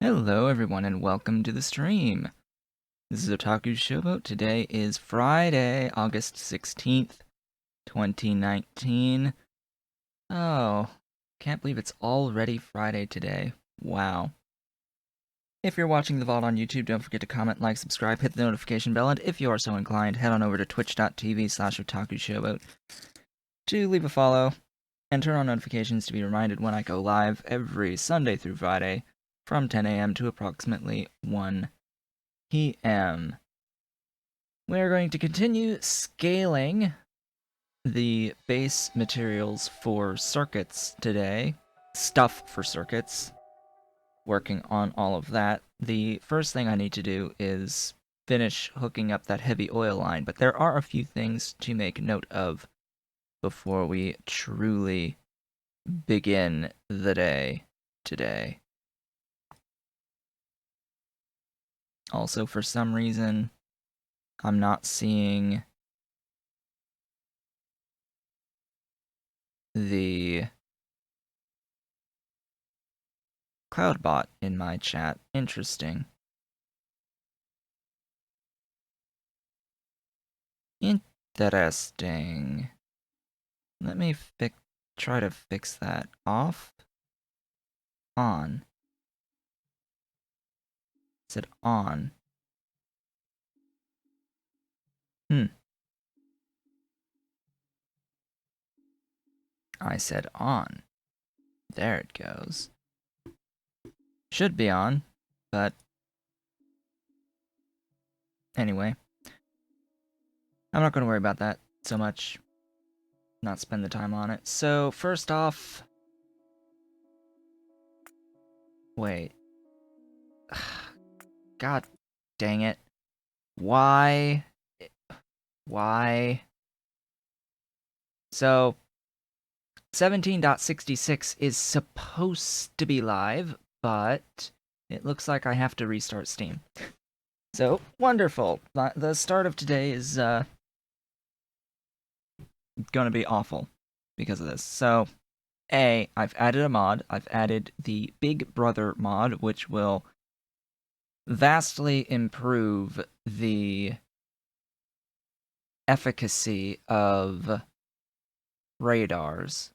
Hello everyone and welcome to the stream. This is Otaku Showboat. Today is Friday, August 16th, 2019. Oh, can't believe it's already Friday today. Wow. If you're watching the VOD on YouTube, don't forget to comment, like, subscribe, hit the notification bell, and if you are so inclined, head on over to twitch.tv/otakushowboat to leave a follow and turn on notifications to be reminded when I go live every Sunday through Friday from 10 a.m. to approximately 1 p.m. We're going to continue scaling the base materials for circuits today. Stuff for circuits. Working on all of that. The first thing I need to do is finish hooking up that heavy oil line, but there are a few things to make note of before we truly begin the day today. Also, for some reason, I'm not seeing the Cloudbot in my chat. Interesting. Interesting. Let me try to fix that. Off. On. Is it on? I said on. There it goes. Should be on, but anyway. I'm not going to worry about that so much. Not spend the time on it. So, first off... Wait. God dang it. Why? Why? So, 17.66 is supposed to be live, but it looks like I have to restart Steam. So, wonderful. The start of today is going to be awful because of this. So, I've added a mod. I've added the Big Brother mod, which will vastly improve the efficacy of radars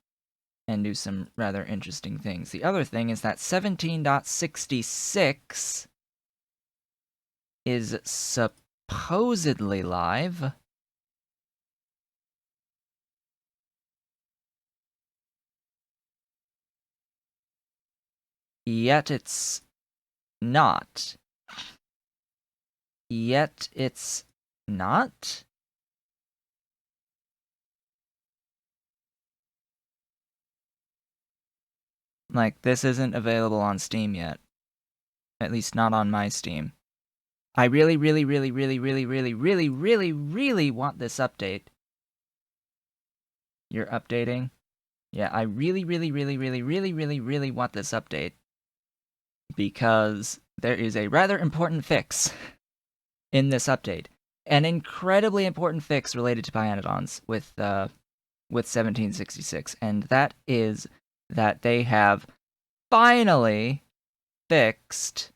and do some rather interesting things. The other thing is that 17.66 is supposedly live. Yet it's not. Yet it's not? Like, this isn't available on Steam yet. At least not on my Steam. I really want this update. You're updating? Yeah, I really want this update. Because there is a rather important fix in this update. An incredibly important fix related to Pyanodons with 1766. And that is that they have finally fixed...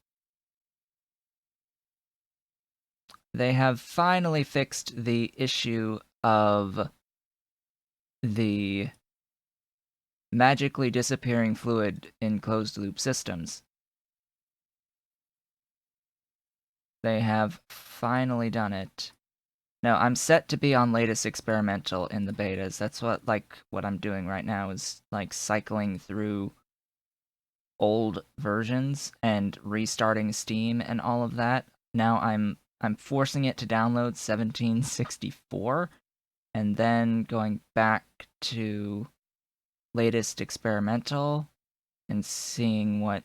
They have finally fixed the issue of the magically disappearing fluid in closed-loop systems. They have finally done it. No, I'm set to be on latest experimental in the betas. That's what I'm doing right now is like cycling through old versions and restarting Steam and all of that. Now I'm forcing it to download 1764 and then going back to latest experimental and seeing what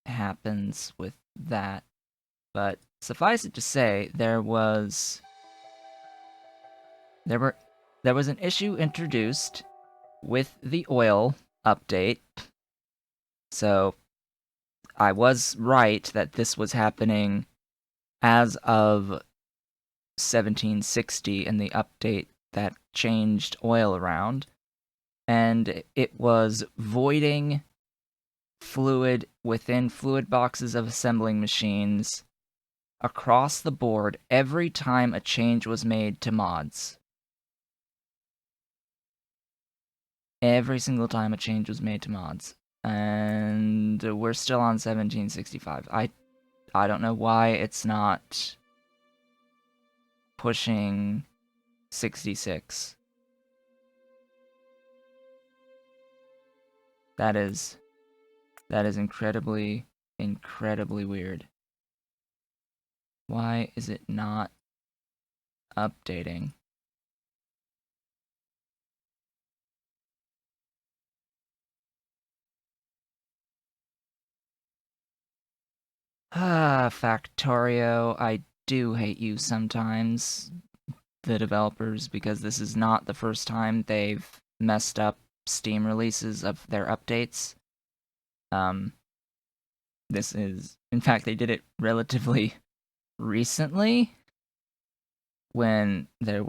happens with that. But suffice it to say, there was an issue introduced with the oil update. So I was right that this was happening as of 1760 in the update that changed oil around, and it was voiding fluid within fluid boxes of assembling machines across the board every time a change was made to mods. Every single time a change was made to mods. And we're still on 1765. I don't know why it's not pushing 66. That is incredibly weird. Why is it not updating? Factorio, I do hate you sometimes, the developers, because this is not the first time they've messed up Steam releases of their updates. This is, in fact, they did it relatively recently when they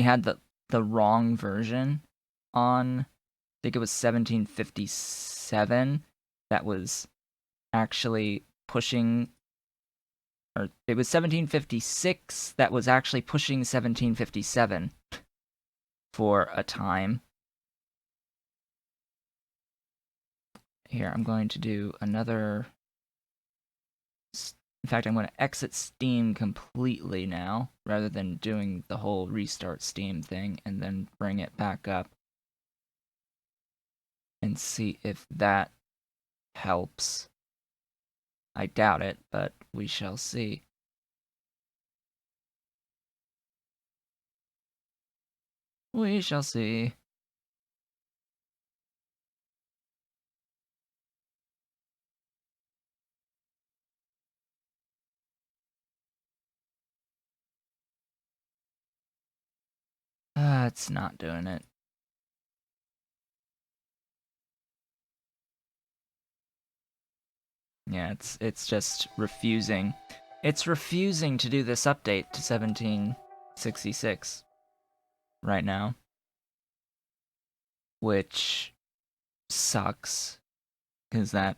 had the wrong version on, I think it was 1757, that was actually pushing, or it was 1756 that was actually pushing 1757 for a time. Here, I'm going to do another. In fact, I'm going to exit Steam completely now, rather than doing the whole restart Steam thing, and then bring it back up and see if that helps. I doubt it, but we shall see. We shall see. It's not doing it. Yeah, it's just refusing. It's refusing to do this update to 1766 right now, which sucks, because that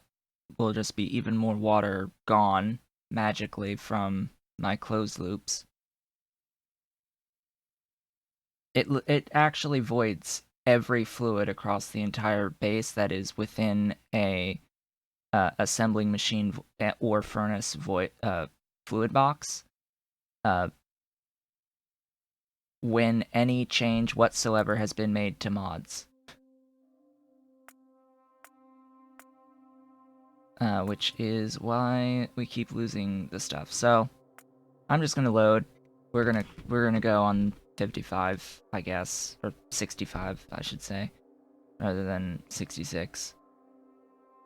will just be even more water gone magically from my closed loops. It actually voids every fluid across the entire base that is within a assembling machine or furnace fluid box. When any change whatsoever has been made to mods. Which is why we keep losing the stuff. So I'm just gonna load. We're gonna go on 55, I guess, or 65, I should say, rather than 66,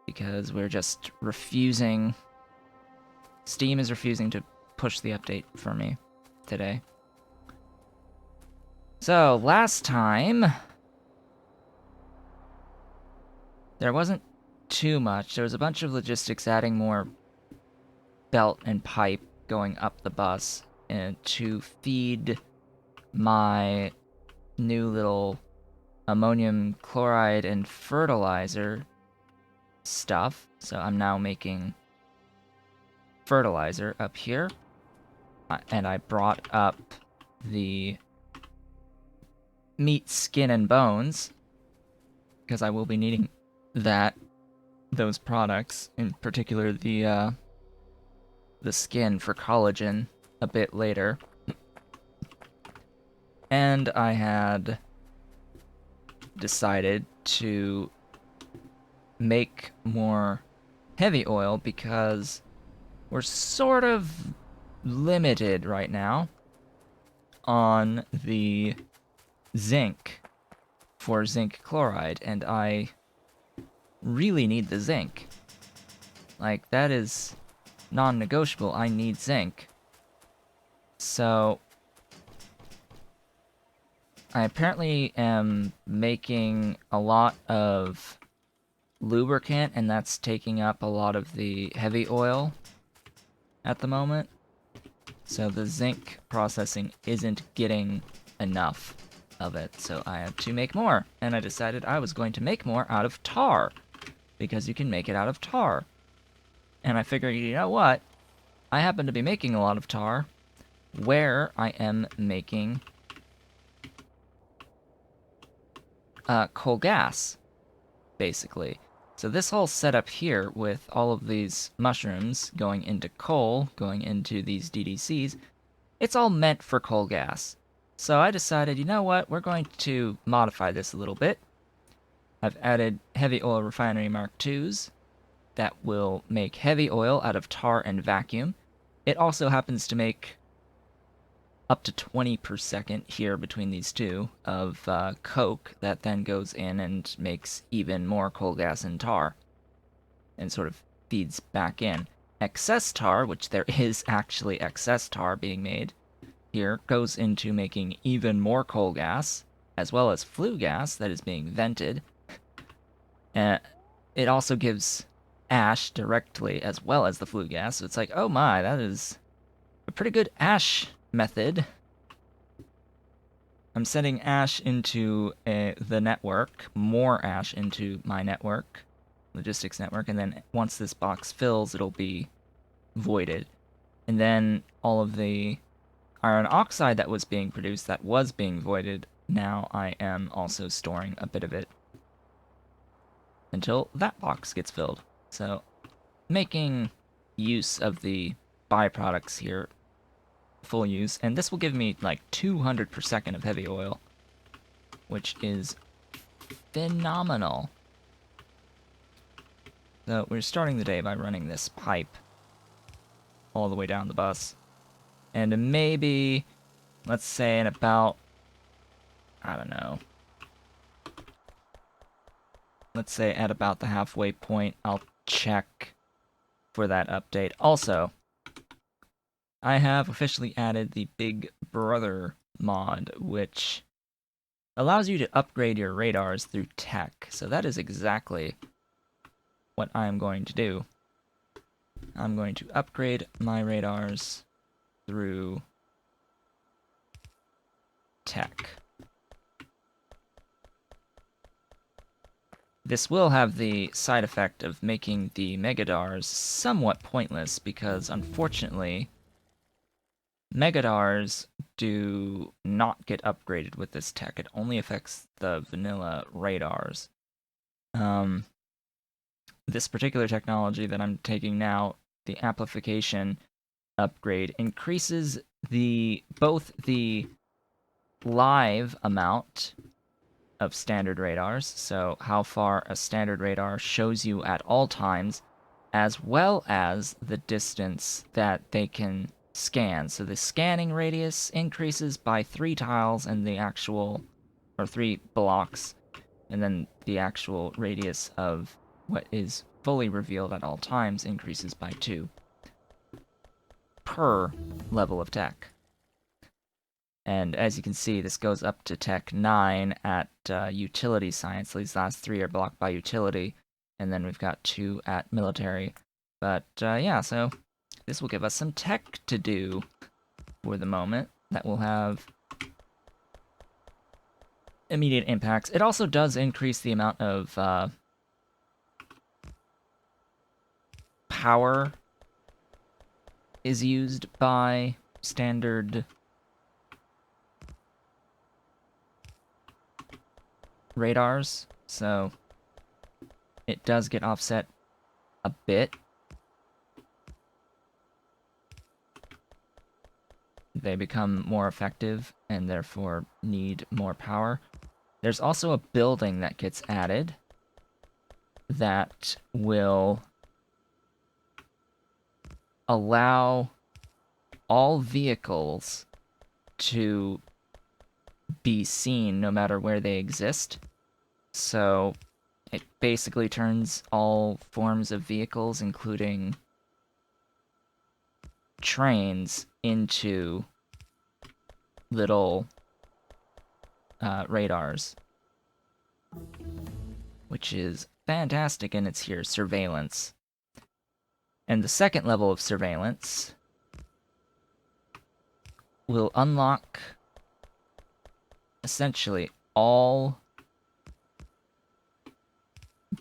because we're just refusing. Steam is refusing to push the update for me today. So last time there wasn't too much. There was a bunch of logistics adding more belt and pipe going up the bus and to feed my new little ammonium chloride and fertilizer stuff. So I'm now making fertilizer up here. And I brought up the meat, skin, and bones, because I will be needing those products, in particular the skin for collagen a bit later. And I had decided to make more heavy oil because we're sort of limited right now on the zinc for zinc chloride, and I really need the zinc. Like, that is non-negotiable. I need zinc. So I apparently am making a lot of lubricant, and that's taking up a lot of the heavy oil at the moment. So the zinc processing isn't getting enough of it, so I had to make more. And I decided I was going to make more out of tar, because you can make it out of tar. And I figured, you know what? I happen to be making a lot of tar where I am making coal gas, basically. So this whole setup here with all of these mushrooms going into coal, going into these DDCs, it's all meant for coal gas. So I decided, you know what, we're going to modify this a little bit. I've added heavy oil refinery Mark IIs that will make heavy oil out of tar and vacuum. It also happens to make up to 20 per second here between these two of coke that then goes in and makes even more coal gas and tar and sort of feeds back in. Excess tar, which there is actually excess tar being made here, goes into making even more coal gas, as well as flue gas that is being vented. It also gives ash directly as well as the flue gas, so it's like, oh my, that is a pretty good ash method. I'm sending ash into the network, more ash into my network, logistics network, and then once this box fills, it'll be voided. And then all of the iron oxide that was being produced, that was being voided, now I am also storing a bit of it until that box gets filled. So making use of the byproducts here, full use, and this will give me like 200 per second of heavy oil, which is phenomenal. So we're starting the day by running this pipe all the way down the bus, and maybe, let's say in about, I don't know, let's say at about the halfway point, I'll check for that update. Also, I have officially added the Big Brother mod, which allows you to upgrade your radars through tech. So that is exactly what I'm going to do. I'm going to upgrade my radars through tech. This will have the side effect of making the Megadars somewhat pointless, because unfortunately, Megadars do not get upgraded with this tech. It only affects the vanilla radars. This particular technology that I'm taking now, the amplification upgrade, increases both the live amount of standard radars, so how far a standard radar shows you at all times, as well as the distance that they can scan. So the scanning radius increases by 3 tiles, and the actual, or 3 blocks, and then the actual radius of what is fully revealed at all times increases by 2 per level of tech. And as you can see, this goes up to Tech 9 at Utility Science. These last 3 are blocked by Utility, and then we've got 2 at Military. But yeah, so this will give us some tech to do for the moment that will have immediate impacts. It also does increase the amount of power is used by standard radars, so it does get offset a bit. They become more effective and therefore need more power. There's also a building that gets added that will allow all vehicles to be seen no matter where they exist. So it basically turns all forms of vehicles, including trains, into little radars, which is fantastic, and it's here, surveillance. And the second level of surveillance will unlock essentially all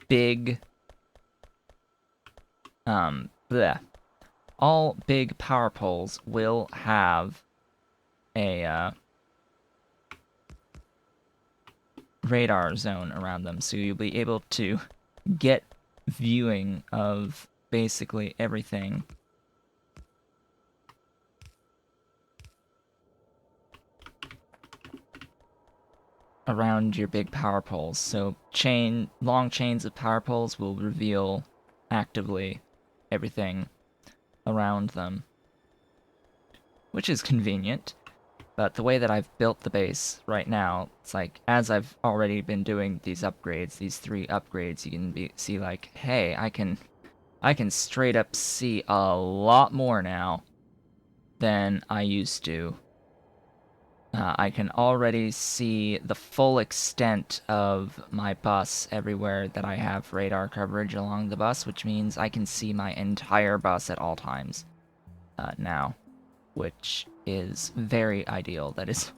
big, all big power poles will have a radar zone around them, so you'll be able to get viewing of basically everything around your big power poles. So long chains of power poles will reveal actively everything around them, which is convenient. But the way that I've built the base right now, it's like, as I've already been doing these upgrades, these 3 upgrades, you can see like, hey, I can straight up see a lot more now than I used to. I can already see the full extent of my bus everywhere that I have radar coverage along the bus, which means I can see my entire bus at all times now, which is very ideal. That is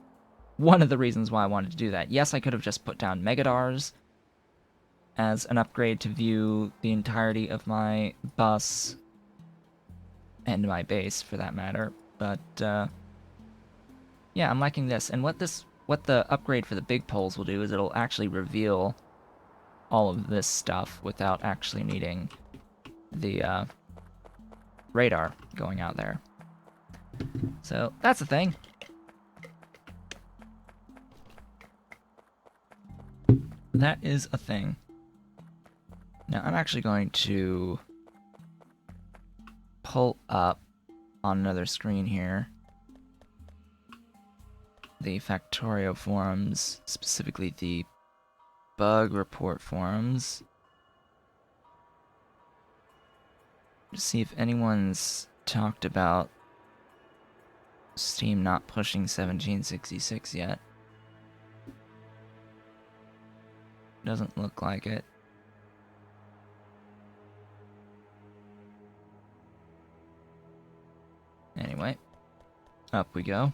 one of the reasons why I wanted to do that. Yes, I could have just put down Megadars as an upgrade to view the entirety of my bus and my base, for that matter, but yeah, I'm liking this. And what the upgrade for the big poles will do is it'll actually reveal all of this stuff without actually needing the radar going out there. So that's the thing. That is a thing. Now I'm actually going to pull up on another screen here the Factorio forums, specifically the bug report forums, to see if anyone's talked about Steam not pushing 1766 yet. Doesn't look like it. Anyway, up we go.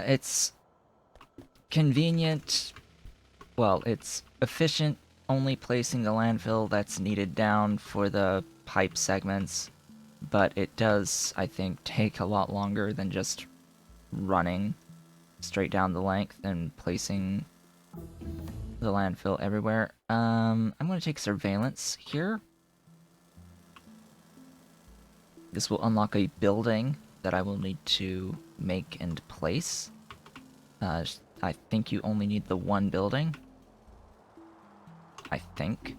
It's convenient. Well, it's efficient, only placing the landfill that's needed down for the pipe segments, but it does, I think, take a lot longer than just running straight down the length and placing the landfill everywhere. I'm going to take surveillance here. This will unlock a building that I will need to make and place. I think you only need the one building. I think.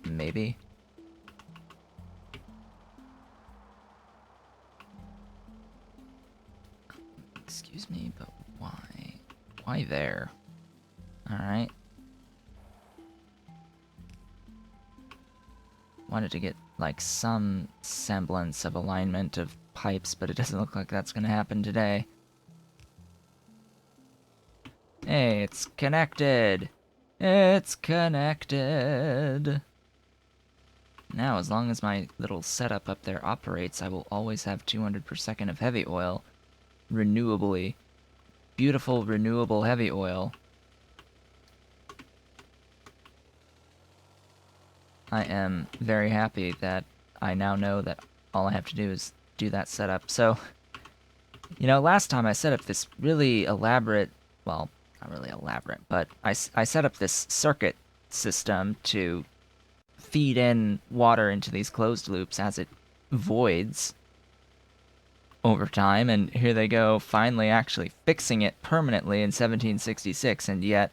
Maybe. Excuse me, but why? Why there? Alright. Wanted to get, like, some semblance of alignment of pipes, but it doesn't look like that's gonna happen today. Hey, it's connected! It's connected! Now, as long as my little setup up there operates, I will always have 200 per second of heavy oil. Renewably. Beautiful, renewable heavy oil. I am very happy that I now know that all I have to do is do that setup. So, you know, last time I set up this really elaborate, well, not really elaborate, but I set up this circuit system to feed in water into these closed loops as it voids over time, and here they go, finally actually fixing it permanently in 1766, and yet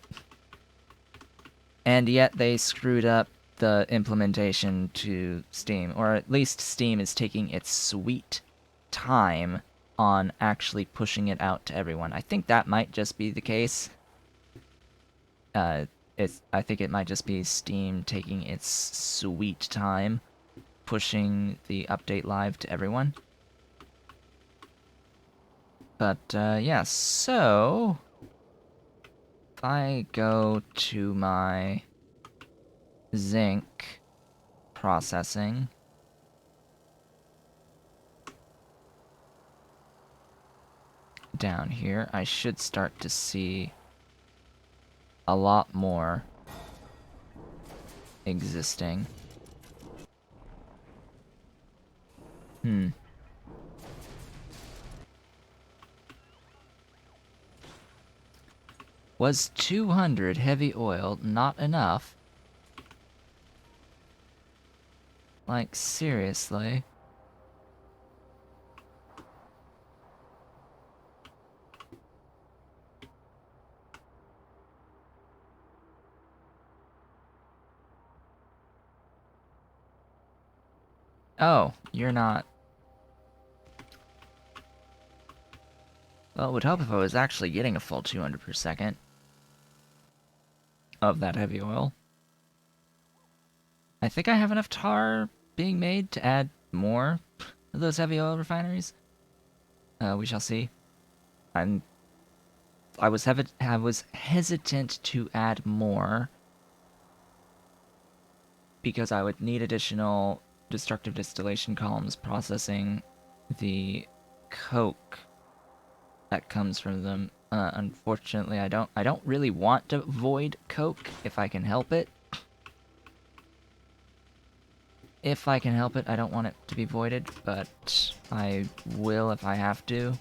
they screwed up the implementation to Steam, or at least Steam is taking its sweet time on actually pushing it out to everyone. I think that might just be the case. I think it might just be Steam taking its sweet time pushing the update live to everyone. But, yeah, so if I go to my zinc processing. Down here, I should start to see a lot more existing. Was 200 heavy oil not enough? Like, seriously? Oh, you're not... Well, it would help if I was actually getting a full 200 per second of that heavy oil. I think I have enough tar being made to add more of those heavy oil refineries. We shall see. I was hesitant to add more because I would need additional destructive distillation columns processing the coke that comes from them. Unfortunately, I don't really want to void coke if I can help it. If I can help it, I don't want it to be voided, but I will if I have to.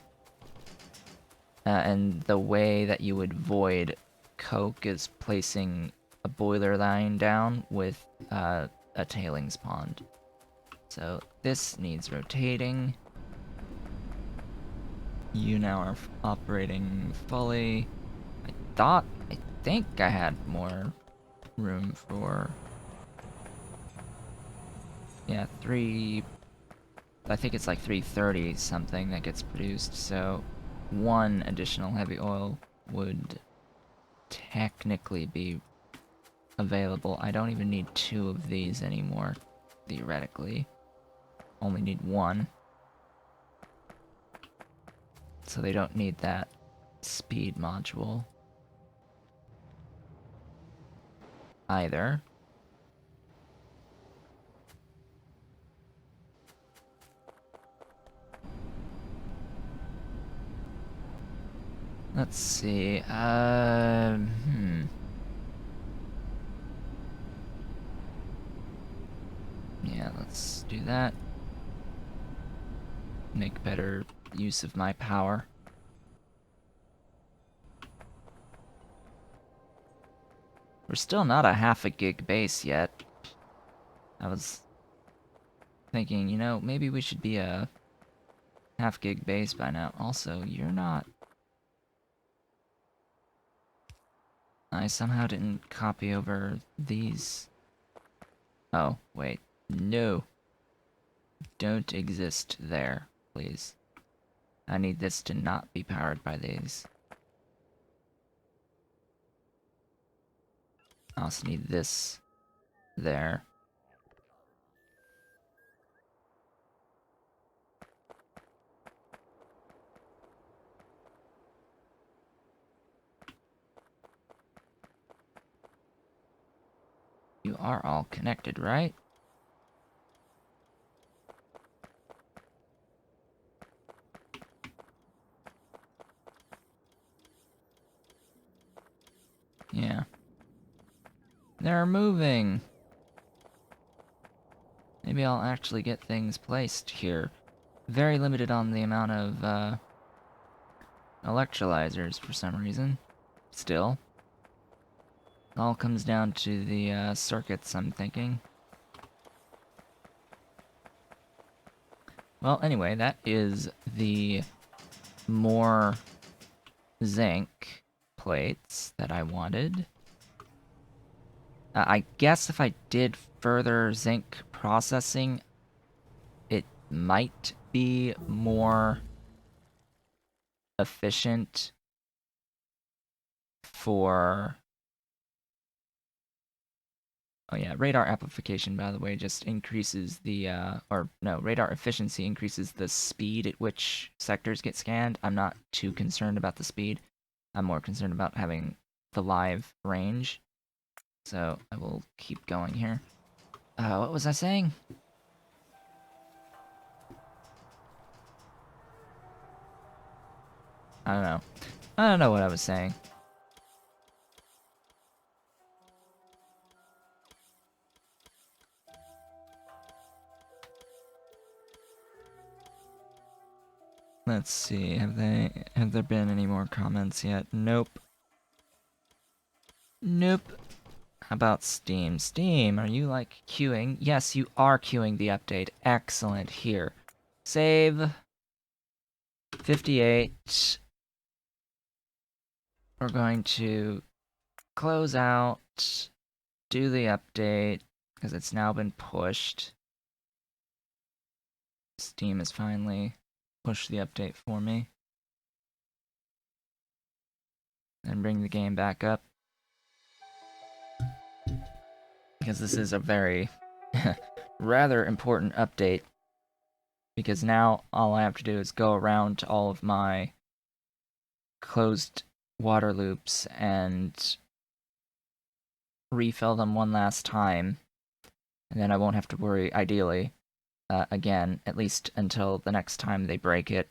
And the way that you would void coke is placing a boiler line down with a tailings pond. So this needs rotating. You now are operating fully. I think I had more room for... Yeah, I think it's like 330 something that gets produced, so one additional heavy oil would technically be available. I don't even need 2 of these anymore, theoretically. Only need 1. So they don't need that speed module either. Let's see, Yeah, let's do that. Make better use of my power. We're still not a half a gig base yet. I was thinking, you know, maybe we should be a half gig base by now. Also, you're not... I somehow didn't copy over these. Oh, wait. No. Don't exist there, please. I need this to not be powered by these. I also need this there. You are all connected, right? Yeah. They're moving! Maybe I'll actually get things placed here. Very limited on the amount of, electrolyzers for some reason. Still. It all comes down to the, circuits, I'm thinking. Well, anyway, that is the more zinc plates that I wanted. I guess if I did further zinc processing, it might be more efficient for... Oh yeah, radar amplification, by the way, just increases the, radar efficiency increases the speed at which sectors get scanned. I'm not too concerned about the speed. I'm more concerned about having the live range. so I will keep going here. What was I saying? I don't know. I don't know what I was saying. Let's see, have there been any more comments yet? Nope. Nope. How about Steam? Steam, are you, like, queuing? Yes, you are queuing the update. Excellent. Here. Save. 58. We're going to close out, do the update, because it's now been pushed. Steam has finally pushed the update for me. And bring the game back up. Because this is a very rather important update. Because now all I have to do is go around to all of my closed water loops and refill them one last time. And then I won't have to worry, ideally, again, at least until the next time they break it.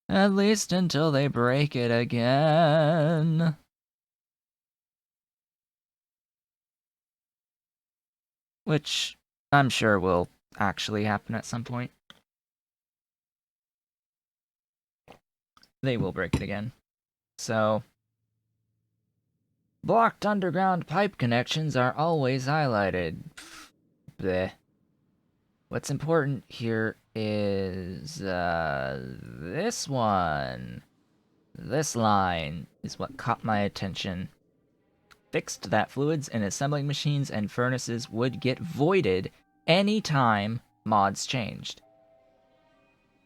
At least until they break it again. Which I'm sure will actually happen at some point. They will break it again. So, blocked underground pipe connections are always highlighted. Bleh. What's important here is this one. This line is what caught my attention. Fixed that fluids in assembling machines and furnaces would get voided anytime mods changed.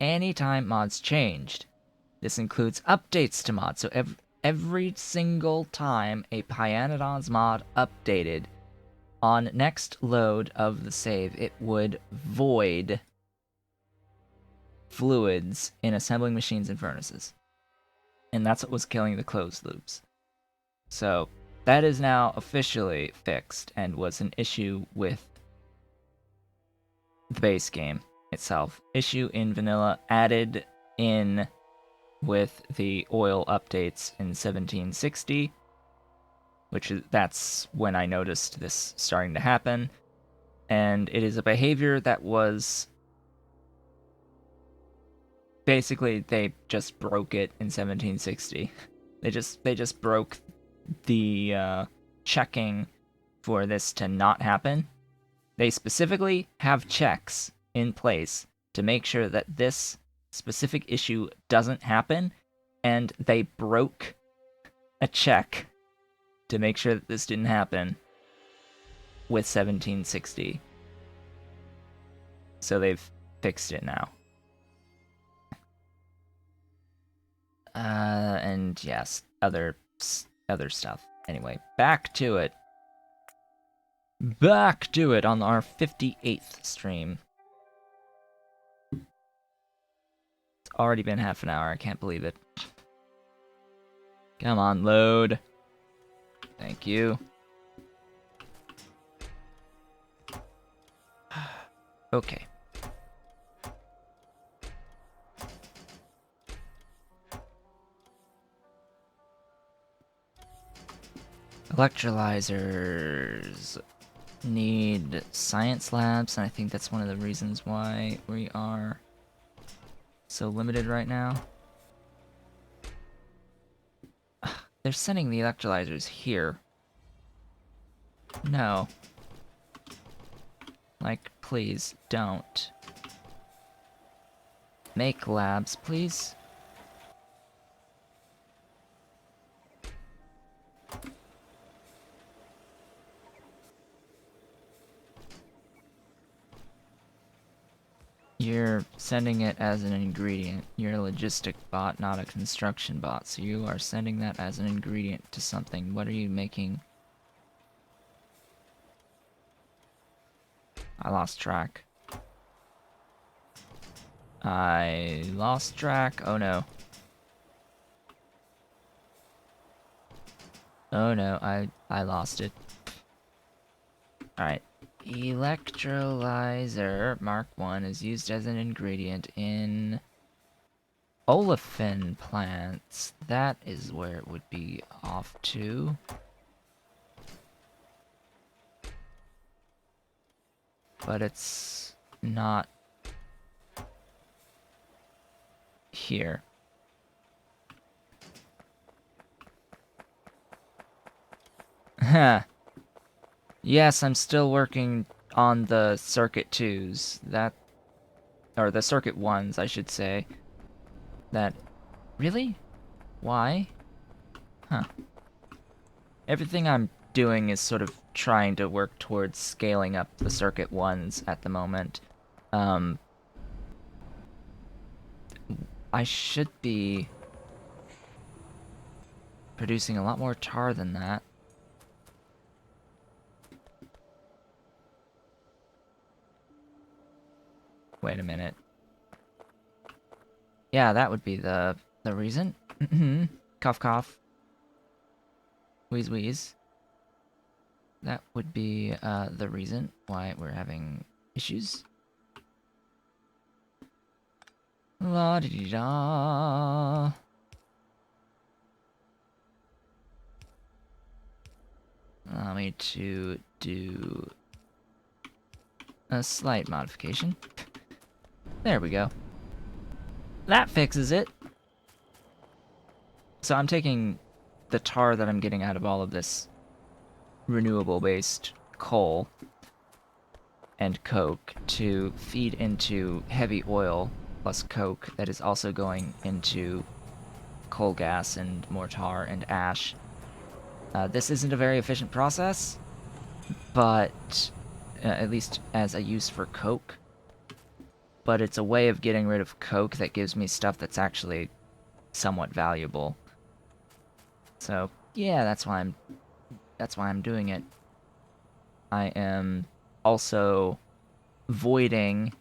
Anytime mods changed. This includes updates to mods, so every single time a Pyanodon's mod updated, on next load of the save, it would void fluids in assembling machines and furnaces. And that's what was killing the closed loops. So, that is now officially fixed and was an issue with the base game itself. Issue in vanilla, added in with the oil updates in 1760, that's when I noticed this starting to happen. And it is a behavior that was basically, they just broke it in 1760. They just broke the checking for this to not happen. They specifically have checks in place to make sure that this specific issue doesn't happen, and they broke a check to make sure that this didn't happen with 1760. So they've fixed it now. And yes, other stuff. Anyway, back to it. Back to it on our 58th stream. It's already been half an hour, I can't believe it. Come on, load. Thank you. Okay. Electrolyzers need science labs, and I think that's one of the reasons why we are so limited right now. They're sending the electrolyzers here. No. Like, please, don't. Make labs, please. You're sending it as an ingredient. You're a logistic bot, not a construction bot, so you are sending that as an ingredient to something. What are you making? I lost track. I lost track. Oh no. Oh no, I lost it. Alright. Electrolyzer Mark 1 is used as an ingredient in olefin plants. That is where it would be off to. But it's not here. Huh. Yes, I'm still working on the circuit 2s. Or the circuit 1s, I should say. That... Really? Why? Huh. Everything I'm doing is sort of trying to work towards scaling up the circuit 1s at the moment. I should be producing a lot more tar than that. Wait a minute. Yeah, that would be the reason. Cough cough. Wheeze wheeze. That would be the reason why we're having issues. La di di da. Allow me to do a slight modification. There we go. That fixes it. So I'm taking the tar that I'm getting out of all of this renewable-based coal and coke to feed into heavy oil plus coke that is also going into coal gas and more tar and ash. This isn't a very efficient process, but at least as a use for coke. But it's a way of getting rid of coke that gives me stuff that's actually somewhat valuable. So yeah, that's why I'm doing it. I am also voiding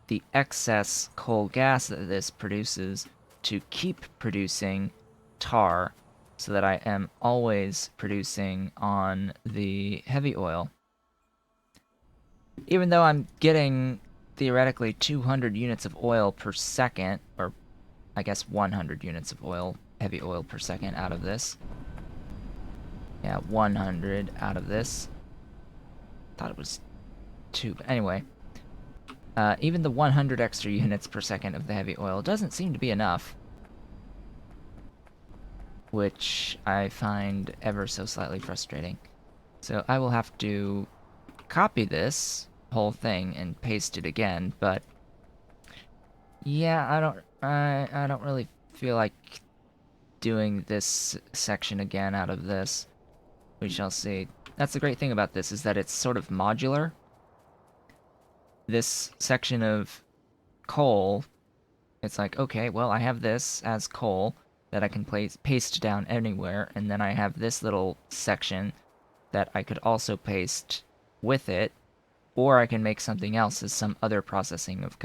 the excess coal gas that this produces to keep producing tar so that I am always producing on the heavy oil. Even though I'm getting theoretically 200 units of oil per second, or I guess 100 units of oil, heavy oil per second out of this. Yeah, 100 out of this. Thought it was 2, but anyway. Even the 100 extra units per second of the heavy oil doesn't seem to be enough. Which I find ever so slightly frustrating. So I will have to copy this whole thing and paste it again, but yeah, I don't really feel like doing this section again out of this. We shall see. That's the great thing about this, is that it's sort of modular. This section of coal, it's like, okay, well, I have this as coal that I can paste down anywhere, and then I have this little section that I could also paste with it, or I can make something else as some other processing of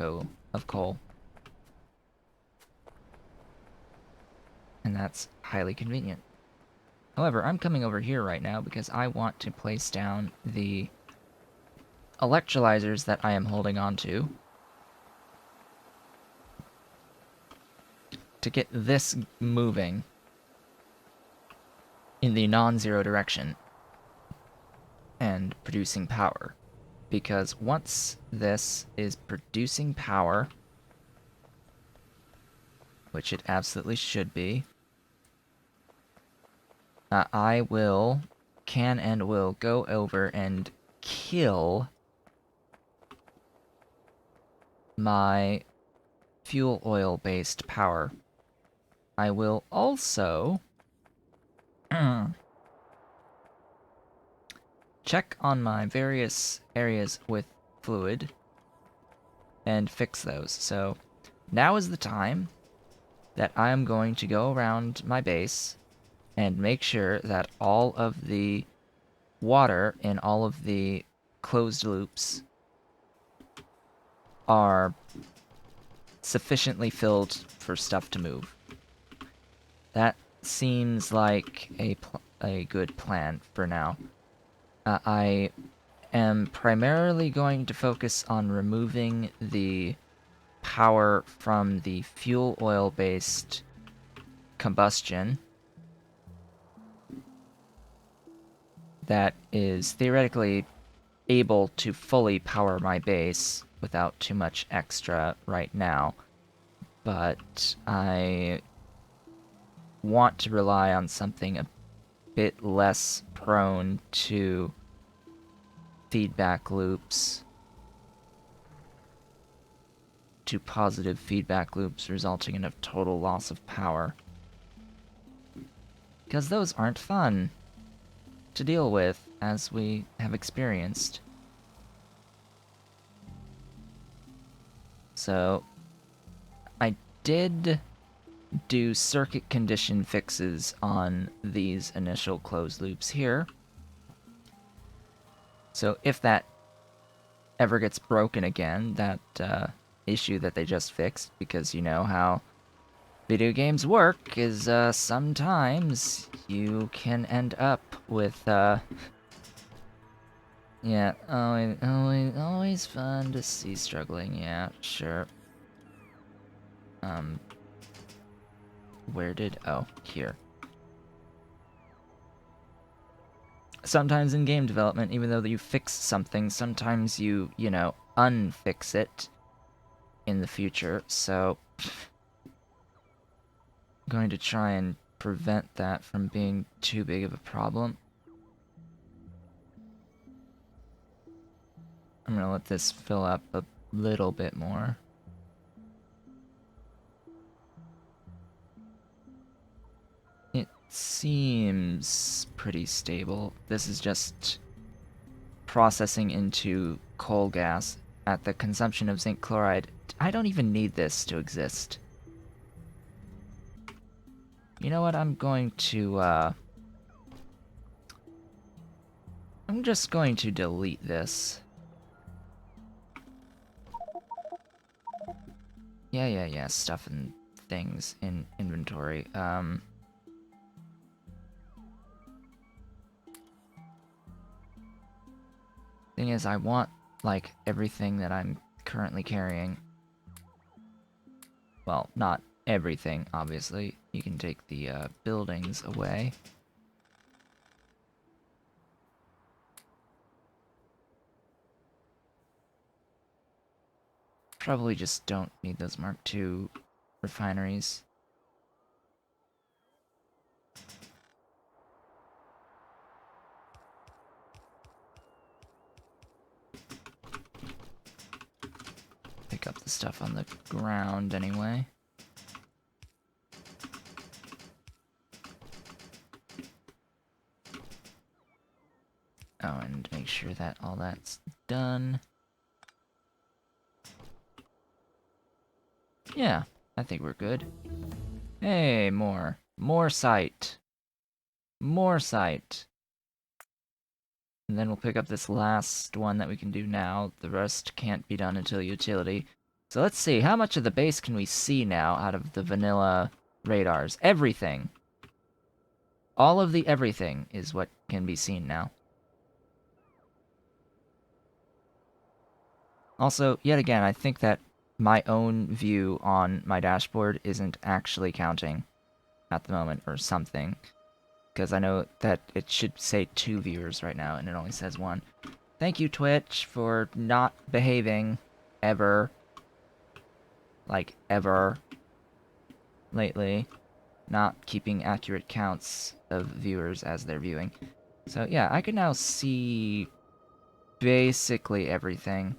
coal. And that's highly convenient. However, I'm coming over here right now because I want to place down the electrolyzers that I am holding on to get this moving in the non-zero direction and producing power. Because once this is producing power, which it absolutely should be, I can and will go over and kill my fuel oil based power. I will also check on my various areas with fluid and fix those. So now is the time that I am going to go around my base and make sure that all of the water in all of the closed loops are sufficiently filled for stuff to move. That seems like a good plan for now. I am primarily going to focus on removing the power from the fuel oil-based combustion that is theoretically able to fully power my base without too much extra right now. But I want to rely on something a bit less prone to feedback loops, to positive feedback loops resulting in a total loss of power. Because those aren't fun to deal with, as we have experienced. So, I did do circuit condition fixes on these initial closed loops here. So if that ever gets broken again, that issue that they just fixed, because you know how video games work, is sometimes you can end up with yeah, always fun to see struggling. Yeah, sure. Where did... oh, here. Sometimes in game development, even though you fix something, sometimes you know, unfix it in the future, so... I'm going to try and prevent that from being too big of a problem. I'm gonna let this fill up a little bit more. It seems pretty stable. This is just processing into coal gas at the consumption of zinc chloride. I don't even need this to exist. You know what, I'm going to, I'm just going to delete this. Yeah, stuff and things in inventory. Thing is, I want, like, everything that I'm currently carrying. Well, not everything, obviously. You can take the buildings away. Probably just don't need those Mark II refineries. Pick up the stuff on the ground anyway. Oh, and make sure that all that's done. Yeah, I think we're good. Hey, more. More site. More site. And then we'll pick up this last one that we can do now. The rest can't be done until utility. So let's see, how much of the base can we see now out of the vanilla radars? Everything. All of the everything is what can be seen now. Also, yet again, I think that my own view on my dashboard isn't actually counting at the moment, or something. Because I know that it should say 2 viewers right now, and it only says 1. Thank you, Twitch, for not behaving ever. Like, ever. Lately. Not keeping accurate counts of viewers as they're viewing. So, yeah, I can now see basically everything.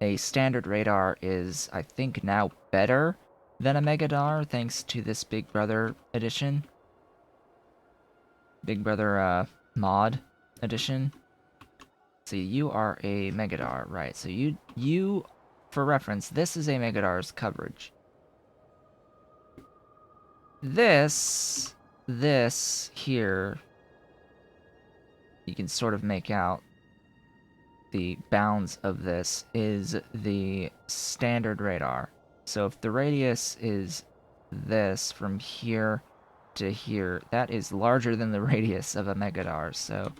A standard radar is, I think, now better than a Megadar, thanks to this Big Brother edition. Big Brother, mod edition. See, you are a Megadar, right? So you, for reference, this is a Megadar's coverage. This here, you can sort of make out the bounds of this is the standard radar. So if the radius is this from here to here. That is larger than the radius of a megadar, so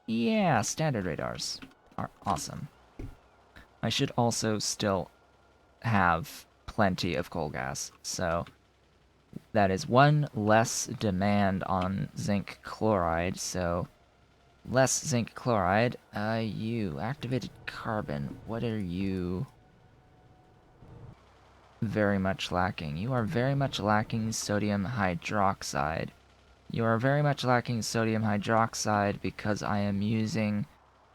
yeah, standard radars are awesome. I should also still have plenty of coal gas, so that is one less demand on zinc chloride, so less zinc chloride. You, activated carbon, what are you very much lacking? You are very much lacking sodium hydroxide. You are very much lacking sodium hydroxide because I am using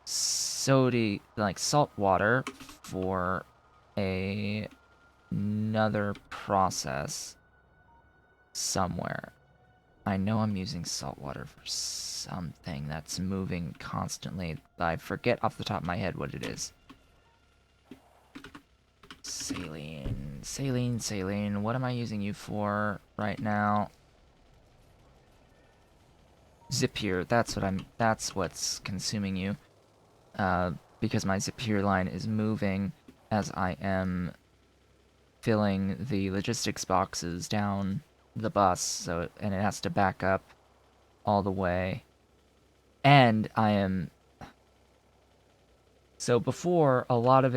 salt water for another process somewhere. I know I'm using salt water for something that's moving constantly. I forget off the top of my head what it is. Saline, saline, saline. What am I using you for right now? Zippier. That's what's consuming you. Because my Zippier line is moving as I am filling the logistics boxes down the bus, and it has to back up all the way. And so before, a lot of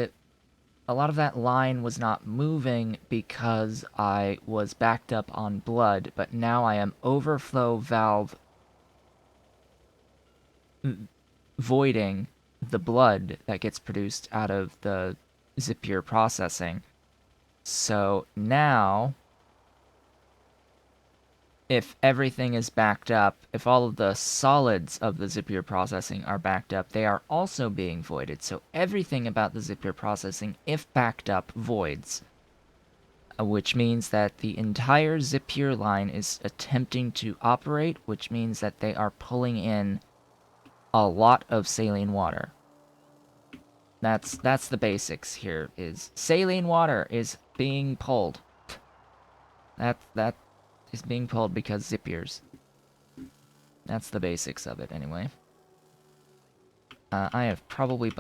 that line was not moving because I was backed up on blood, but now I am overflow valve voiding the blood that gets produced out of the Zippier processing. So now, if everything is backed up, if all of the solids of the Zippier processing are backed up, they are also being voided. So everything about the Zippier processing, if backed up, voids. Which means that the entire Zippier line is attempting to operate, which means that they are pulling in a lot of saline water. That's the basics here, is saline water is being pulled. That is being pulled because Zippiers. That's the basics of it, anyway. I have probably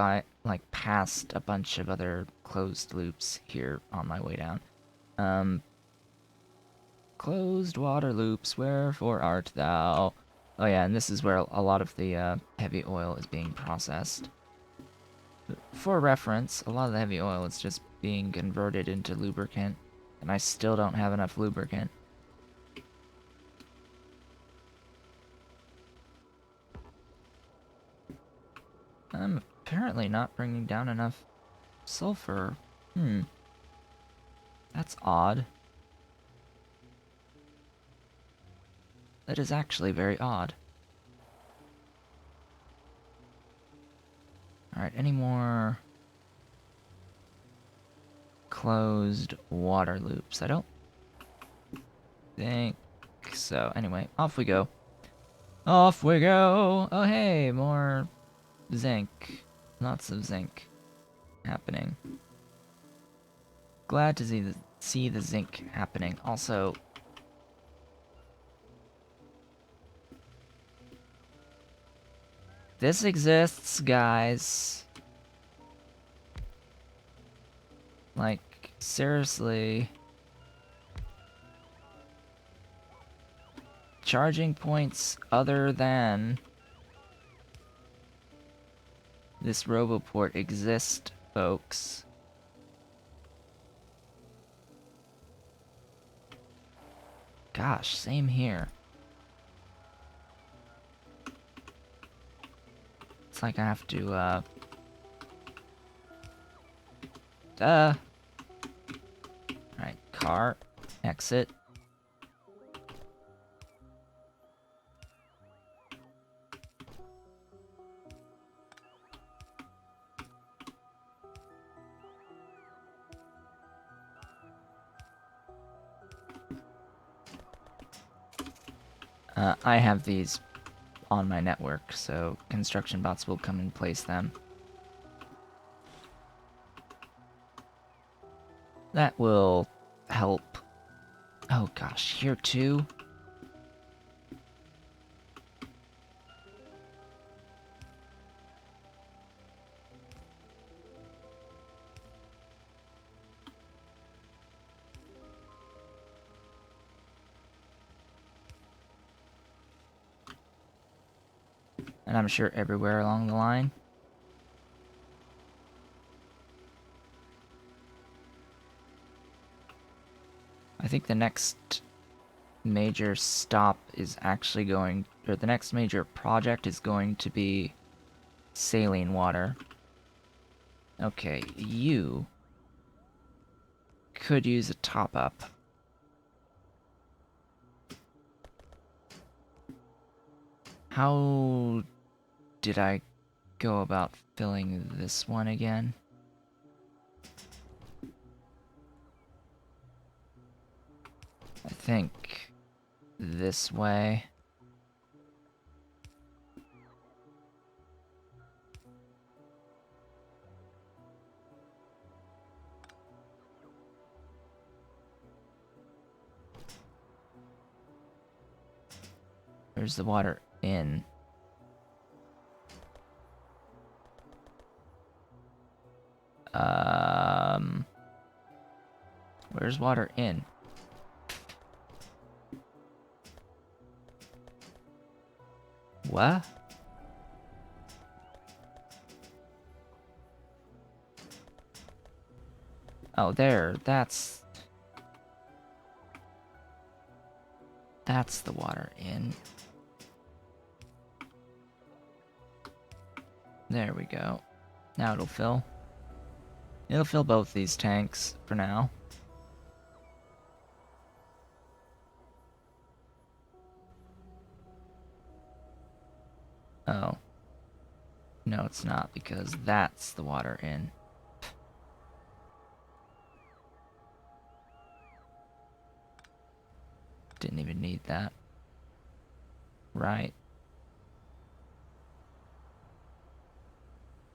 passed a bunch of other closed loops here on my way down. Closed water loops, wherefore art thou? Oh yeah, and this is where a lot of the heavy oil is being processed. For reference, a lot of the heavy oil is just being converted into lubricant, and I still don't have enough lubricant. I'm apparently not bringing down enough sulfur. That's odd. That is actually very odd. Alright, any more closed water loops? I don't think so. Anyway, off we go. Off we go! Oh hey, more zinc. Lots of zinc happening. Glad to see the zinc happening. Also, this exists, guys. Like, seriously. Charging points other than this Roboport exist, folks. Gosh, same here. It's like I have to, Alright, car, exit. I have these on my network, so construction bots will come and place them. That will help. Oh gosh, here too? And I'm sure everywhere along the line. I think the next major stop is actually going, or the next major project is going to be saline water. Okay, you could use a top-up. How did I go about filling this one again? I think this way. Where's the water in? Where's water in? What? Oh, there. That's the water in. There we go. Now it'll fill. It'll fill both these tanks for now. Oh. No, it's not, because that's the water in. Didn't even need that. Right.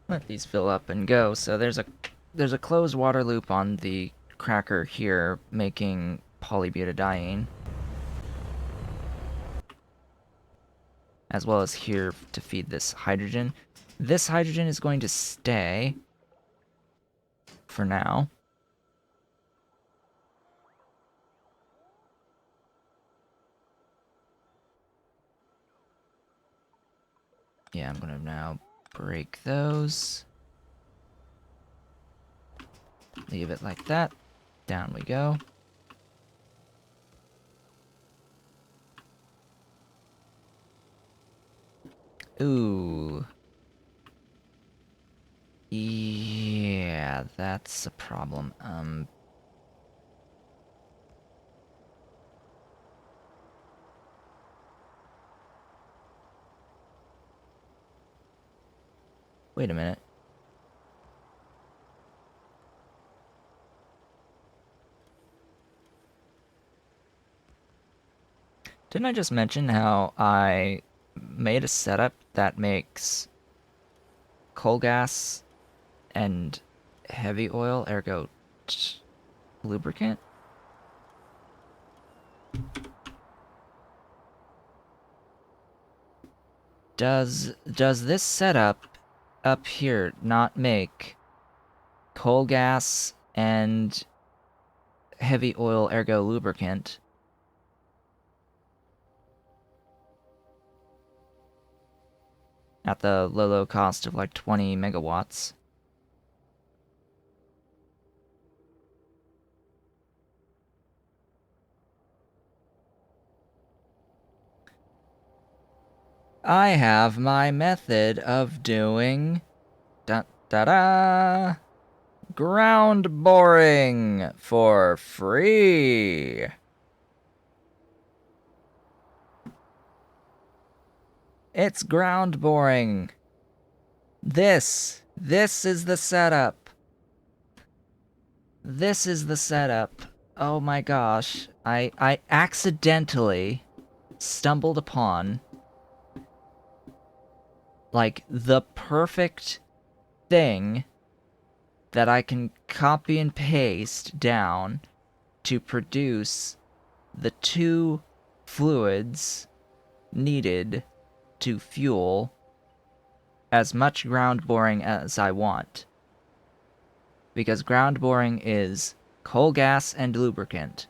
Let these fill up and go. So there's a closed water loop on the cracker here, making polybutadiene. As well as here to feed this hydrogen. This hydrogen is going to stay for now. Yeah, I'm gonna now break those. Leave it like that. Down we go. Ooh. Yeah, that's a problem. Wait a minute. Didn't I just mention how I made a setup that makes coal gas and heavy oil, ergo lubricant? Does this setup up here not make coal gas and heavy oil, ergo lubricant, at the low cost of like 20 megawatts? I have my method of doing da-da-da ground boring for free. It's ground boring. This is the setup. This is the setup. Oh my gosh. I accidentally stumbled upon like the perfect thing that I can copy and paste down to produce the two fluids needed to fuel as much ground boring as I want. Because ground boring is coal gas and lubricant.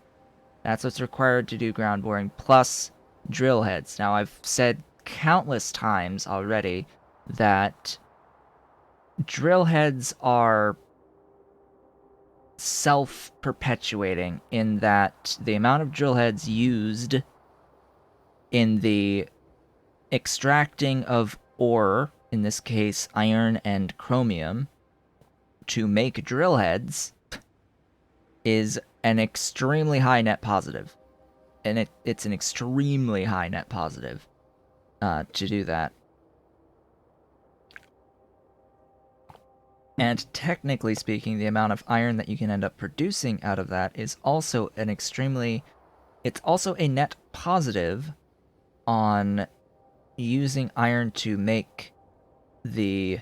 That's what's required to do ground boring, plus drill heads. Now, I've said countless times already that drill heads are self-perpetuating in that the amount of drill heads used in the extracting of ore, in this case iron and chromium, to make drill heads is an extremely high net positive. And it's an extremely high net positive to do that. And technically speaking, the amount of iron that you can end up producing out of that is also an extremely... It's also a net positive on using iron to make the...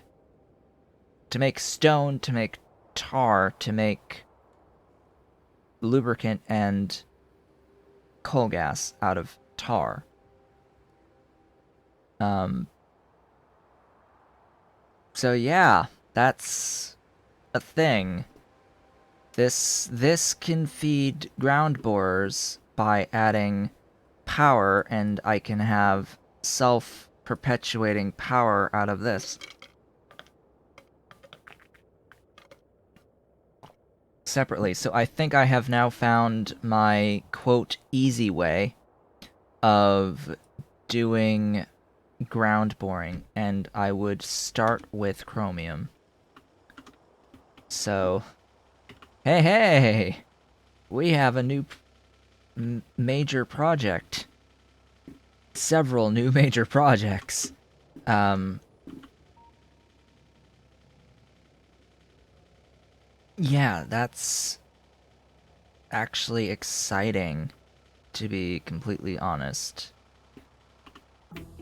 to make stone, to make tar, to make lubricant and coal gas out of tar. So yeah, that's a thing. This can feed ground borers by adding power, and I can have self-perpetuating power out of this. Separately, so I think I have now found my, quote, easy way of doing ground boring, and I would start with chromium. So, hey! We have a new major project. Several new major projects. Yeah, that's actually exciting, to be completely honest.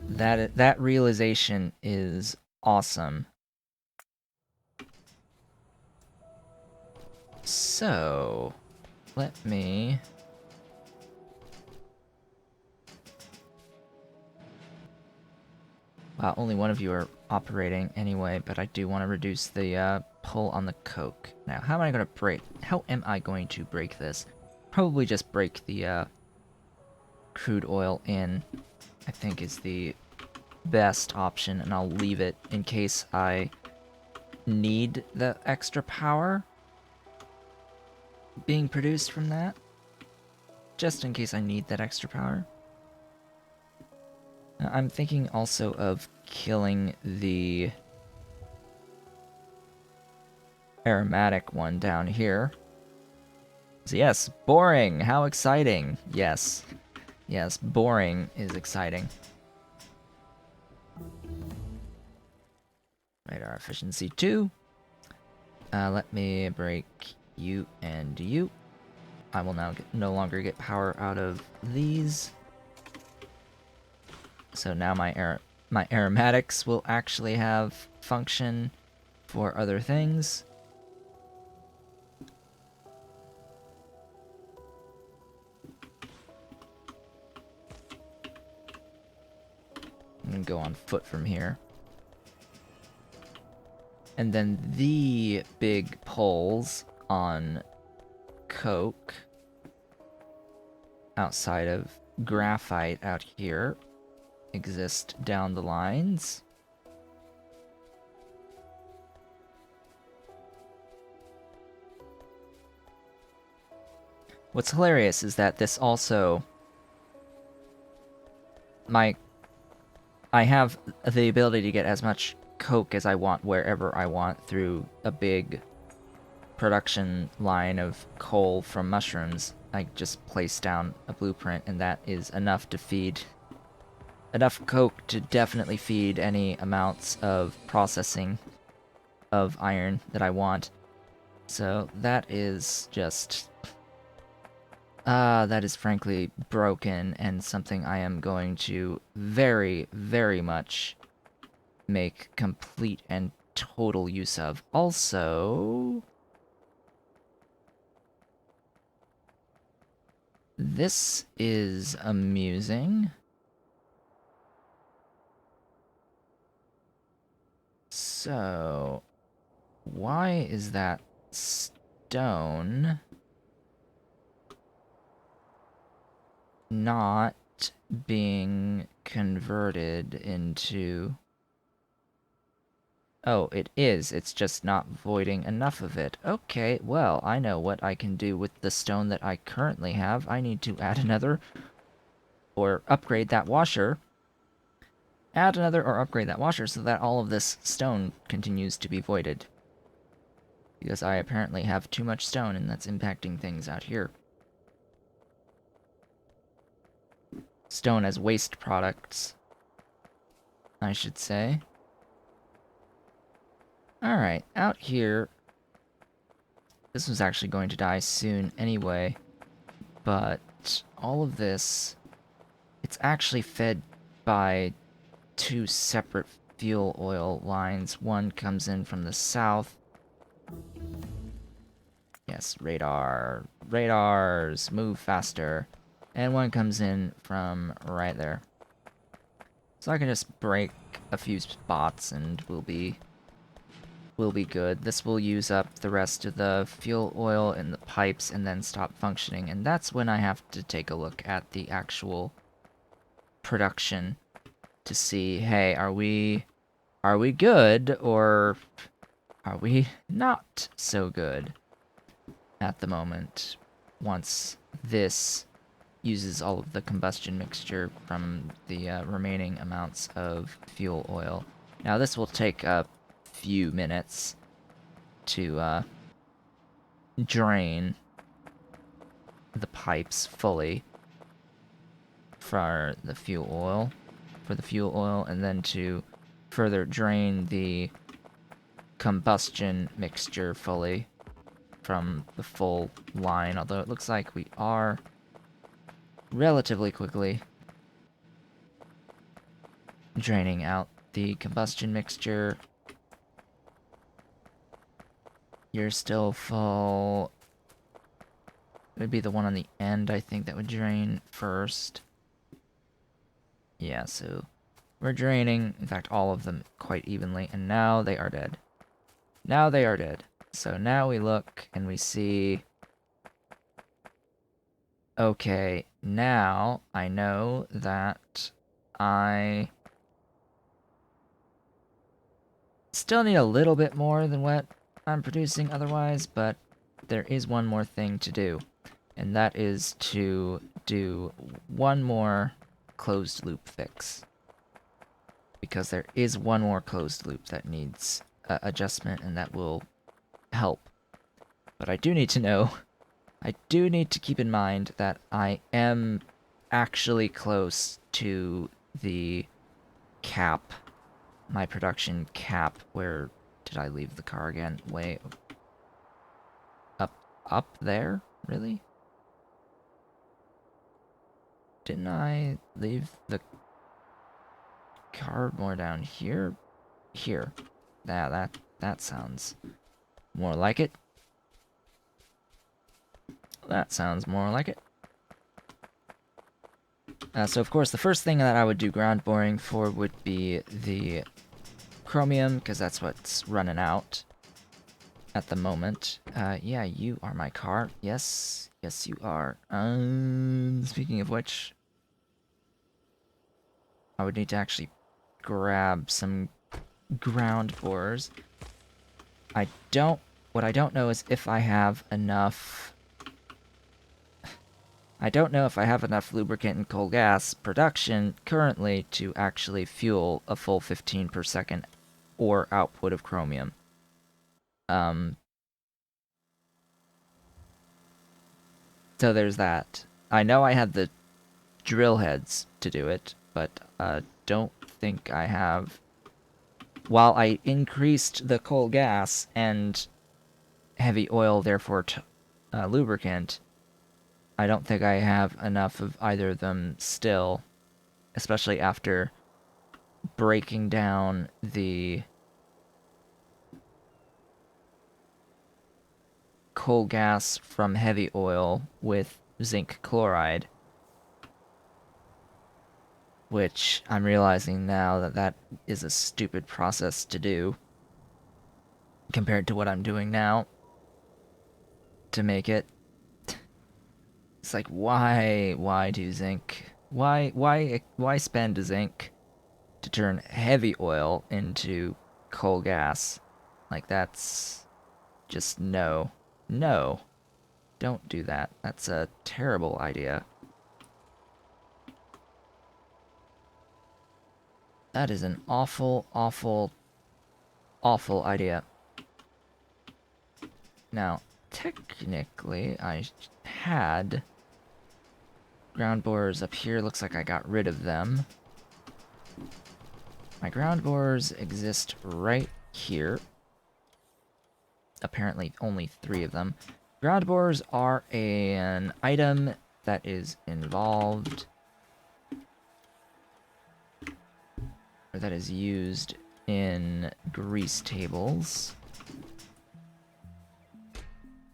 That realization is awesome. So, let me... Wow, only one of you are operating anyway, but I do want to reduce the pull on the coke. Now, how am I going to break this? Probably just break the crude oil in, I think is the best option, and I'll leave it in case I need the extra power being produced from that. Just in case I need that extra power. Now, I'm thinking also of killing the aromatic one down here. So yes, boring! How exciting! Yes. Yes, boring is exciting. Radar efficiency 2. Let me break you and you. I will now no longer get power out of these. So now my aromatics will actually have function for other things. I'm gonna go on foot from here. And then the big poles on coke outside of graphite out here exist down the lines. What's hilarious is that this also... I have the ability to get as much coke as I want wherever I want through a big production line of coal from mushrooms. I just place down a blueprint, and that is enough to feed... enough coke to definitely feed any amounts of processing of iron that I want. So that is just... that is frankly broken, and something I am going to very, very much make complete and total use of. Also... this is amusing. So... why is that stone not being converted into... Oh, it is. It's just not voiding enough of it. Okay, well, I know what I can do with the stone that I currently have. I need to add another, or upgrade that washer. Add another or upgrade that washer so that all of this stone continues to be voided. Because I apparently have too much stone, and that's impacting things out here. Stone as waste products, I should say. Alright, out here... This was actually going to die soon anyway, but all of this... It's actually fed by two separate fuel oil lines. One comes in from the south. Yes, radar. Radars, move faster. And one comes in from right there. So I can just break a few spots and we'll be good. This will use up the rest of the fuel oil in the pipes and then stop functioning. And that's when I have to take a look at the actual production to see, hey, are we good or are we not so good at the moment once this uses all of the combustion mixture from the remaining amounts of fuel oil. Now this will take a few minutes to drain the pipes fully for the fuel oil, and then to further drain the combustion mixture fully from the full line, although it looks like we are relatively quickly draining out the combustion mixture. You're still full. It would be the one on the end, I think, that would drain first. Yeah, so we're draining, in fact, all of them quite evenly, and now they are dead. Now they are dead. So now we look and we see... Okay, now I know that I still need a little bit more than what I'm producing otherwise, but there is one more thing to do, and that is to do one more closed loop fix. Because there is one more closed loop that needs adjustment, and that will help. But I do need to know, I do need to keep in mind that I am actually close to the cap, my production cap. Where did I leave the car again? Way up there? Really? Didn't I leave the car more down here? Here. Yeah, that sounds more like it. That sounds more like it. So of course the first thing that I would do ground boring for would be the chromium, because that's what's running out at the moment. Yeah, you are my car. Yes, yes you are. Speaking of which, I would need to actually grab some ground borers. What I don't know is if I have enough... I don't know if I have enough lubricant and coal gas production currently to actually fuel a full 15 per second ore output of chromium. So there's that. I know I had the drill heads to do it, but don't think I have... While I increased the coal gas and heavy oil, therefore lubricant, I don't think I have enough of either of them still, especially after breaking down the coal gas from heavy oil with zinc chloride, which I'm realizing now that that is a stupid process to do compared to what I'm doing now to make it. It's like, why do zinc Why spend zinc to turn heavy oil into coal gas? Like, that's just no. No. Don't do that. That's a terrible idea. That is an awful, awful, awful idea. Now, technically, I had ground borers up here. Looks like I got rid of them. My ground borers exist right here. Apparently only 3 of them. Ground borers are an item that is involved, or that is used in grease tables.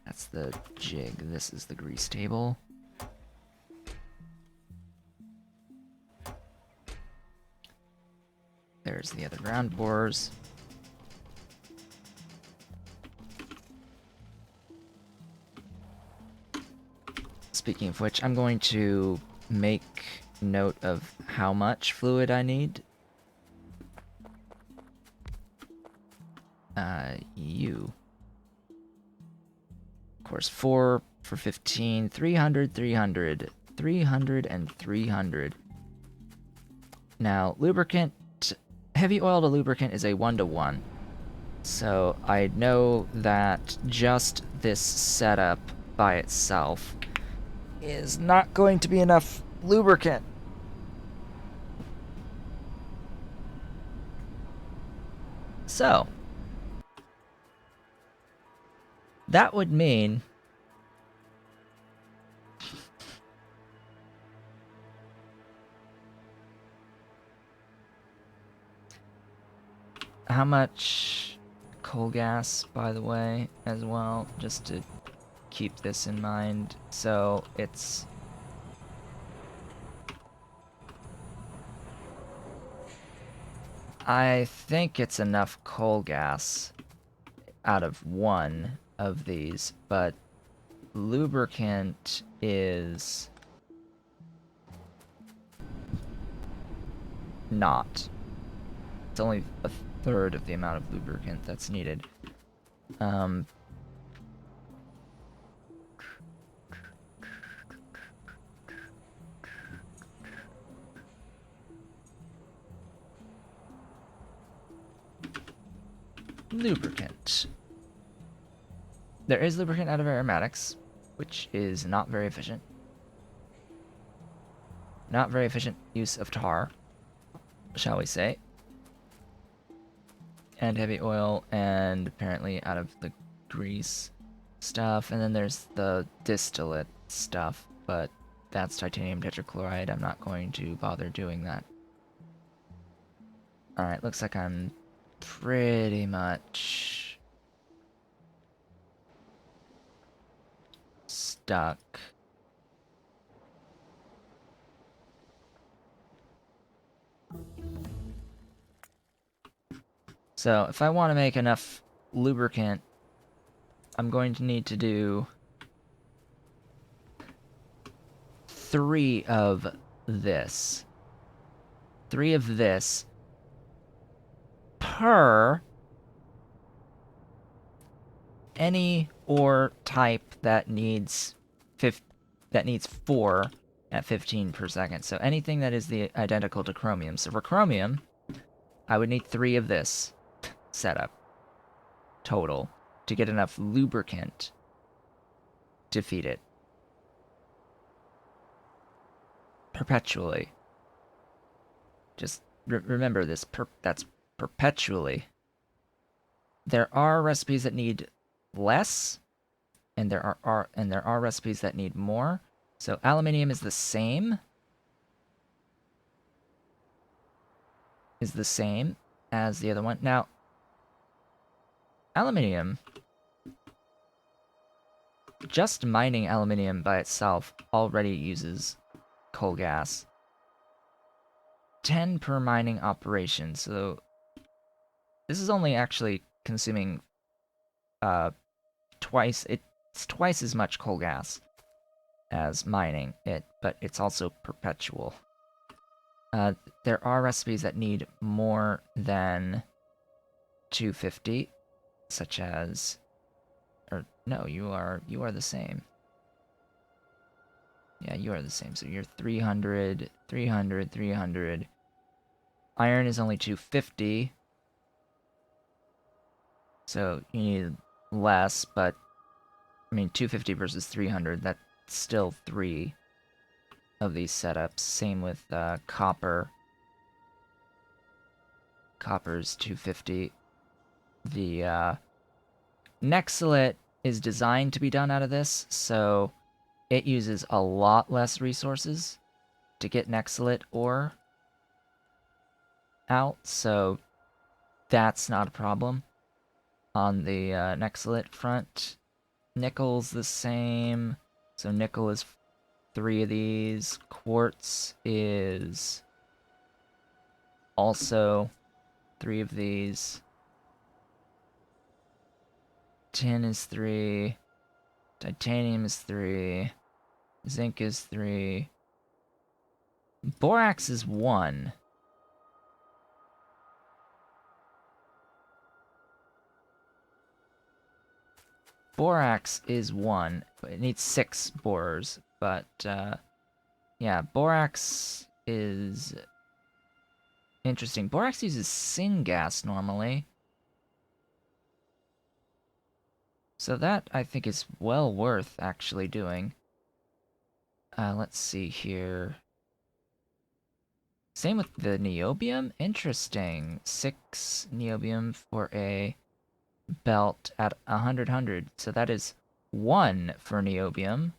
That's the jig. This is the grease table. There's the other ground borers. Speaking of which, I'm going to make note of how much fluid I need. You. Of course, 4 for 15, 300, 300, 300, and 300. Now, lubricant, heavy oil to lubricant is a 1-to-1. So I know that just this setup by itself is not going to be enough lubricant. So, that would mean how much coal gas, by the way, as well, just to keep this in mind. So it's I think it's enough coal gas out of one of these, but lubricant is not. It's only a third of the amount of lubricant that's needed. Lubricant. There is lubricant out of aromatics, which is not very efficient. Not very efficient use of tar, shall we say. And heavy oil, and apparently out of the grease stuff. And then there's the distillate stuff, but that's titanium tetrachloride. I'm not going to bother doing that. Alright, looks like I'm pretty much stuck. So, if I want to make enough lubricant, I'm going to need to do 3 of this. 3 of this per any ore type that needs 4 at 15 per second. So anything that is the identical to chromium. So for chromium, I would need 3 of this setup total to get enough lubricant to feed it perpetually. Just remember this. That's perpetually. There are recipes that need less, and there are recipes that need more. So aluminium is the same. Is the same as the other one. Now, aluminium, just mining aluminium by itself already uses coal gas. 10 per mining operation, so this is only actually consuming it's twice as much coal gas as mining it, but it's also perpetual. There are recipes that need more than 250, such as, or no, you are the same. Yeah, you are the same. So you're 300, 300, 300. Iron is only 250. So you need less, but I mean 250 versus 300, that's still 3 of these setups. Same with copper. Copper's 250. The Nexalit is designed to be done out of this, so it uses a lot less resources to get Nexalit ore out, so that's not a problem on the Nexalit front. Nickel's the same, so nickel is 3 of these. Quartz is also 3 of these. Tin is 3. Titanium is 3. Zinc is 3. Borax is 1. Borax is 1. It needs 6 borers, but yeah, borax is interesting. Borax uses syngas normally. So that, I think, is well worth actually doing. Let's see here. Same with the niobium. Interesting. 6 niobium for a belt at 100. So that is 1 for niobium.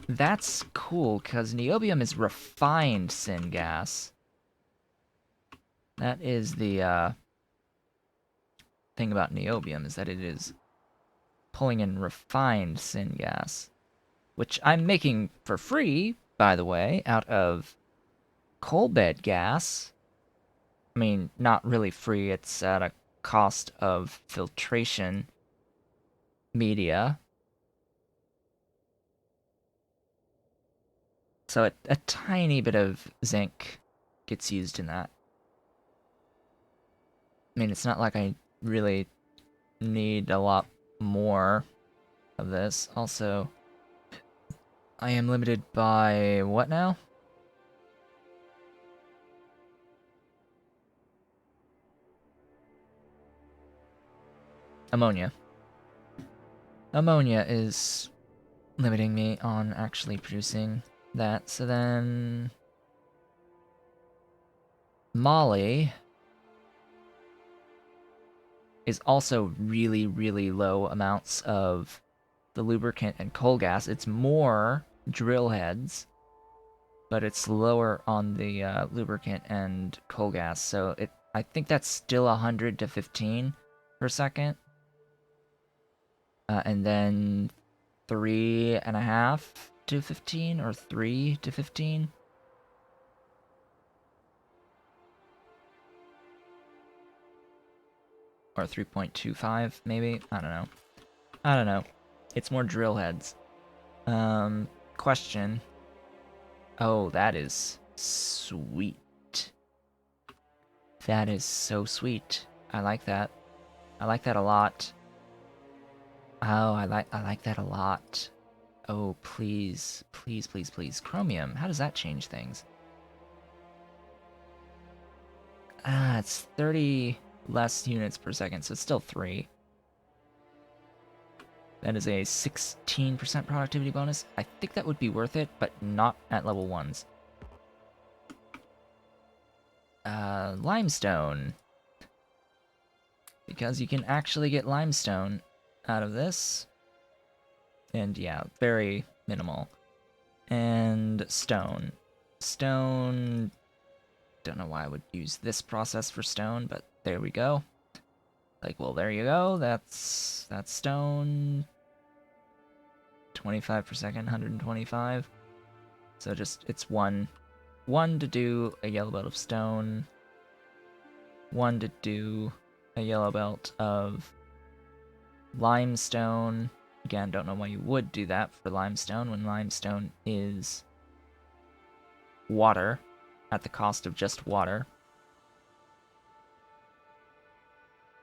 That's cool, because niobium is refined syngas. That is the thing about niobium, is that it is pulling in refined syngas, which I'm making for free, by the way, out of coal bed gas. I mean, not really free, it's at a cost of filtration media. So a tiny bit of zinc gets used in that. I mean, it's not like I really need a lot more of this. Also, I am limited by what now? Ammonia. Ammonia is limiting me on actually producing that. So then Molly is also really, really low amounts of the lubricant and coal gas. It's more drill heads, but it's lower on the lubricant and coal gas. So I think that's still 100 to 15 per second. And then 3.5 to 15, or 3 to 15. Or 3.25, maybe? I don't know. I don't know. It's more drill heads. Question. Oh, that is sweet. That is so sweet. I like that. I like that a lot. Oh, I like that a lot. Oh, please. Please, please, please. Chromium, how does that change things? It's 30 less units per second, so it's still 3. That is a 16% productivity bonus. I think that would be worth it, but not at level 1s. Limestone. Because you can actually get limestone out of this. And yeah, very minimal. And stone. Stone... Don't know why I would use this process for stone, but there we go. Like, well, there you go. That's stone. 25 per second, 125. So just, it's one to do a yellow belt of stone. 1 to do a yellow belt of limestone. Again, don't know why you would do that for limestone when limestone is water at the cost of just water.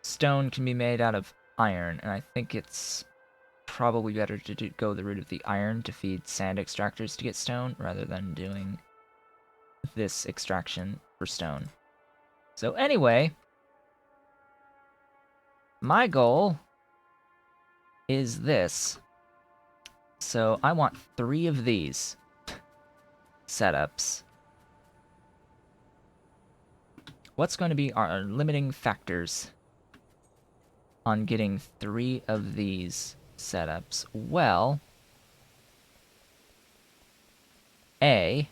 Stone can be made out of iron, and I think it's probably better to go the route of the iron to feed sand extractors to get stone, rather than doing this extraction for stone. So anyway, my goal is this. So I want 3 of these setups. What's going to be our limiting factors on getting 3 of these setups? Well, A,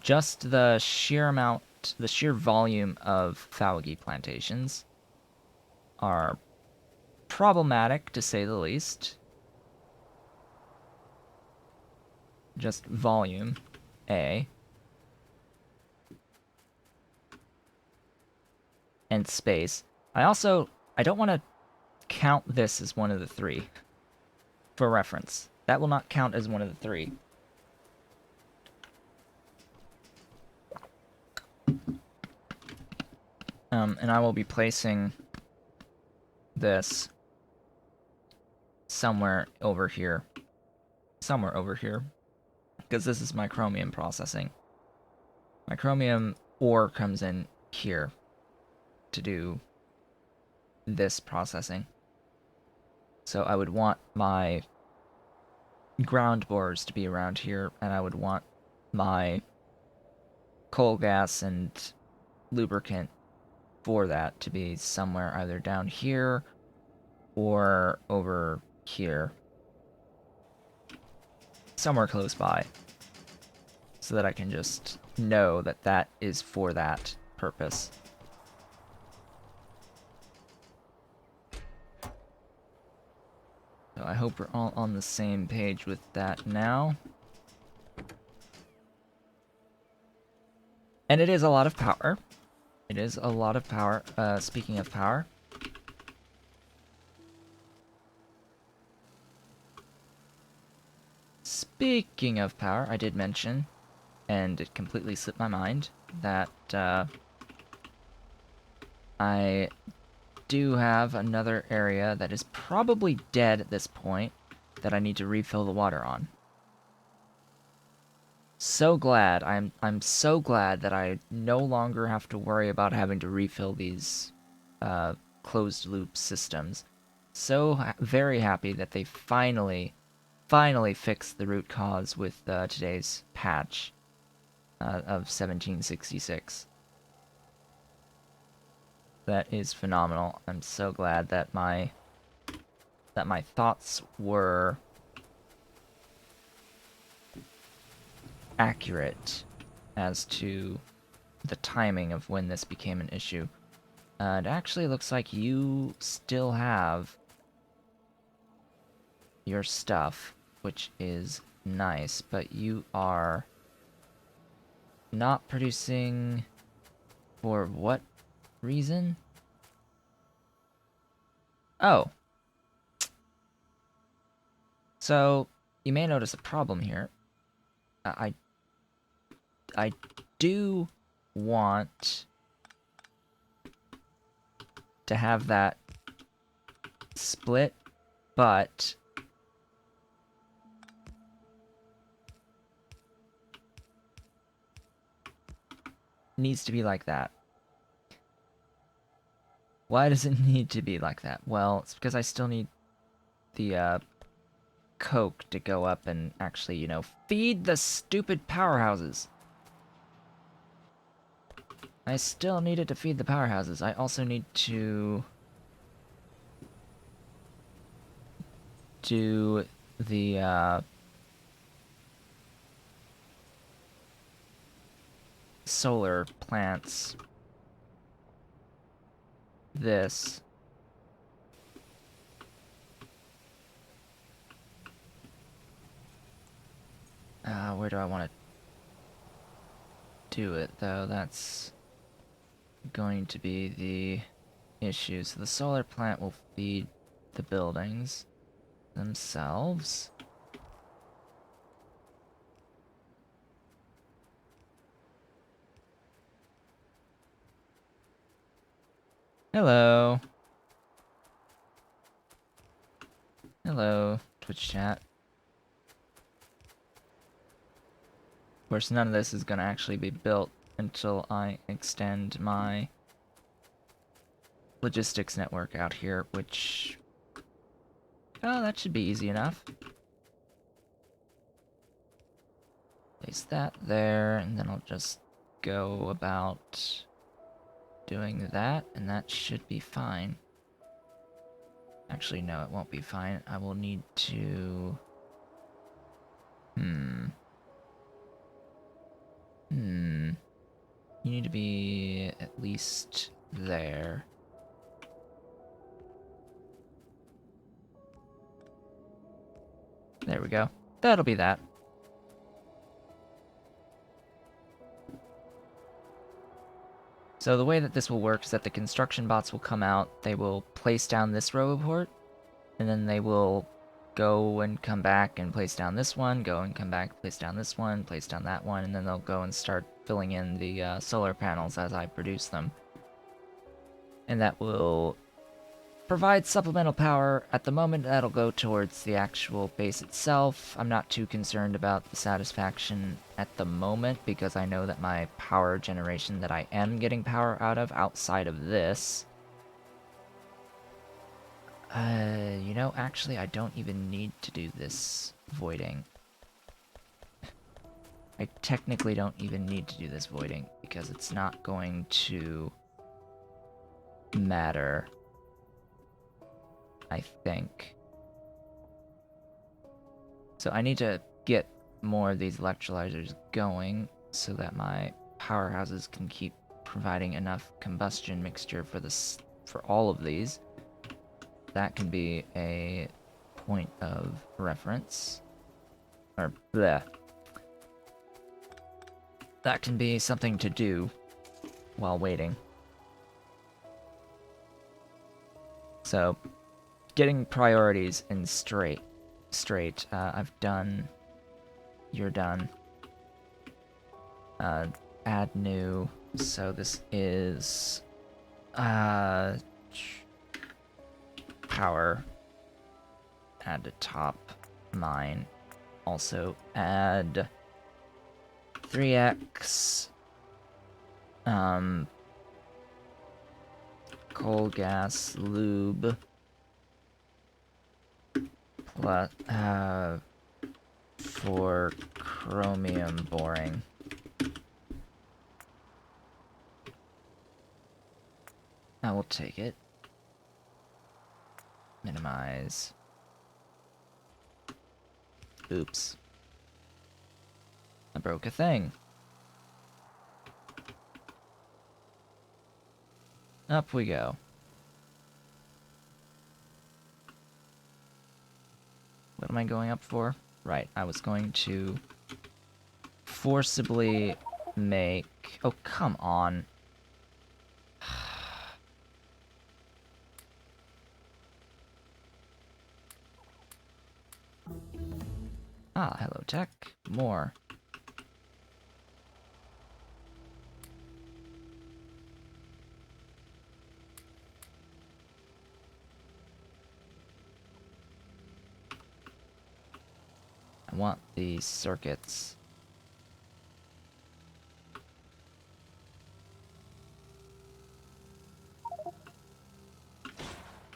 just the sheer amount, the sheer volume of Faugi plantations are problematic, to say the least. Just volume, A. And space. I don't want to count this as one of the 3. For reference. That will not count as one of the 3. And I will be placing this somewhere over here. Somewhere over here. Because this is my chromium processing. My chromium ore comes in here to do this processing. So I would want my ground bores to be around here, and I would want my coal gas and lubricant for that to be somewhere either down here or over here. Somewhere close by. So that I can just know that that is for that purpose. So I hope we're all on the same page with that now. And it is a lot of power. It is a lot of power. Speaking of power. Speaking of power, I did mention, and it completely slipped my mind, that I do have another area that is probably dead at this point that I need to refill the water on. So glad, I'm so glad that I no longer have to worry about having to refill these closed loop systems. So very happy that they finally fixed the root cause with today's patch of 1766. That is phenomenal. I'm so glad that my thoughts were accurate as to the timing of when this became an issue. It actually looks like you still have your stuff, which is nice, but you are not producing for what reason? Oh. So, you may notice a problem here. I do want to have that split, but needs to be like that. Why does it need to be like that? Well, it's because I still need the coke to go up and actually, you know, feed the stupid powerhouses. I still need it to feed the powerhouses. I also need to do the solar plants. This. Where do I want to do it, though? That's going to be the issue. So the solar plant will feed the buildings themselves. Hello. Hello, Twitch chat. Of course, none of this is going to actually be built until I extend my logistics network out here, which... oh, that should be easy enough. Place that there, and then I'll just go about doing that, and that should be fine. Actually, no, it won't be fine. I will need to... You need to be at least there. There we go. That'll be that. So the way that this will work is that the construction bots will come out, they will place down this roboport, and then they will go and come back and place down this one, go and come back, place down this one, place down that one, and then they'll go and start filling in the solar panels as I produce them. And that will provide supplemental power. At the moment, that'll go towards the actual base itself. I'm not too concerned about the satisfaction at the moment, because I know that my power generation that I am getting power out of outside of this... you know, actually, I don't even need to do this voiding. I technically don't even need to do this voiding, because it's not going to matter, I think. So I need to get more of these electrolyzers going so that my powerhouses can keep providing enough combustion mixture for this, for all of these. That can be a point of reference. Or bleh. That can be something to do while waiting. So, getting priorities in straight. I've done. You're done. Add new. So this is power. Add to top mine. Also add 3x coal gas lube plus for chromium boring. I will take it. Minimize. Oops. I broke a thing. Up we go. What am I going up for? Right, I was going to forcibly make... oh, come on. Ah, hello tech. More. I want these circuits.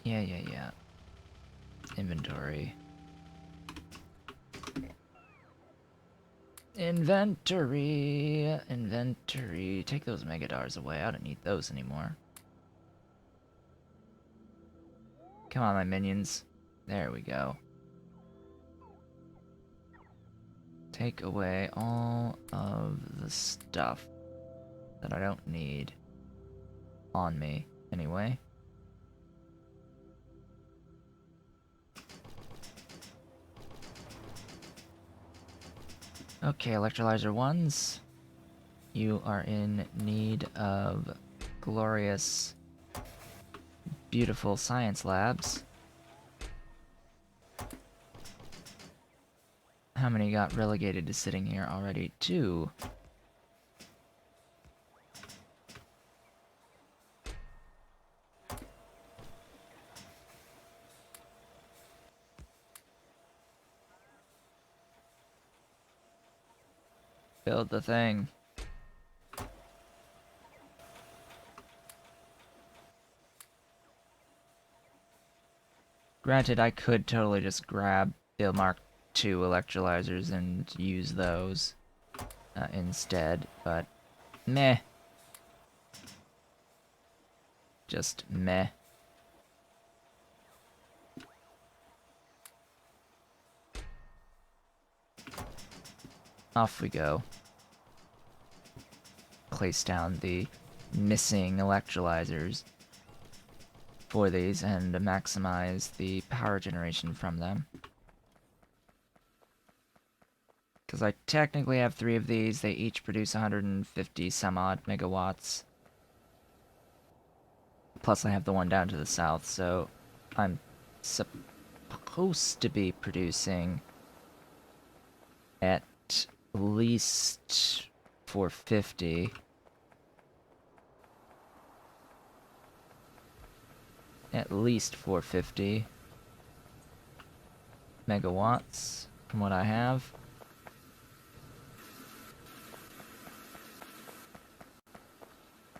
Yeah. Inventory. Inventory. Take those megadars away. I don't need those anymore. Come on, my minions. There we go. Take away all of the stuff that I don't need on me, anyway. Okay, electrolyzer ones. You are in need of glorious, beautiful science labs. How many got relegated to sitting here already? 2. Build the thing. Granted, I could totally just grab the Mark II electrolyzers and use those instead, but meh. Just meh. Off we go. Place down the missing electrolyzers for these and maximize the power generation from them. Because I technically have 3 of these, they each produce 150 some odd megawatts. Plus I have the one down to the south, so I'm supposed to be producing at least 450. At least 450 megawatts from what I have.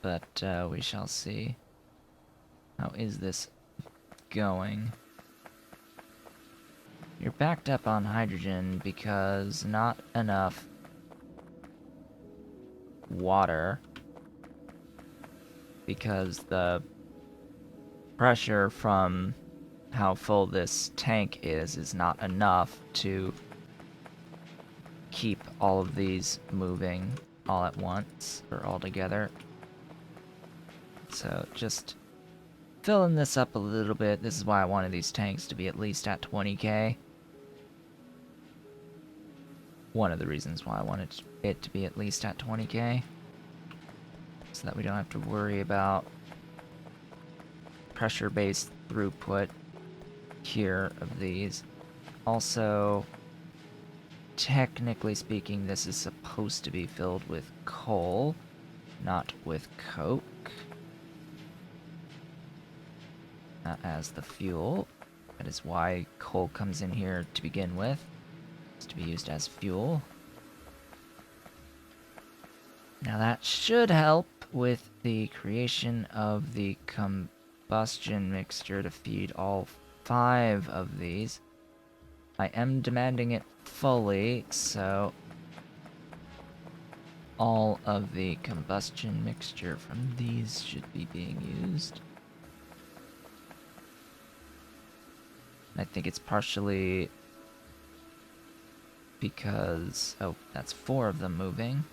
But we shall see. How is this going? You're backed up on hydrogen because not enough water. Because the pressure from how full this tank is not enough to keep all of these moving all at once or all together. So just filling this up a little bit. This is why I wanted these tanks to be at least at 20k. One of the reasons why I wanted it to be at least at 20k. So that we don't have to worry about pressure-based throughput here of these. Also, technically speaking, this is supposed to be filled with coal, not with coke. As the fuel. That is why coal comes in here to begin with. It's to be used as fuel. Now that should help with the creation of the combustion mixture to feed all 5 of these. I am demanding it fully, so all of the combustion mixture from these should be being used. I think it's partially because... oh, that's 4 of them moving.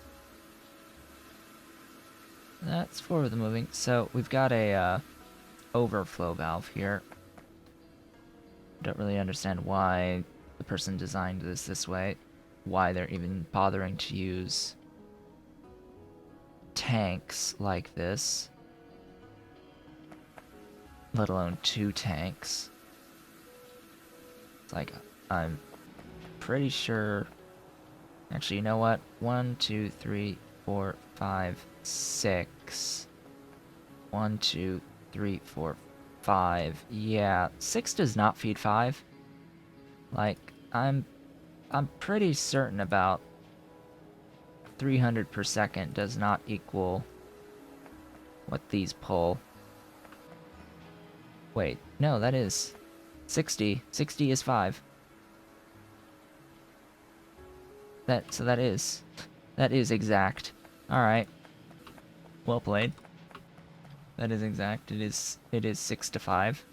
That's 4 of them moving. So we've got a overflow valve here. Don't really understand why the person designed this way. Why they're even bothering to use tanks like this. Let alone 2 tanks. It's like, I'm pretty sure... actually, you know what? 1, 2, 3, 4, 5, 6. 1, 2, 3, 4, 5. Yeah, 6 does not feed 5. Like, I'm pretty certain about 300 per second does not equal what these pull. Wait, no, that is 60. 60 is 5. So that is exact. Alright. Well played. That is exact. It is 6 to 5.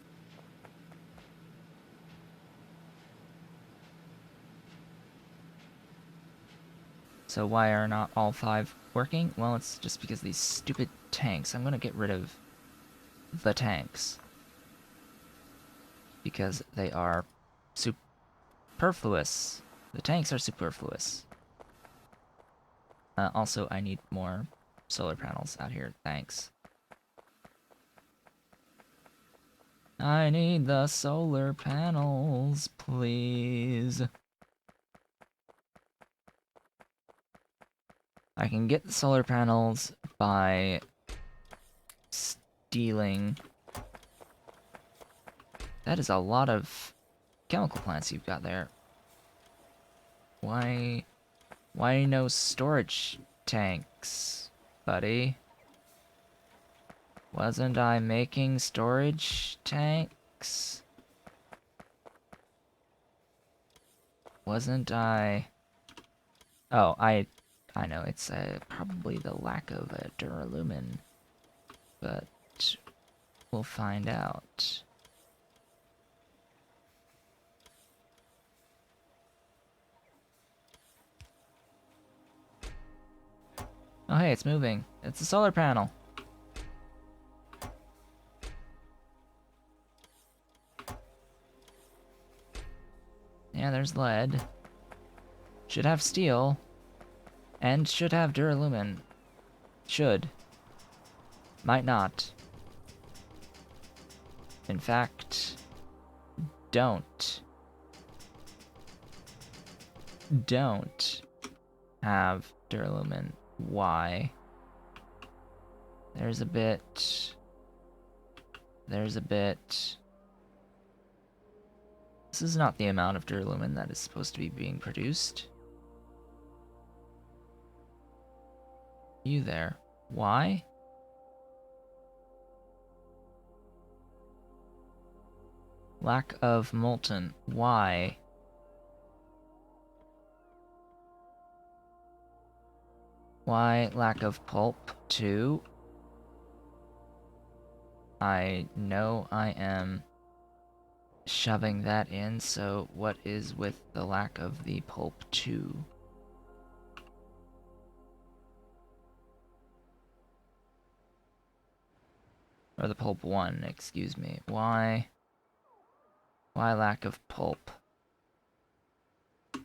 So why are not all 5 working? Well, it's just because these stupid tanks. I'm gonna get rid of the tanks. Because they are superfluous. The tanks are superfluous. Also, I need more solar panels out here. Thanks. I need the solar panels, please. I can get the solar panels by stealing... that is a lot of chemical plants you've got there. Why Why no storage tanks, buddy? Wasn't I making storage tanks? Wasn't I... Oh, I know, it's probably the lack of a duralumin, but we'll find out. Oh hey, it's moving. It's a solar panel. Yeah, there's lead. Should have steel. And should have duralumin. Should. Might not. In fact, don't have duralumin. Why? There's a bit. This is not the amount of duralumin that is supposed to be being produced. You there. Why? Lack of molten. Why? Why lack of pulp, too? I know I am shoving that in, so what is with the lack of the pulp, too? Or the pulp 1, excuse me. Why lack of pulp? I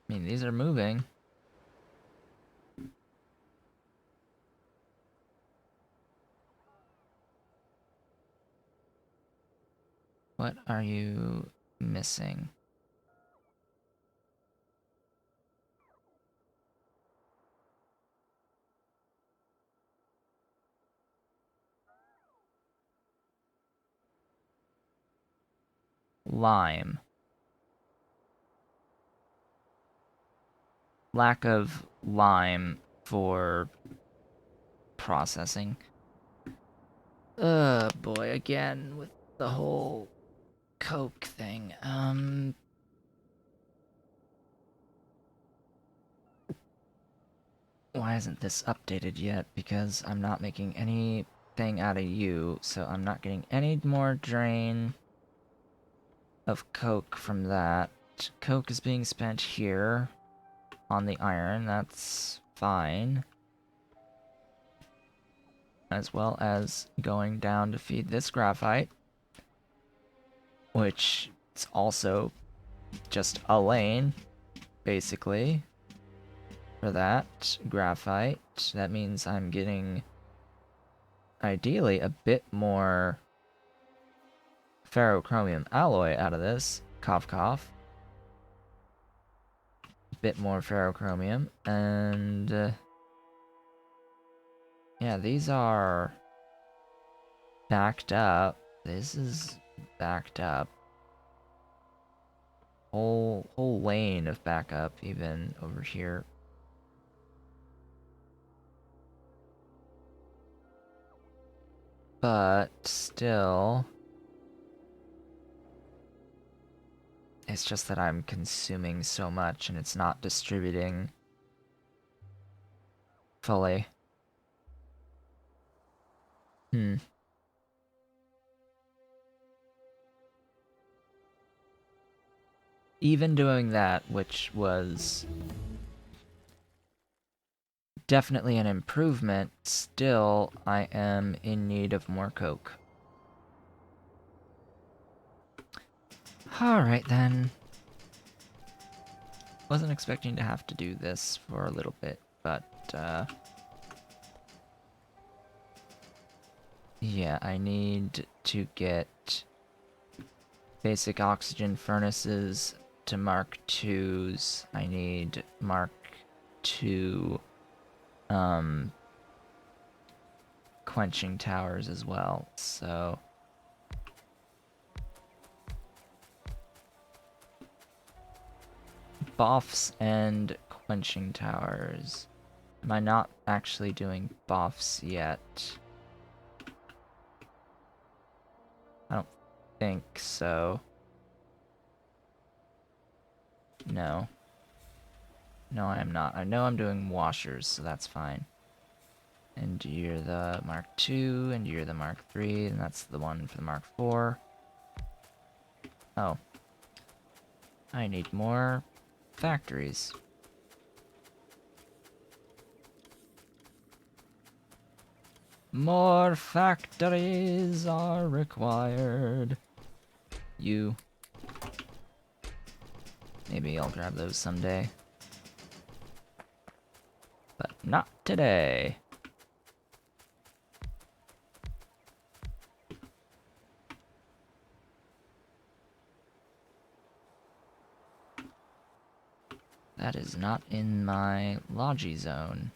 mean, these are moving. What are you missing? Lime. Lack of lime for processing. Boy, again with the whole Coke thing. Why isn't this updated yet? Because I'm not making anything out of you, so I'm not getting any more drain of Coke from that. Coke is being spent here on the iron, that's fine. As well as going down to feed this graphite, which is also just a lane, basically, for that graphite. That means I'm getting, ideally, a bit more ferrochromium alloy out of this. Cough, cough. A bit more ferrochromium, and yeah, these are backed up. This is backed up. Whole lane of backup, even over here. But still, it's just that I'm consuming so much and it's not distributing fully. Even doing that, which was definitely an improvement, still I am in need of more Coke. Alright then. Wasn't expecting to have to do this for a little bit, but yeah, I need to get basic oxygen furnaces to Mark IIs. I need Mark II quenching towers as well, so Boffs and quenching towers. Am I not actually doing buffs yet? I don't think so. No. No, I am not. I know I'm doing washers, so that's fine. And you're the Mark II, and you're the Mark III, and that's the one for the Mark IV. Oh. I need more factories. More factories are required. You. Maybe I'll grab those someday. But not today. That is not in my logi zone.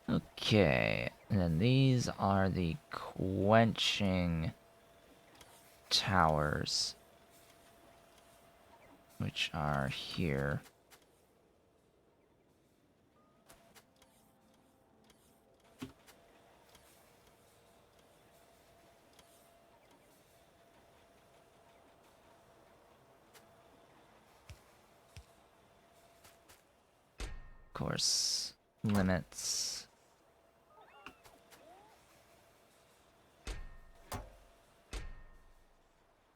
Okay, and then these are the quenching towers, which are here. Of course, limits.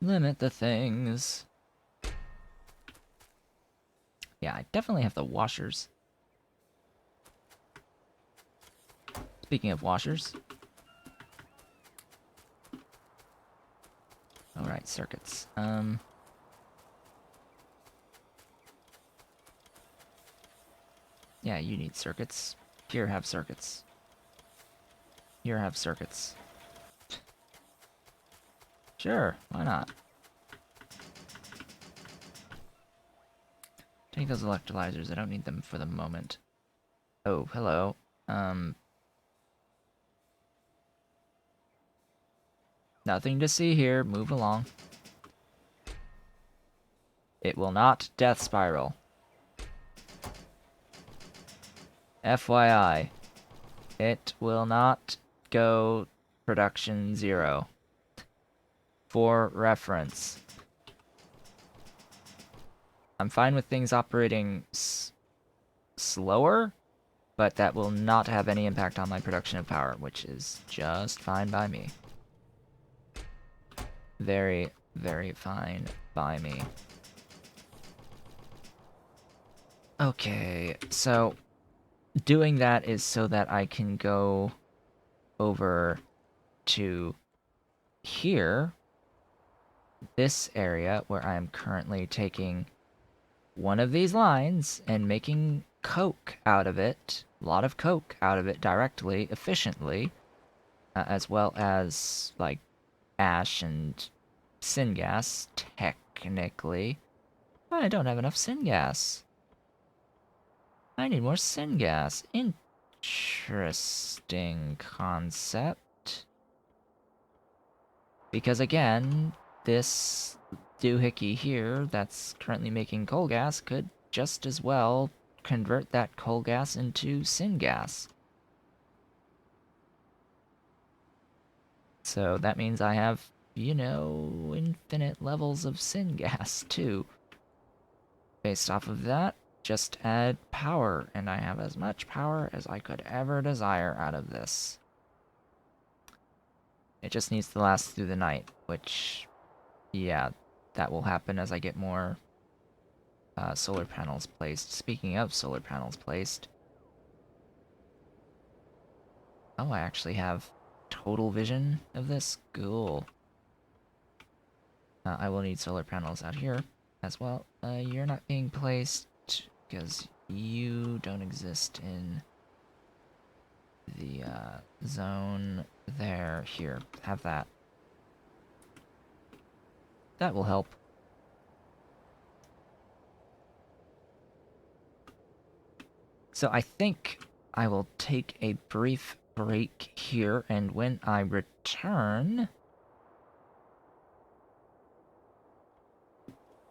Limit the things. Yeah, I definitely have the washers. Speaking of washers. Alright, circuits. Yeah, you need circuits. Here, have circuits. Here, have circuits. Sure, why not? Take those electrolyzers, I don't need them for the moment. Oh, hello. Nothing to see here, move along. It will not death spiral. FYI, it will not go production 0. For reference. I'm fine with things operating slower, but that will not have any impact on my production of power, which is just fine by me. Very, very fine by me. Okay, so doing that is so that I can go over to here, this area where I am currently taking one of these lines and making coke out of it, a lot of coke out of it directly, efficiently, as well as, like, ash and syngas, technically. But I don't have enough syngas. I need more syngas. Interesting concept. Because again, this doohickey here that's currently making coal gas could just as well convert that coal gas into syngas. So that means I have, you know, infinite levels of syngas too. Based off of that, just add power, and I have as much power as I could ever desire out of this. It just needs to last through the night, which, yeah, that will happen as I get more solar panels placed. Speaking of solar panels placed, oh, I actually have total vision of this. Cool. I will need solar panels out here as well. You're not being placed because you don't exist in the zone there. Here, have that. That will help. So I think I will take a brief break here, and when I return,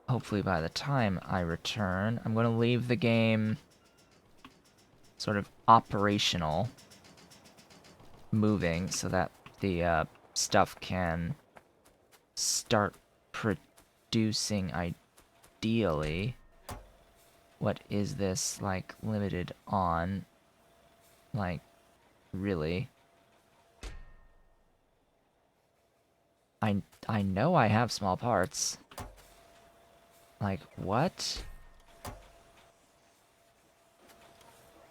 hopefully by the time I return, I'm going to leave the game sort of operational, moving, so that the stuff can start producing ideally. What is this, like, limited on? Like, really? I know I have small parts. Like, what?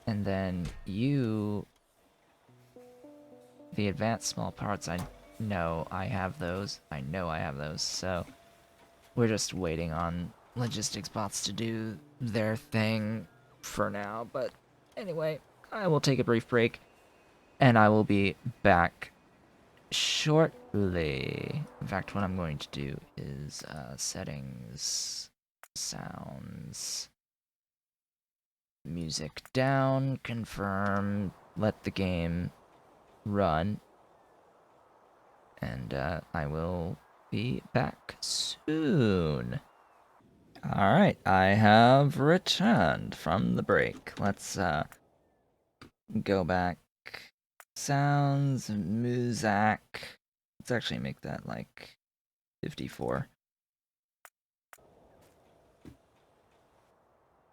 And then you... The advanced small parts, I know I have those. I know I have those, so... We're just waiting on logistics bots to do their thing for now, but anyway, I will take a brief break, and I will be back shortly. In fact, what I'm going to do is settings, sounds, music down, confirm, let the game run, and I will be back soon. Alright, I have returned from the break. Let's go back. Sounds, music. Let's actually make that like 54.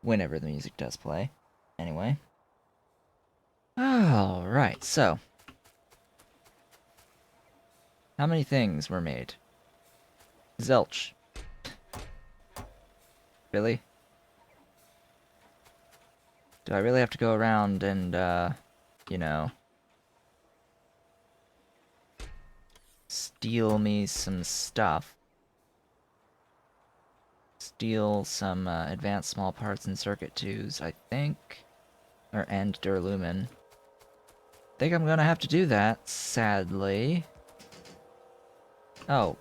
Whenever the music does play. Anyway. Alright, so. How many things were made? Zilch. Really? Do I really have to go around and, you know, steal me some stuff? Steal some advanced small parts and circuit twos, I think. And Duralumin. Think I'm gonna have to do that, sadly. Oh.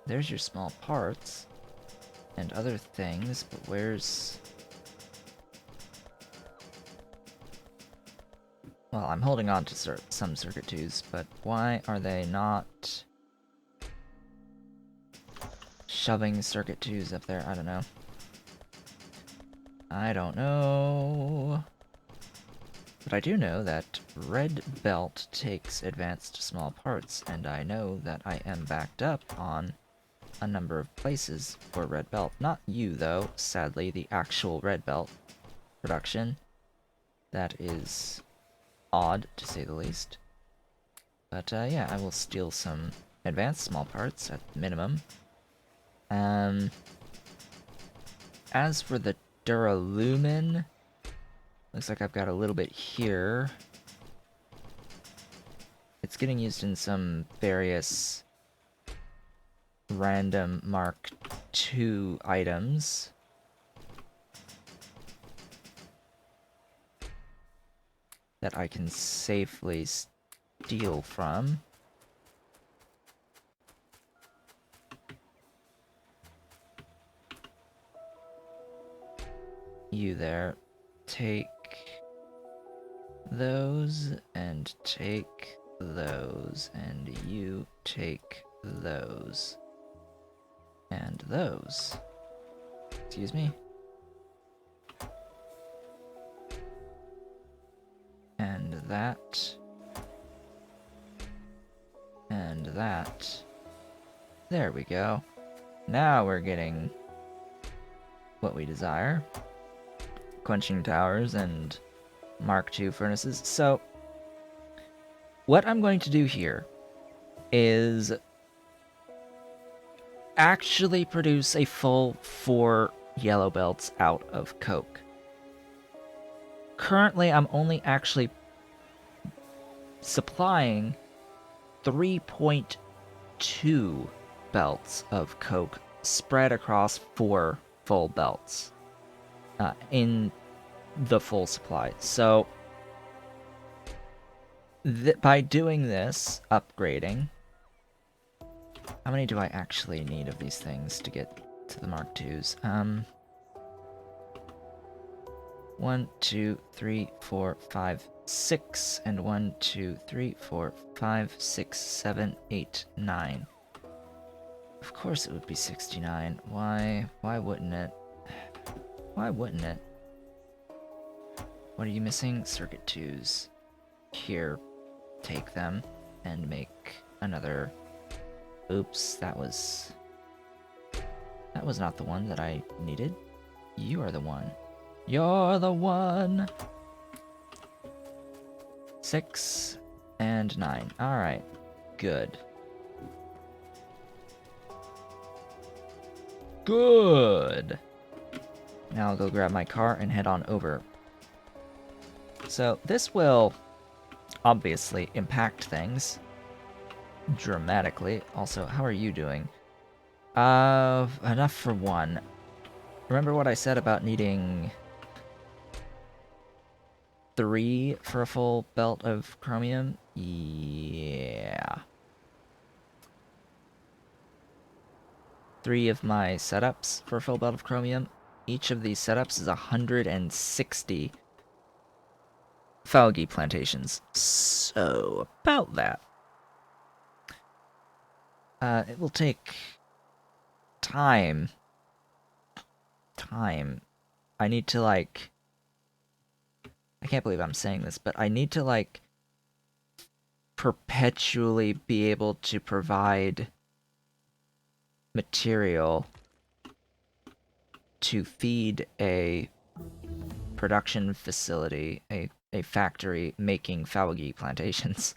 There's your small parts. And other things, but where's... Well, I'm holding on to some circuit twos, but why are they not shoving circuit twos up there? I don't know. I don't know. But I do know that red belt takes advanced small parts, and I know that I am backed up on a number of places for red belt. Not you, though, sadly, the actual red belt production. That is odd, to say the least. But, yeah, I will steal some advanced small parts, at minimum. As for the Duralumin, looks like I've got a little bit here. It's getting used in some various random Mark II items. That I can safely steal from. You there. Take those, and take those, and you take those. And those. Excuse me. And that. And that. There we go. Now we're getting what we desire. Quenching towers and Mark II furnaces. So, what I'm going to do here is actually produce a full 4 yellow belts out of coke. Currently, I'm only actually supplying 3.2 belts of coke spread across 4 full belts in the full supply. So by doing this, upgrading... How many do I actually need of these things to get to the Mark IIs? 1, 2, 3, 4, 5, 6, and 1, 2, 3, 4, 5, 6, 7, 8, 9. Of course it would be 69. Why wouldn't it? Why wouldn't it? What are you missing? Circuit 2s. Here, take them and make another... Oops, that was not the one that I needed. You are the one. You're the one! 6 and 9. Alright. Good. Good! Now I'll go grab my car and head on over. So, this will obviously impact things dramatically. Also, how are you doing? Enough for one. Remember what I said about needing 3 for a full belt of chromium? Yeah. 3 of my setups for a full belt of chromium. Each of these setups is 160 Falgi plantations. So, about that. It will take time. I need to, like... I can't believe I'm saying this, but I need to, like, perpetually be able to provide material to feed a production facility, a factory making Falgi plantations.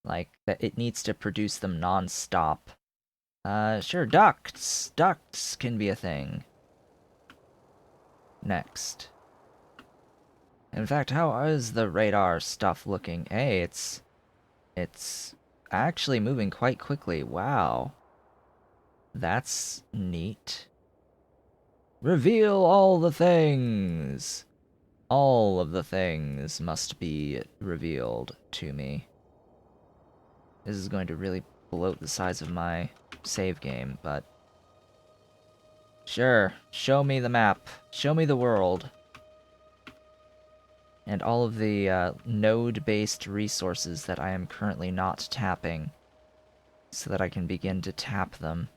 Like, that it needs to produce them non-stop. Sure, ducts. Ducts can be a thing. Next. In fact, how is the radar stuff looking? Hey, it's actually moving quite quickly. Wow. That's neat. Reveal all the things! All of the things must be revealed to me. This is going to really bloat the size of my save game, but... Sure, show me the map. Show me the world. And all of the node-based resources that I am currently not tapping, so that I can begin to tap them.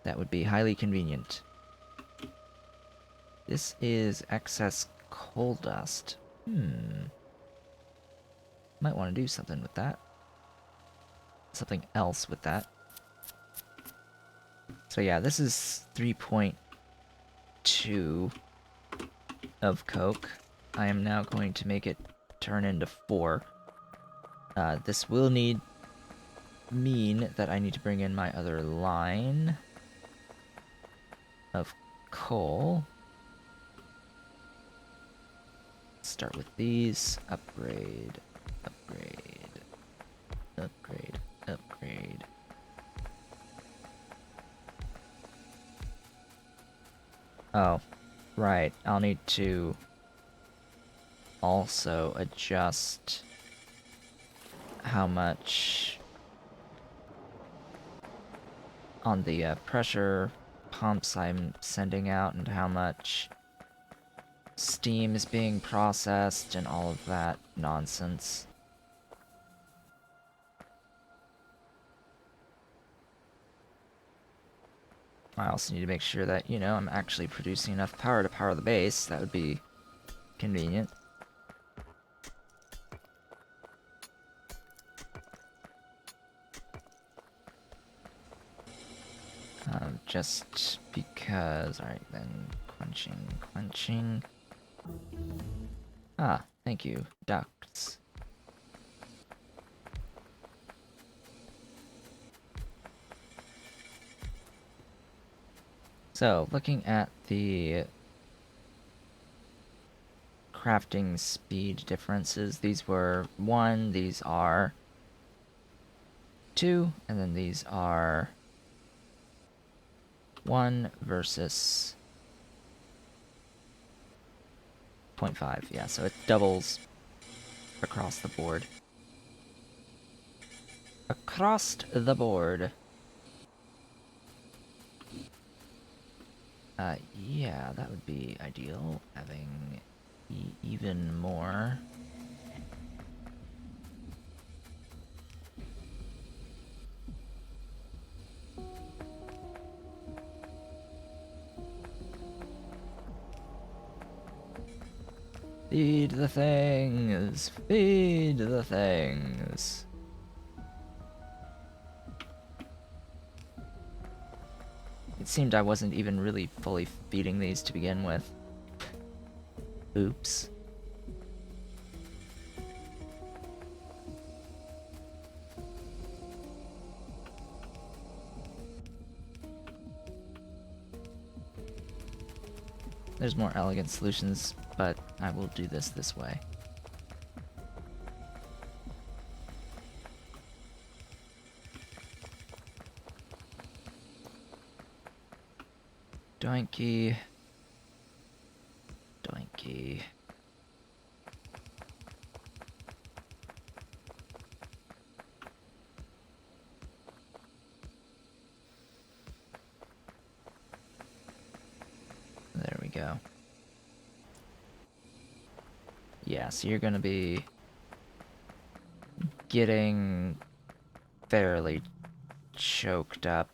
That would be highly convenient. This is excess coal dust. Might want to do something with that. Something else with that. So yeah, this is 3.2 of coke. I am now going to make it turn into 4. This will mean that I need to bring in my other line of coal. Start with these. Upgrade. Upgrade. Upgrade. Upgrade. Oh, right. I'll need to also adjust how much on the pressure pumps I'm sending out and how much steam is being processed and all of that nonsense. I also need to make sure that, you know, I'm actually producing enough power to power the base. That would be convenient. Just because... Alright then, quenching. Ah, thank you, ducts. So, looking at the crafting speed differences, these were 1, these are 2, and then these are 1 versus 0.5, yeah, so it doubles across the board. Across the board. Yeah, that would be ideal, having even more. Feed the things! Feed the things! It seemed I wasn't even really fully feeding these to begin with. Oops. There's more elegant solutions, but I will do this way. Doinky. Doinky. There we go. Yeah, so you're gonna be getting fairly choked up.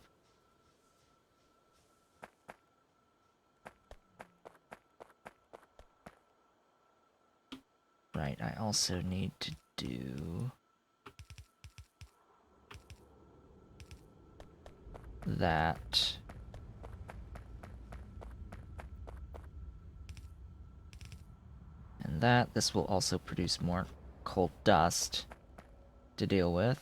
Right, I also need to do that. And that. This will also produce more coal dust to deal with.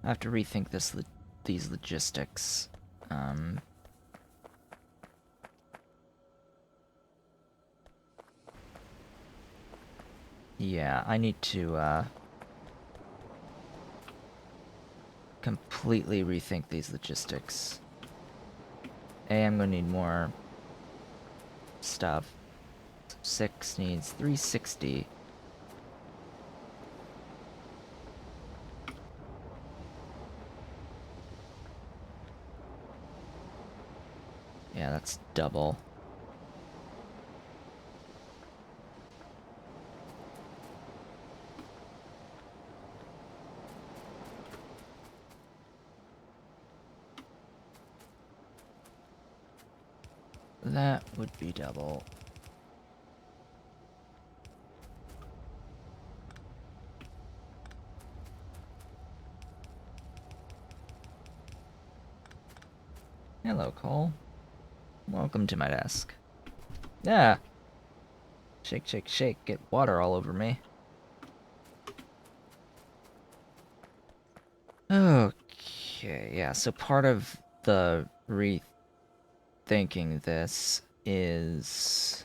I have to rethink these logistics. Yeah, I need to completely rethink these logistics. I'm gonna need more stuff. 6 needs 360. Yeah, that's double. That would be double. Hello, Cole. Welcome to my desk. Yeah. Shake, shake, shake. Get water all over me. Okay, yeah, so part of the rethinking this is...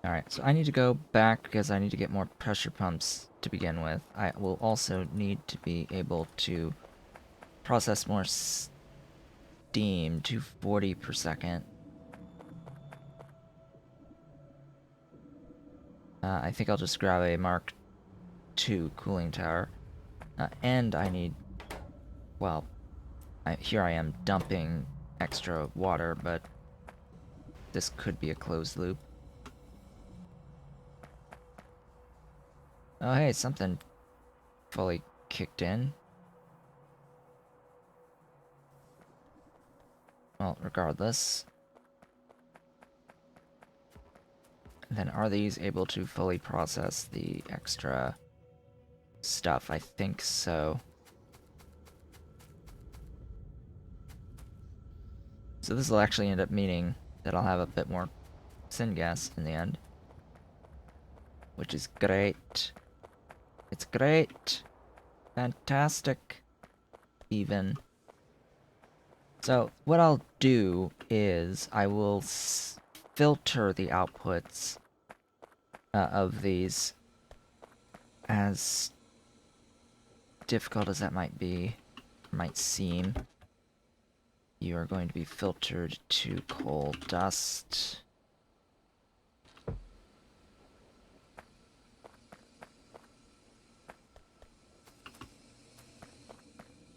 Alright, so I need to go back because I need to get more pressure pumps to begin with. I will also need to be able to process more steam to 40 per second. I think I'll just grab a Mark II cooling tower. And I need... Well, here I am dumping extra water, but this could be a closed loop. Oh hey, something fully kicked in. Well, regardless. Then are these able to fully process the extra stuff? I think so. So this will actually end up meaning that I'll have a bit more syngas in the end. Which is great. It's great. Fantastic. Even. So what I'll do is I will filter the outputs of these, as difficult as that might be, might seem. You are going to be filtered to coal dust.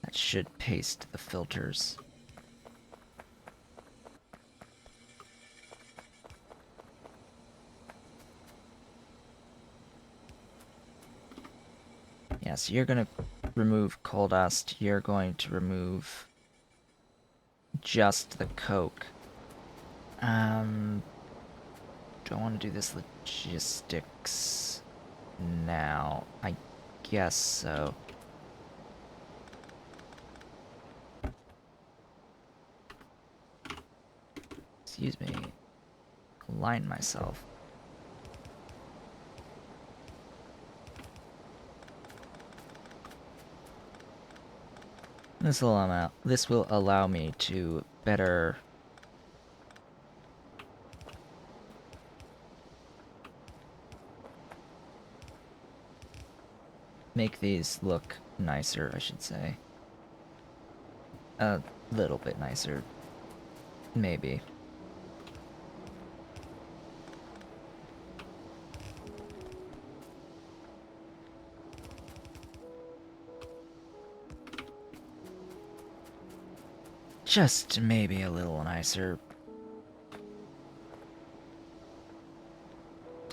That should paste the filters. Yeah, so you're going to remove coal dust. You're going to remove just the coke. Do I want to do this logistics now? I guess so. Excuse me. Align myself. This will allow me to better make these look nicer, I should say. A little bit nicer. Maybe. Just maybe a little nicer.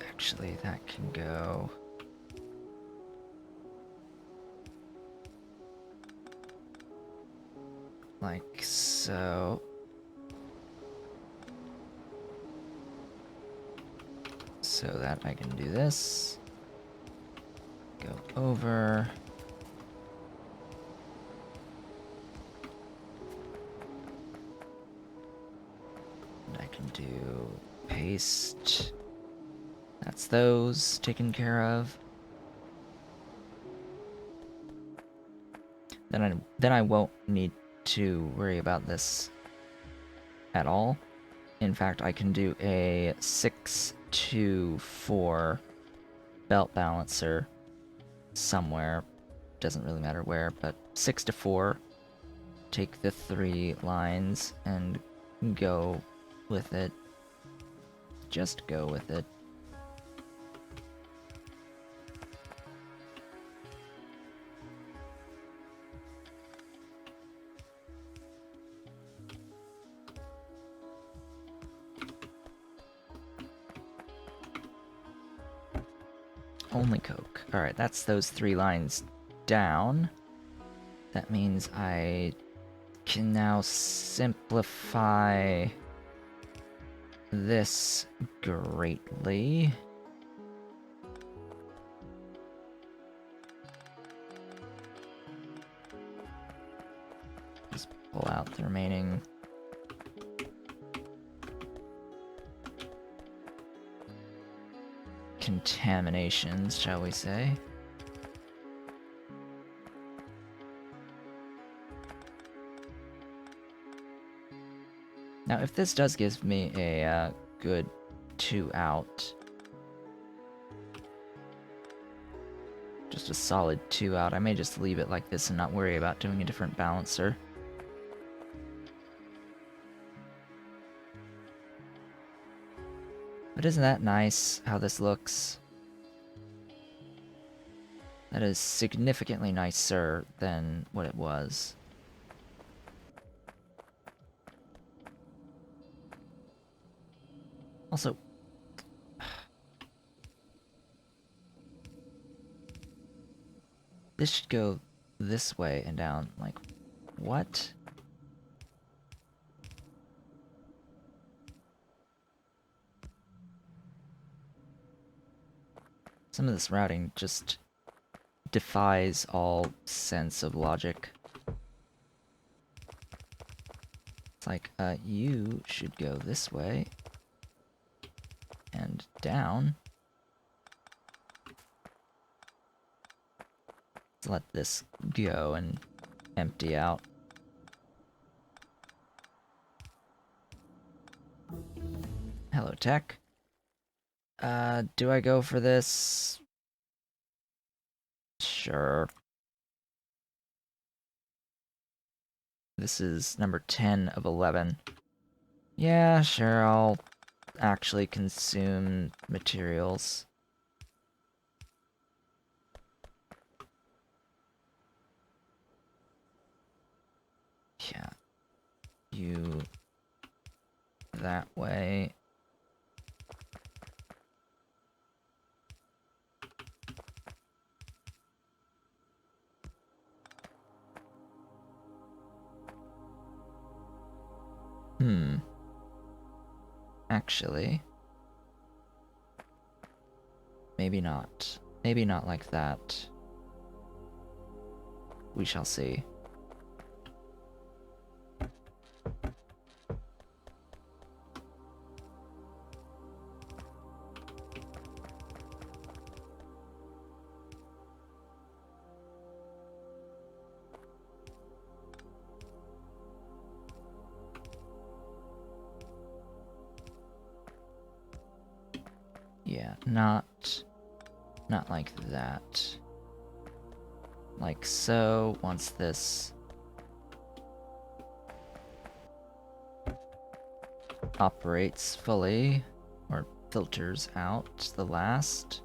Actually, that can go. Like so. So that I can do this. Go over. And I can do paste. That's those taken care of. Then I won't need to worry about this at all. In fact, I can do a 6 to 4 belt balancer somewhere. Doesn't really matter where, but 6 to 4. Take the 3 lines and go with it. Just go with it. Only coke. Alright, that's those 3 lines down. That means I can now simplify this greatly. Just pull out the remaining contaminations, shall we say. Now, if this does give me a good 2 out, just a solid 2 out, I may just leave it like this and not worry about doing a different balancer. But isn't that nice, how this looks? That is significantly nicer than what it was. Also, this should go this way and down. Like, what? Some of this routing just defies all sense of logic. It's like, you should go this way. And down. Let's let this go and empty out. Hello, tech. Do I go for this? Sure. This is number 10 of 11. Yeah, sure, I'll actually consume materials. Yeah. You... that way. Actually... maybe not. Maybe not like that. We shall see. Yeah, not like that. Like so, once this operates fully, or filters out the last.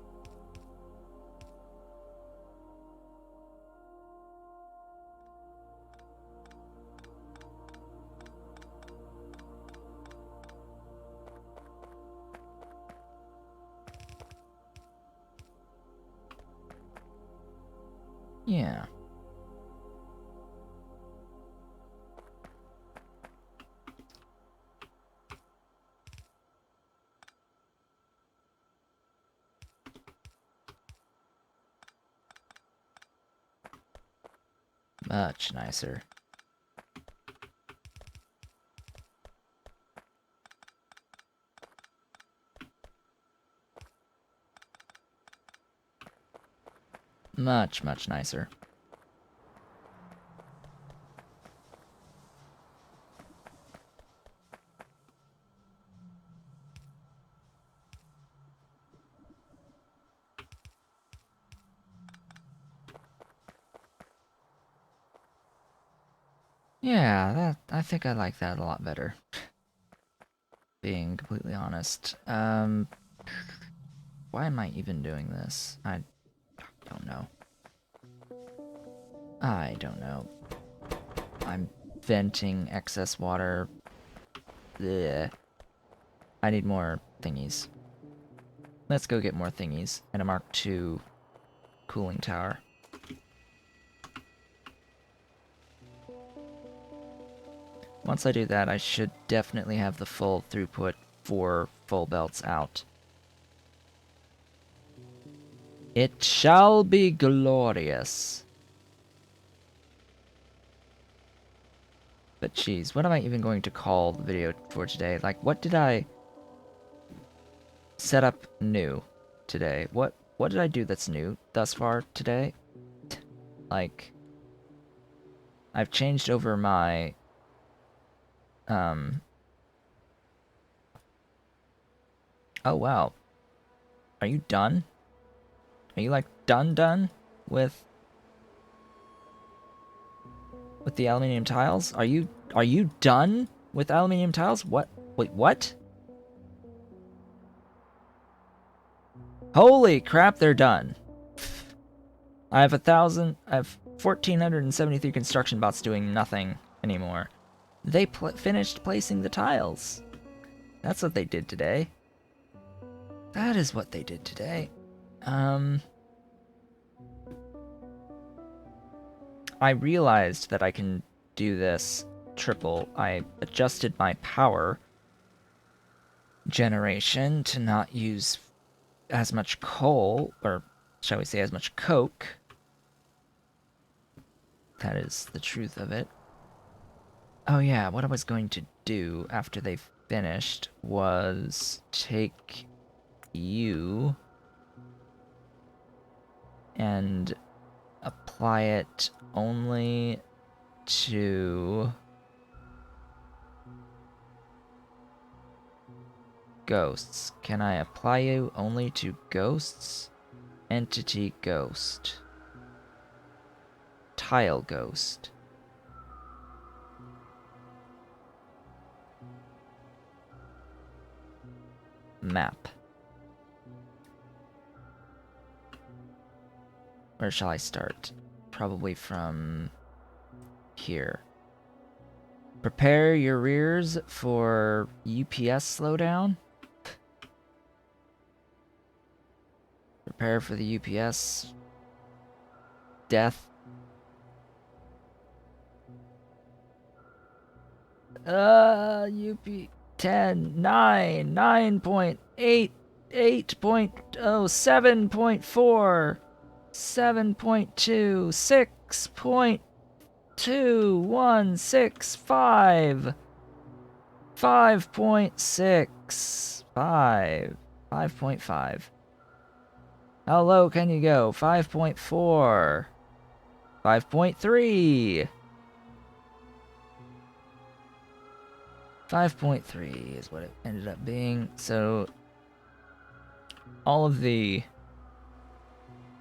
Yeah. Much nicer. Much, much nicer. Yeah, I think I like that a lot better. Being completely honest. Why am I even doing this? I don't know. I don't know. I'm venting excess water. Blech. I need more thingies. Let's go get more thingies and a Mark II cooling tower. Once I do that, I should definitely have the full throughput for full belts out. It shall be glorious. But geez, what am I even going to call the video for today? Like, what did I set up new today? What did I do that's new thus far today? Like, I've changed over my oh wow. Are you done? Are you like done with the aluminium tiles? Are you done with aluminium tiles? What? Wait, what? Holy crap, they're done. I have 1,473 construction bots doing nothing anymore. They finished placing the tiles. That's what they did today. That is what they did today. I realized that I can do this triple. I adjusted my power generation to not use as much coal, or shall we say as much coke. That is the truth of it. Oh yeah, what I was going to do after they finished was take you and apply it only to ghosts. Can I apply you only to ghosts? Entity ghost. Tile ghost. Map. Where shall I start? Probably from here. Prepare your rears for UPS slowdown. Prepare for the UPS death. UP 10, 9, 9.8, 8.0, 7.4, 7.2, 6.2, 1, 6, 5, 5.6, 5, 5.5. How low can you go? 5.4, 5.3. 5.3 is what it ended up being. So all of the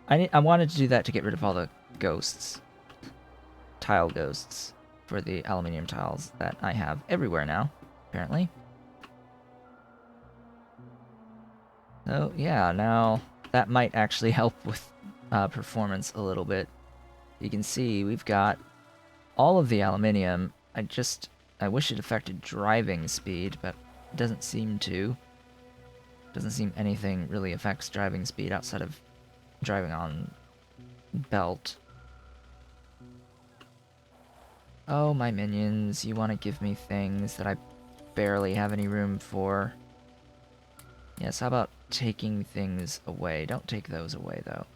I wanted to do that to get rid of all the ghosts. Tile ghosts for the aluminium tiles that I have everywhere now, apparently. So yeah, now that might actually help with performance a little bit. You can see we've got all of the aluminium. I wish it affected driving speed, but it doesn't seem to. Doesn't seem anything really affects driving speed outside of driving on belt. Oh, my minions, you want to give me things that I barely have any room for. Yes, how about taking things away? Don't take those away, though.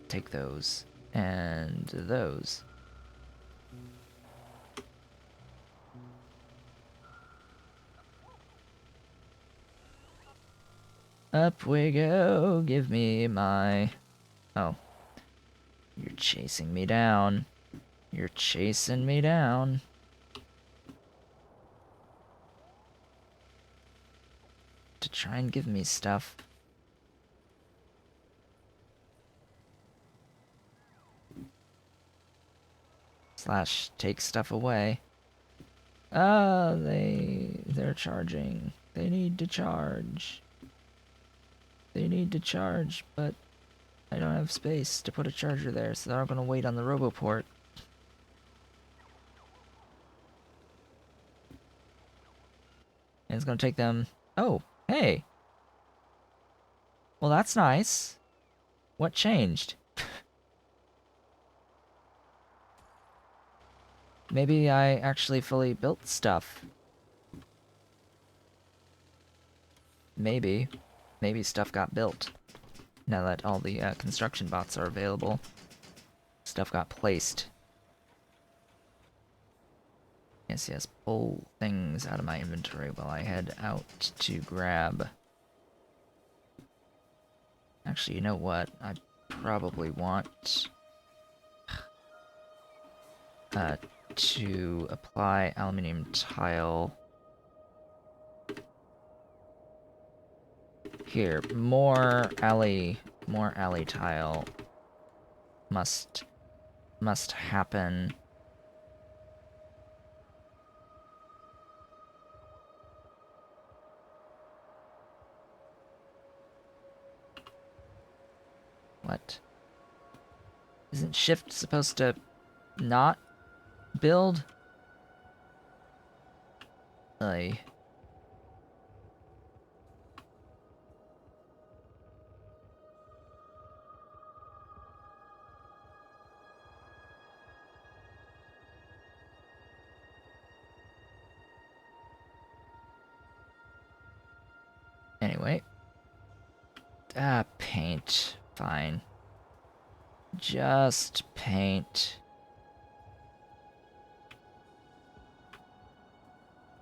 Take those. And those. Up we go. Give me my... Oh. You're chasing me down. You're chasing me down. To try and give me stuff. Slash take stuff away. Ah, they're charging. They need to charge. They need to charge, but I don't have space to put a charger there, so they're gonna wait on the RoboPort. And it's gonna take them... Oh, hey! Well, that's nice. What changed? Maybe I actually fully built stuff. Maybe. Maybe stuff got built. Now that all the construction bots are available. Stuff got placed. Yes, yes, pull things out of my inventory while I head out to grab... Actually, you know what? I probably want... to apply aluminium tile... Here, more alley tile must happen. What? Isn't shift supposed to not build? Like... Anyway. Paint. Fine. Just paint.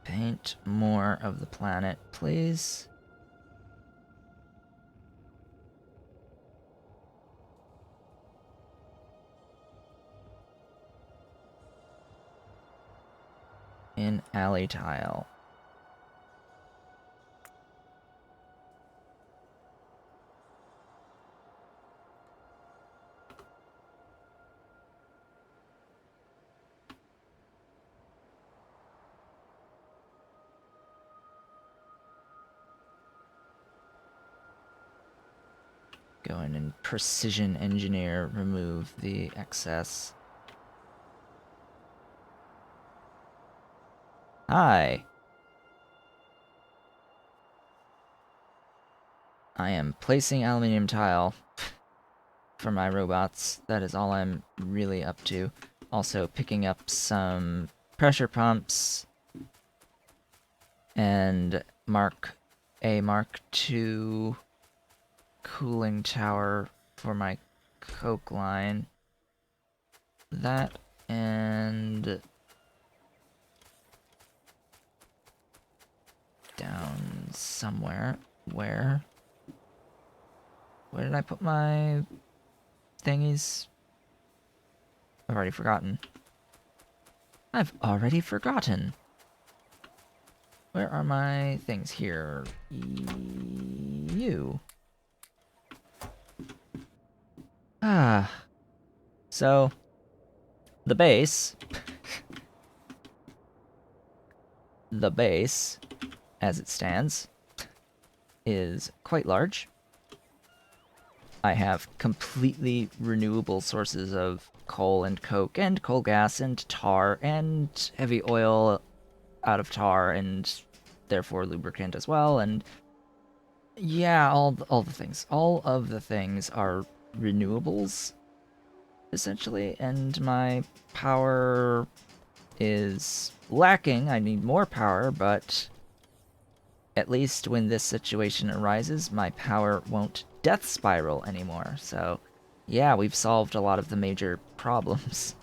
Paint more of the planet, please. In alley tile. Go in and precision engineer, remove the excess. Hi. I am placing aluminium tile for my robots. That is all I'm really up to. Also picking up some pressure pumps and Mark II cooling tower for my coke line. That and down somewhere. Where did I put my thingies? I've already forgotten. Where are my things here? You. Ah. So, the base, as it stands, is quite large. I have completely renewable sources of coal and coke and coal gas and tar and heavy oil out of tar and therefore lubricant as well, and yeah, all the things. All of the things are renewables, essentially, and my power is lacking. I need more power, but at least when this situation arises, my power won't death spiral anymore. So, yeah, we've solved a lot of the major problems.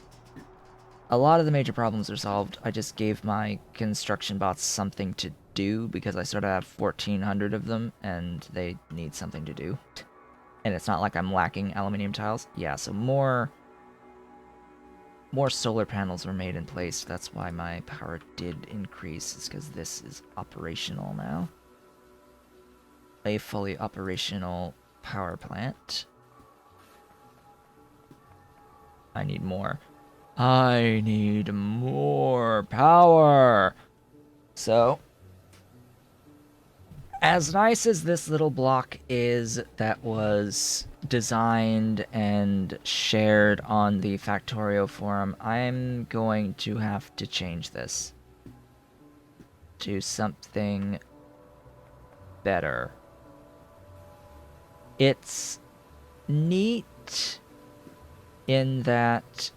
A lot of the major problems are solved. I just gave my construction bots something to do because I sort of have 1,400 of them, and they need something to do. And it's not like I'm lacking aluminium tiles. Yeah, so more solar panels were made in place. That's why my power did increase, is because this is operational now. A fully operational power plant. I need more. I need more power! So, as nice as this little block is that was designed and shared on the Factorio forum, I'm going to have to change this to something better. It's neat in that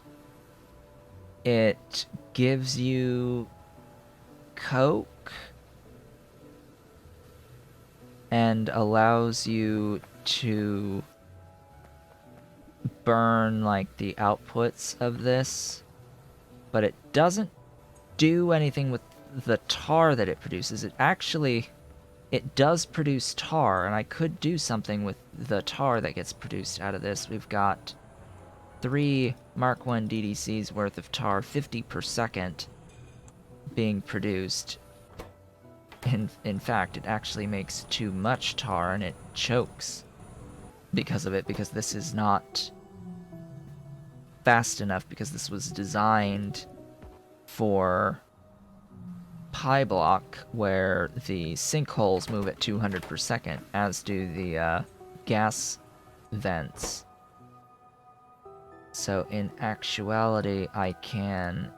it gives you coke and allows you to burn like the outputs of this, but it doesn't do anything with the tar that it produces. It does produce tar, and I could do something with the tar that gets produced out of this. We've got 3 Mark 1 DDCs worth of tar, 50 per second, being produced. In fact, it actually makes too much tar and it chokes because of it, because this is not fast enough, because this was designed for pi block where the sinkholes move at 200 per second, as do the gas vents. So in actuality, I can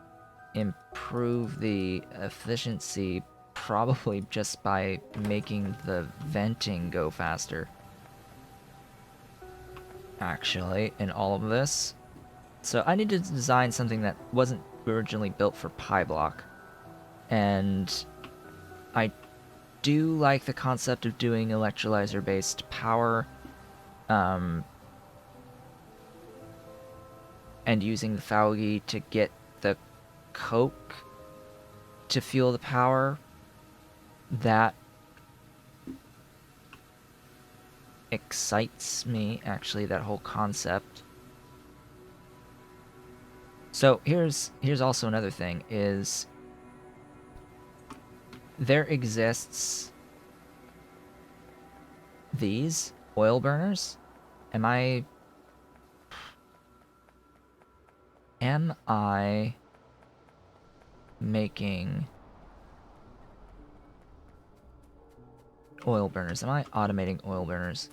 improve the efficiency probably just by making the venting go faster. Actually, in all of this. So I need to design something that wasn't originally built for pi block. And I do like the concept of doing electrolyzer-based power, and using the Faugi to get the coke to fuel the power, that excites me, actually, that whole concept. So here's also another thing, is there exists these oil burners. Am I making oil burners? Am I automating oil burners?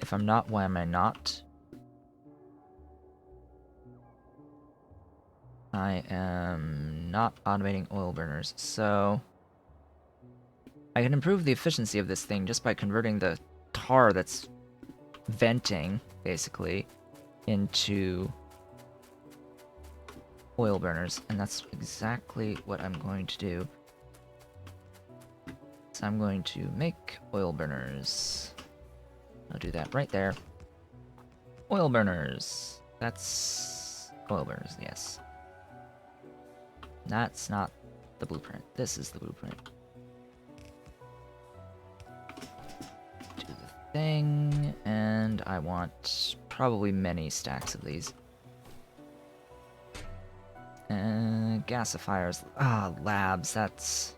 If I'm not, why am I not? I am not automating oil burners, so I can improve the efficiency of this thing just by converting the tar that's venting, basically, into oil burners, and that's exactly what I'm going to do. So I'm going to make oil burners. I'll do that right there. Oil burners. That's oil burners, yes. That's not the blueprint. This is the blueprint. Do the thing, and I want probably many stacks of these. Gasifiers. Labs, that's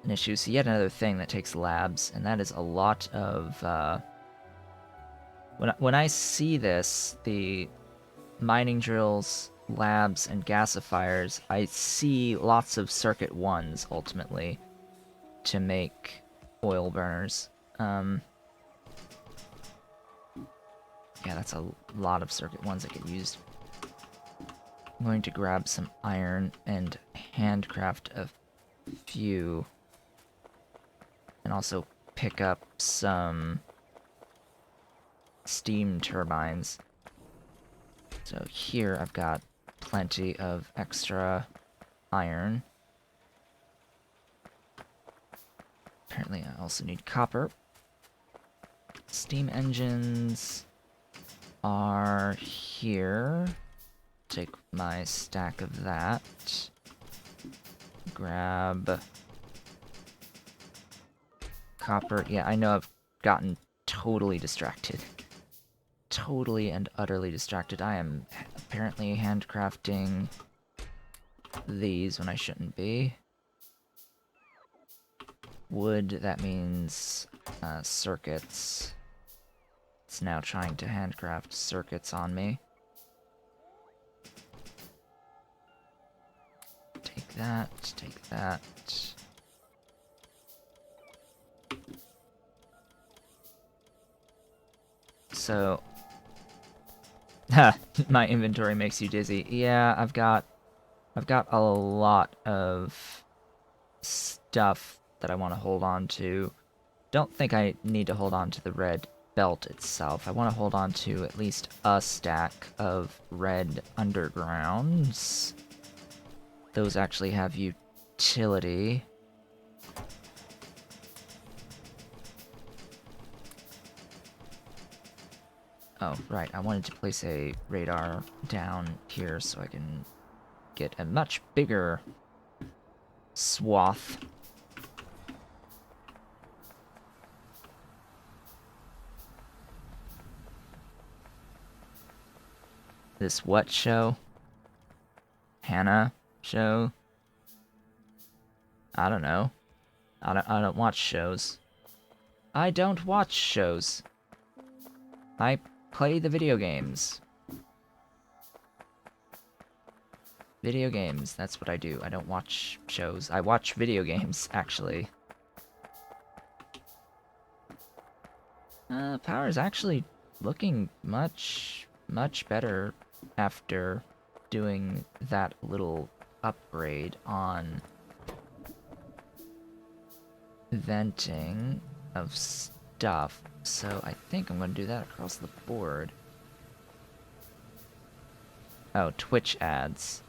an issue. So yet another thing that takes labs, and that is a lot of, when I see this, the mining drills, labs, and gasifiers, I see lots of circuit 1s, ultimately, to make oil burners. Yeah, that's a lot of circuit 1s that get used. I'm going to grab some iron and handcraft a few, and also pick up some steam turbines. So here I've got plenty of extra iron. Apparently I also need copper. Steam engines are here. Take my stack of that. Grab copper. Yeah, I know I've gotten totally distracted. Totally and utterly distracted. I am apparently handcrafting these when I shouldn't be. Wood, that means circuits. It's now trying to handcraft circuits on me. Take that, take that. So, my inventory makes you dizzy. Yeah, I've got a lot of stuff that I want to hold on to. Don't think I need to hold on to the red belt itself. I want to hold on to at least a stack of red undergrounds. Those actually have utility. Oh, right, I wanted to place a radar down here so I can get a much bigger swath. This what show? Hannah show? I don't know. I don't watch shows. I don't watch shows. I play the video games. Video games, that's what I do. I don't watch shows. I watch video games, actually. Power is actually looking much better after doing that little upgrade on venting of stuff. So I think I'm going to do that across the board. Oh, Twitch ads.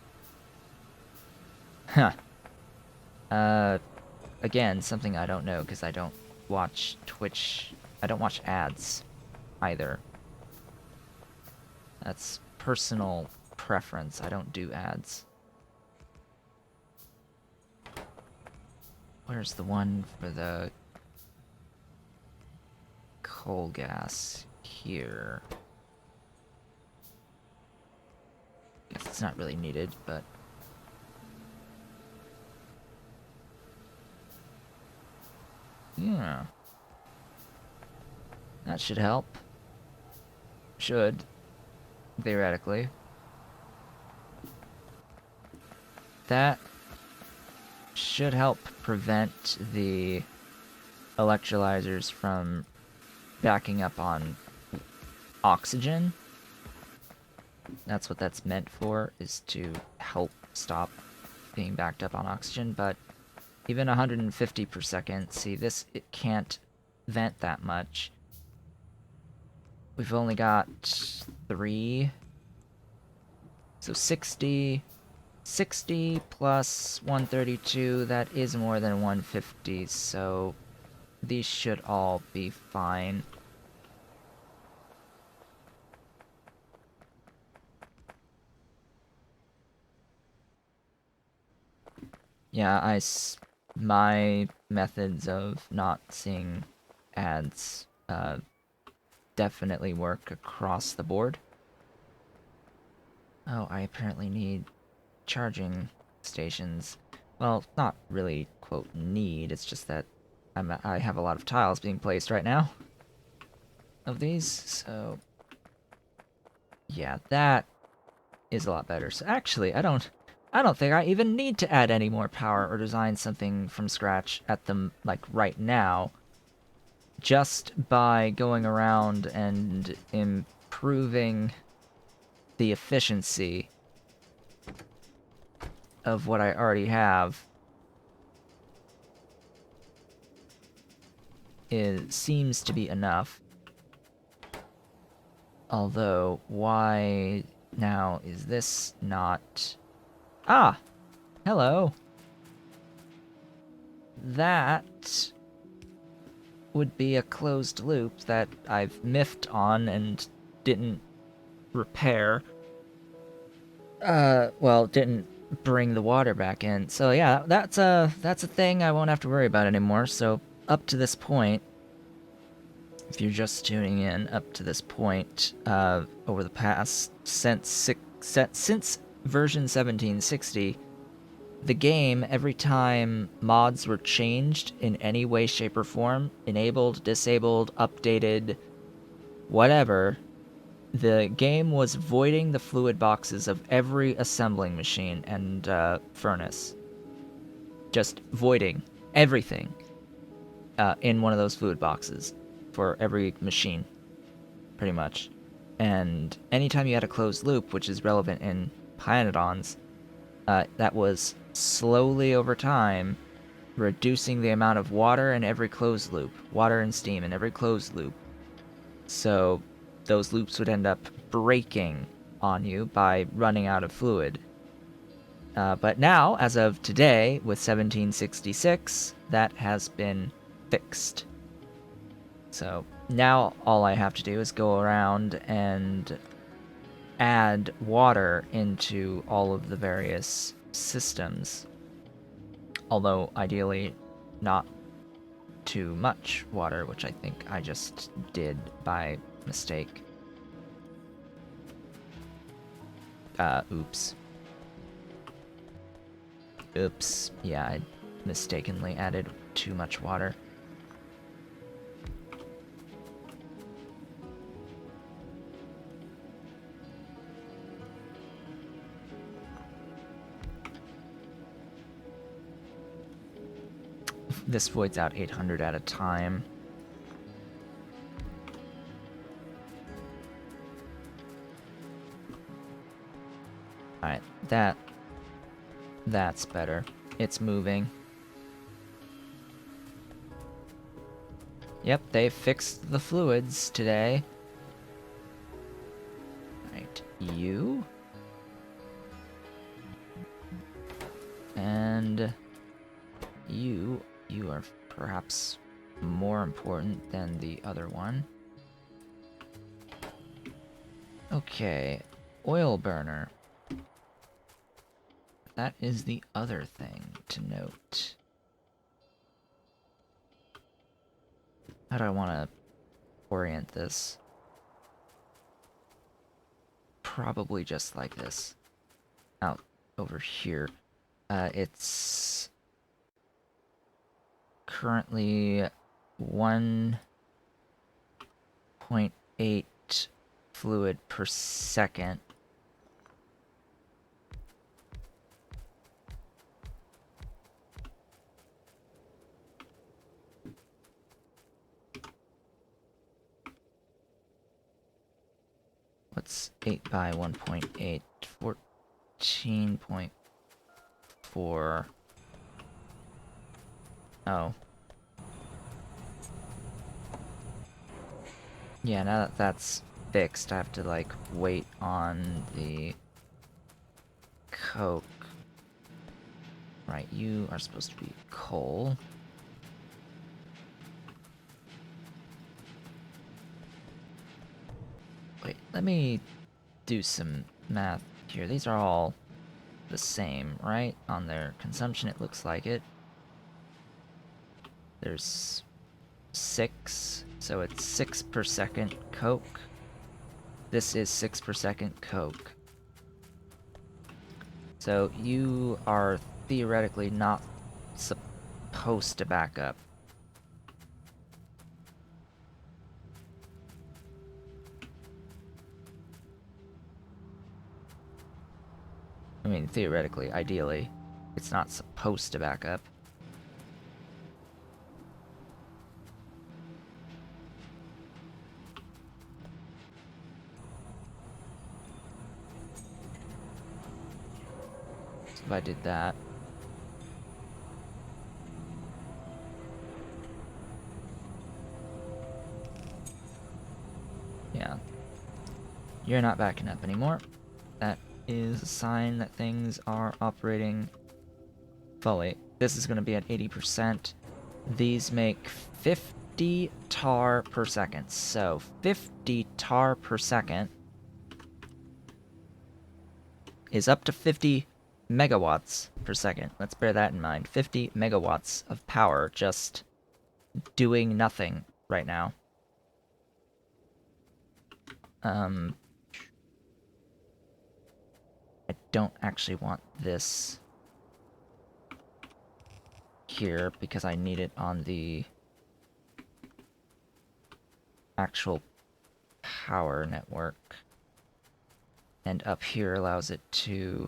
Huh. Again, something I don't know because I don't watch Twitch. I don't watch ads either. That's personal preference. I don't do ads. Where's the one for the coal gas? Here. Guess it's not really needed, but... yeah. That should help. Should. Theoretically. That should help prevent the electrolyzers from backing up on oxygen. That's what that's meant for, is to help stop being backed up on oxygen, but even 150 per second, see this, it can't vent that much. We've only got 3, so 60 plus 132, that is more than 150, so these should all be fine. Yeah, my methods of not seeing ads definitely work across the board. Oh, I apparently need charging stations. Well, not really, quote, need, it's just that I have a lot of tiles being placed right now of these, so... yeah, that is a lot better. So actually, I don't think I even need to add any more power or design something from scratch at them, like, right now. Just by going around and improving the efficiency of what I already have, it seems to be enough. Although, why now is this not... ah! Hello! That would be a closed loop that I've miffed on and didn't repair. Well, didn't bring the water back in. So yeah, that's a thing I won't have to worry about anymore. So up to this point, if you're just tuning in, up to this point, over the past since version 1760, the game, every time mods were changed in any way, shape, or form, enabled, disabled, updated, whatever, the game was voiding the fluid boxes of every assembling machine and furnace. Just voiding everything in one of those fluid boxes for every machine, pretty much. And anytime you had a closed loop, which is relevant in Pyanodons, that was slowly over time reducing the amount of water in every closed loop, water and steam in every closed loop. So those loops would end up breaking on you by running out of fluid. But now, as of today, with 1766, that has been fixed. So now all I have to do is go around and add water into all of the various systems. Although, ideally, not too much water, which I think I just did by mistake. Oops. Oops. Yeah, I mistakenly added too much water. This voids out 800 at a time. Alright, that's better. It's moving. Yep, they fixed the fluids today. Alright, you. And you are perhaps more important than the other one. Okay, oil burner. That is the other thing to note. How do I want to orient this? Probably just like this. Out over here. It's currently 1.8 fluid per second. What's 8 by 1.8? 14.4. Oh. Yeah, now that that's fixed, I have to, like, wait on the coke. Right, you are supposed to be coal. Wait, let me do some math here. These are all the same, right? On their consumption, it looks like it. There's 6, so it's 6 per second coke. This is 6 per second coke. So you are theoretically not supposed to back up. I mean, theoretically, ideally, it's not supposed to back up. So if I did that, yeah, you're not backing up anymore. That is a sign that things are operating fully. This is going to be at 80%. These make 50 tar per second. So 50 tar per second is up to 50 megawatts per second. Let's bear that in mind. 50 megawatts of power just doing nothing right now. I don't actually want this here because I need it on the actual power network. And up here allows it to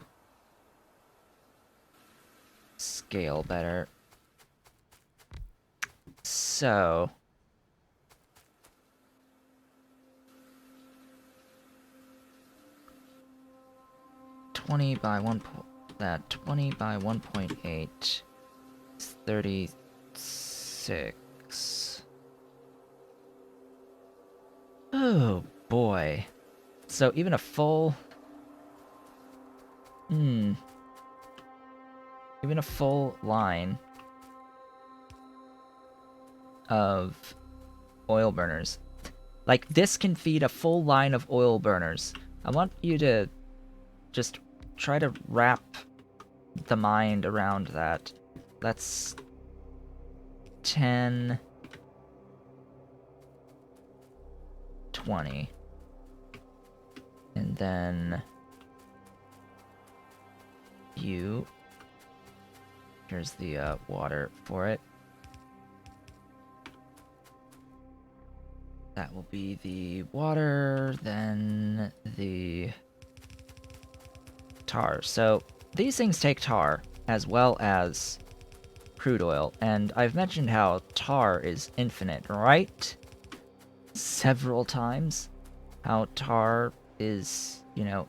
scale better. So 20 by 1.8 is 36. Oh boy. So even a full even a full line of oil burners. Like, this can feed a full line of oil burners. I want you to just try to wrap the mind around that. That's 10, 20. And then here's the water for it. That will be the water, then the tar. So these things take tar as well as crude oil, and I've mentioned how tar is infinite, right? Several times. How tar is, you know,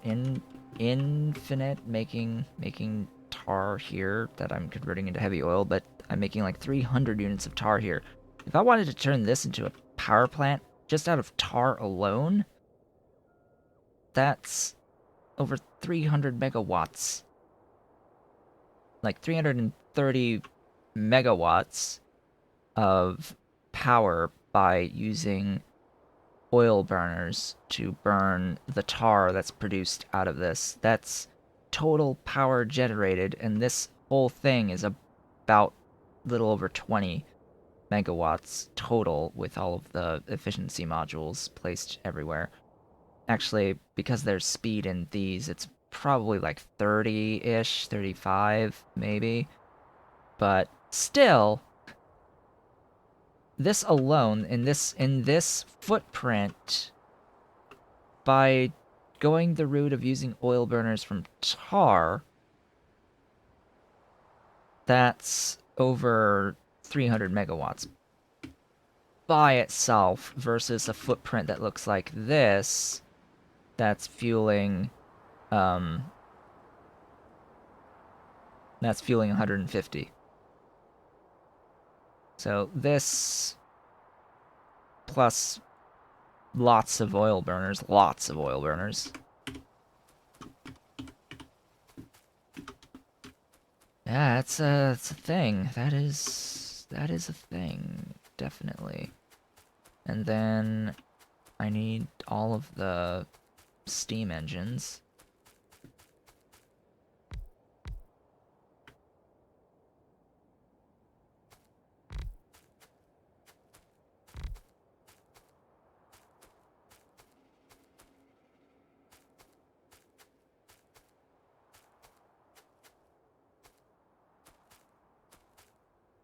infinite, making tar here that I'm converting into heavy oil, but I'm making like 300 units of tar here. If I wanted to turn this into a power plant just out of tar alone, that's over 300 megawatts. Like 330 megawatts of power by using oil burners to burn the tar that's produced out of this. That's total power generated, and this whole thing is about a little over 20 megawatts total with all of the efficiency modules placed everywhere. Actually, because there's speed in these, it's probably like 30-ish, 35 maybe. But still, this alone, in this footprint, by going the route of using oil burners from tar, that's over 300 megawatts by itself versus a footprint that looks like this that's fueling 150. So this plus lots of oil burners. Yeah, it's a thing. That is a thing, definitely. And then I need all of the steam engines.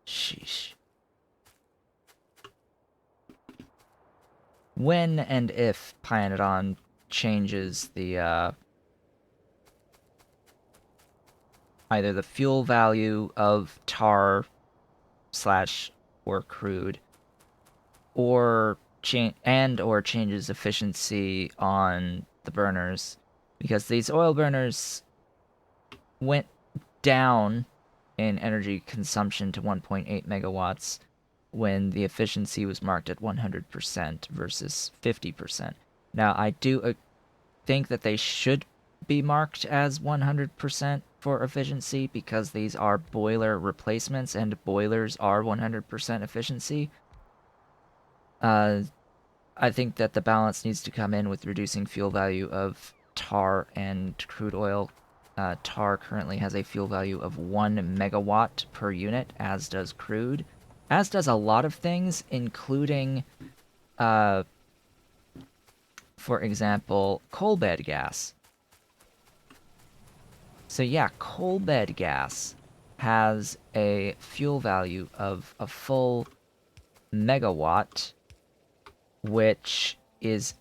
Sheesh. When and if Pyanodon changes the either the fuel value of tar slash or crude, or changes efficiency on the burners, because these oil burners went down in energy consumption to 1.8 megawatts when the efficiency was marked at 100% versus 50%. Now, I do think that they should be marked as 100% for efficiency because these are boiler replacements and boilers are 100% efficiency. I think that the balance needs to come in with reducing fuel value of tar and crude oil. Tar currently has a fuel value of 1 megawatt per unit, as does crude, as does a lot of things, including, for example, coal bed gas. So yeah, coal bed gas has a fuel value of a full megawatt, which is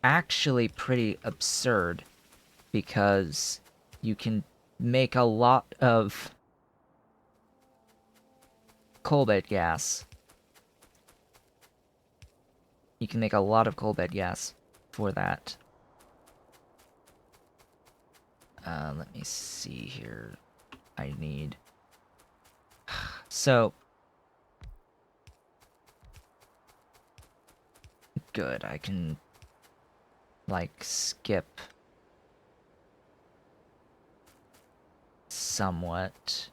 actually pretty absurd because you can make a lot of coal bed gas. You can make a lot of coal bed gas for that. Let me see here. I need... So... Good, I can... like, skip... somewhat.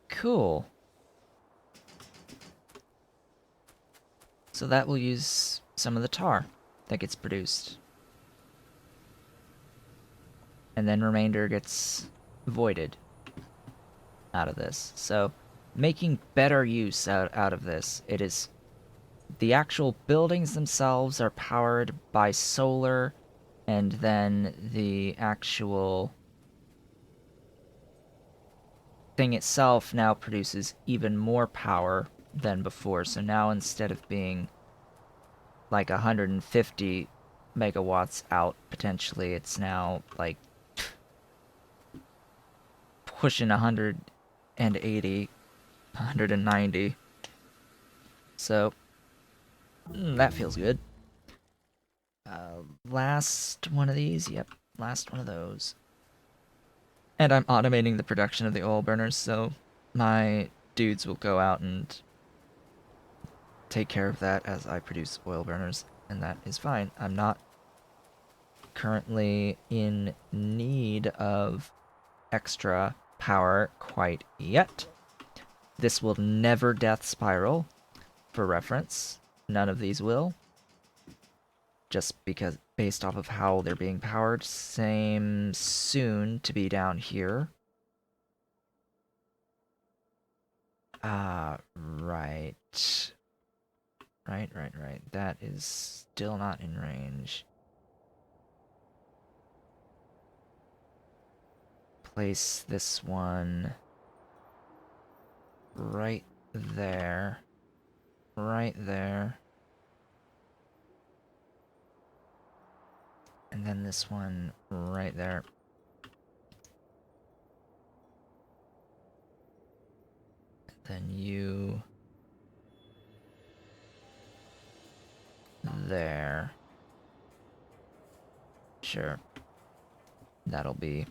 Cool. So that will use some of the tar that gets produced. And then remainder gets voided out of this. So making better use out of this. It is... the actual buildings themselves are powered by solar, and then the actual thing itself now produces even more power than before. So now instead of being like 150 megawatts out potentially, it's now like pushing 180, 190. So that feels good. Last one of these. Yep, last one of those. And I'm automating the production of the oil burners, so my dudes will go out and take care of that as I produce oil burners, and that is fine. I'm not currently in need of extra power quite yet. This will never death spiral, for reference. None of these will. Just because based off of how they're being powered. Same soon to be down here. Right. Right. That is still not in range. Place this one right there. Right there. And then this one right there. Then you there. Sure. That'll be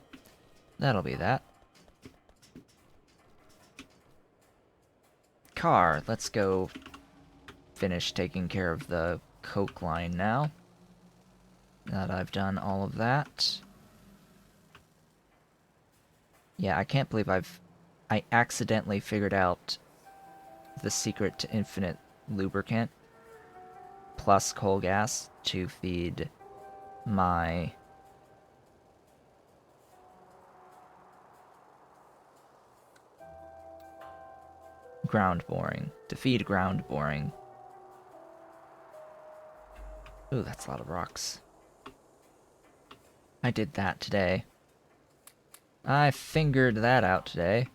that. Car, let's go finish taking care of the coke line now. Now that I've done all of that. Yeah, I can't believe I accidentally figured out the secret to infinite lubricant plus coal gas to feed my ground boring. To feed ground boring. Ooh, that's a lot of rocks. I did that today. I figured that out today.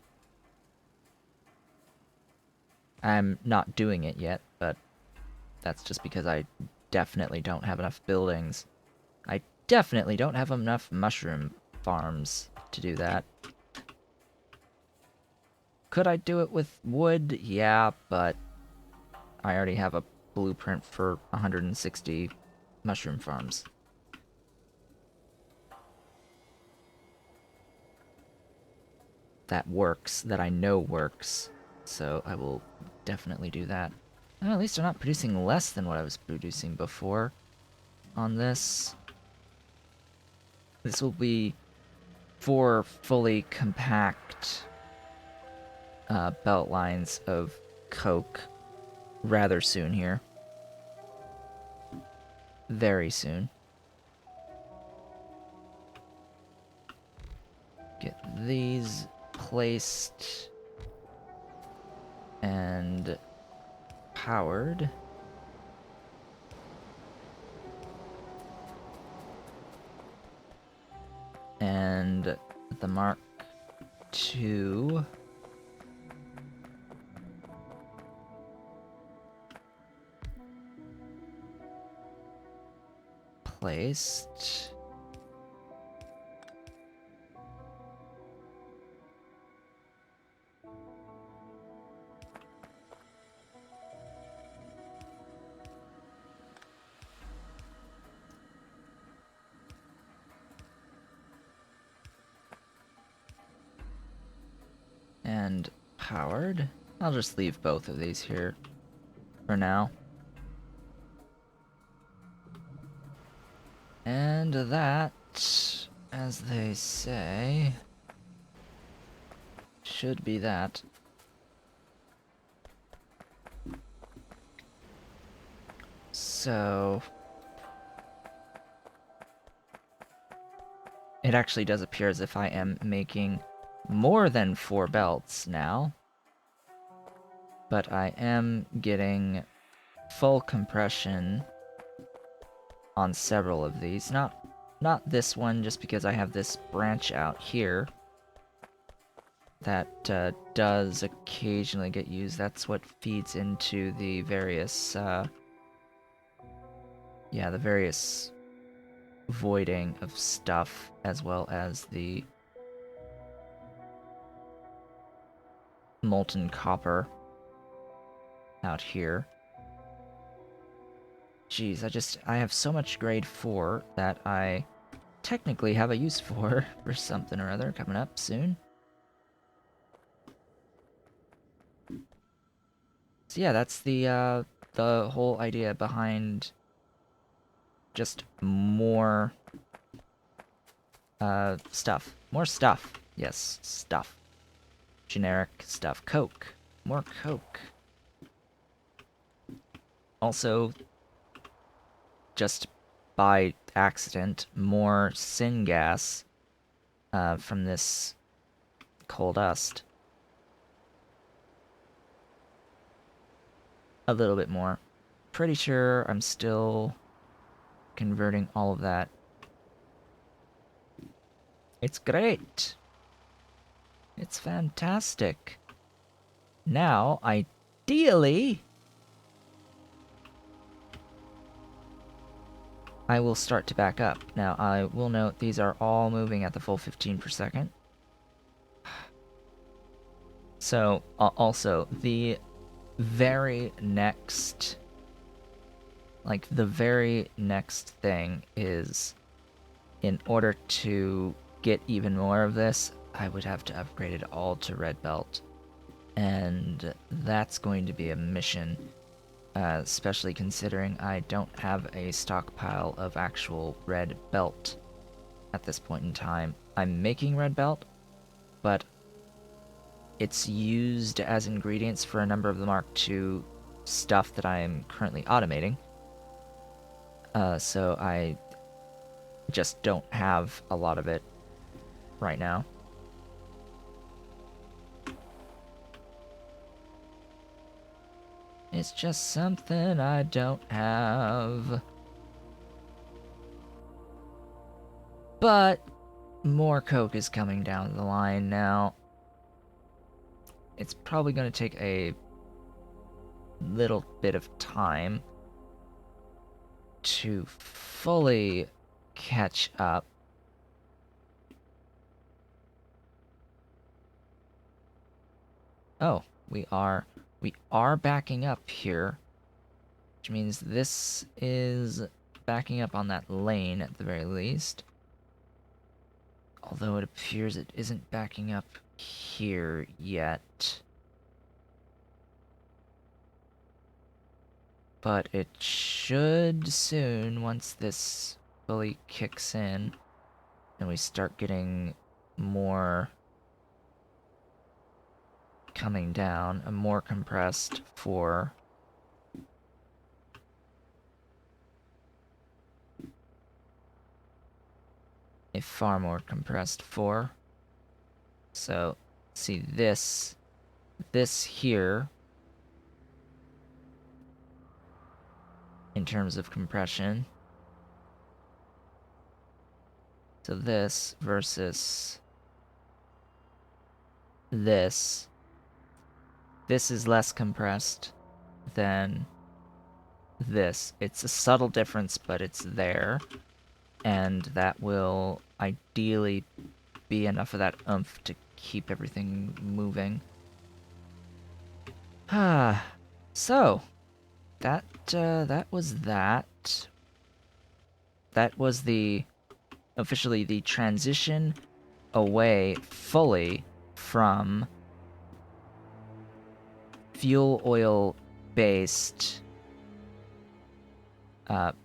I'm not doing it yet, but that's just because I definitely don't have enough buildings. I definitely don't have enough mushroom farms to do that. Could I do it with wood? Yeah, but I already have a blueprint for 160 mushroom farms. That works, that I know works, so I will definitely do that. Well, at least I'm not producing less than what I was producing before on this. This will be 4 fully compact belt lines of coke rather soon here. Very soon. Get these placed and powered. And the Mark II placed. And powered. I'll just leave both of these here for now. And that, as they say, should be that. So it actually does appear as if I am making more than 4 belts now. But I am getting full compression on several of these. Not this one, just because I have this branch out here that does occasionally get used. That's what feeds into the various, the various voiding of stuff, as well as the molten copper out here. Jeez, I have so much grade 4 that I technically have a use for something or other coming up soon. So yeah, that's the whole idea behind just more stuff. More stuff. Yes, stuff. Generic stuff. Coke. More coke. Also, just by accident, more syngas from this coal dust. A little bit more. Pretty sure I'm still converting all of that. It's great. It's fantastic. Now, ideally, I will start to back up. Now, I will note these are all moving at the full 15 per second. So, also, the very next... Like, the very next thing is, in order to get even more of this, I would have to upgrade it all to red belt. And that's going to be a mission, especially considering I don't have a stockpile of actual red belt at this point in time. I'm making red belt, but it's used as ingredients for a number of the Mark II stuff that I am currently automating. So I just don't have a lot of it right now. It's just something I don't have. But more coke is coming down the line now. It's probably going to take a little bit of time to fully catch up. Oh, we are backing up here, which means this is backing up on that lane at the very least. Although it appears it isn't backing up here yet. But it should soon, once this fully kicks in and we start getting more coming down, a more compressed 4. A far more compressed 4. So, see this here, in terms of compression. So this versus this. This is less compressed than this. It's a subtle difference, but it's there. And that will ideally be enough of that oomph to keep everything moving. So, that was that. That was officially the transition away fully from fuel oil based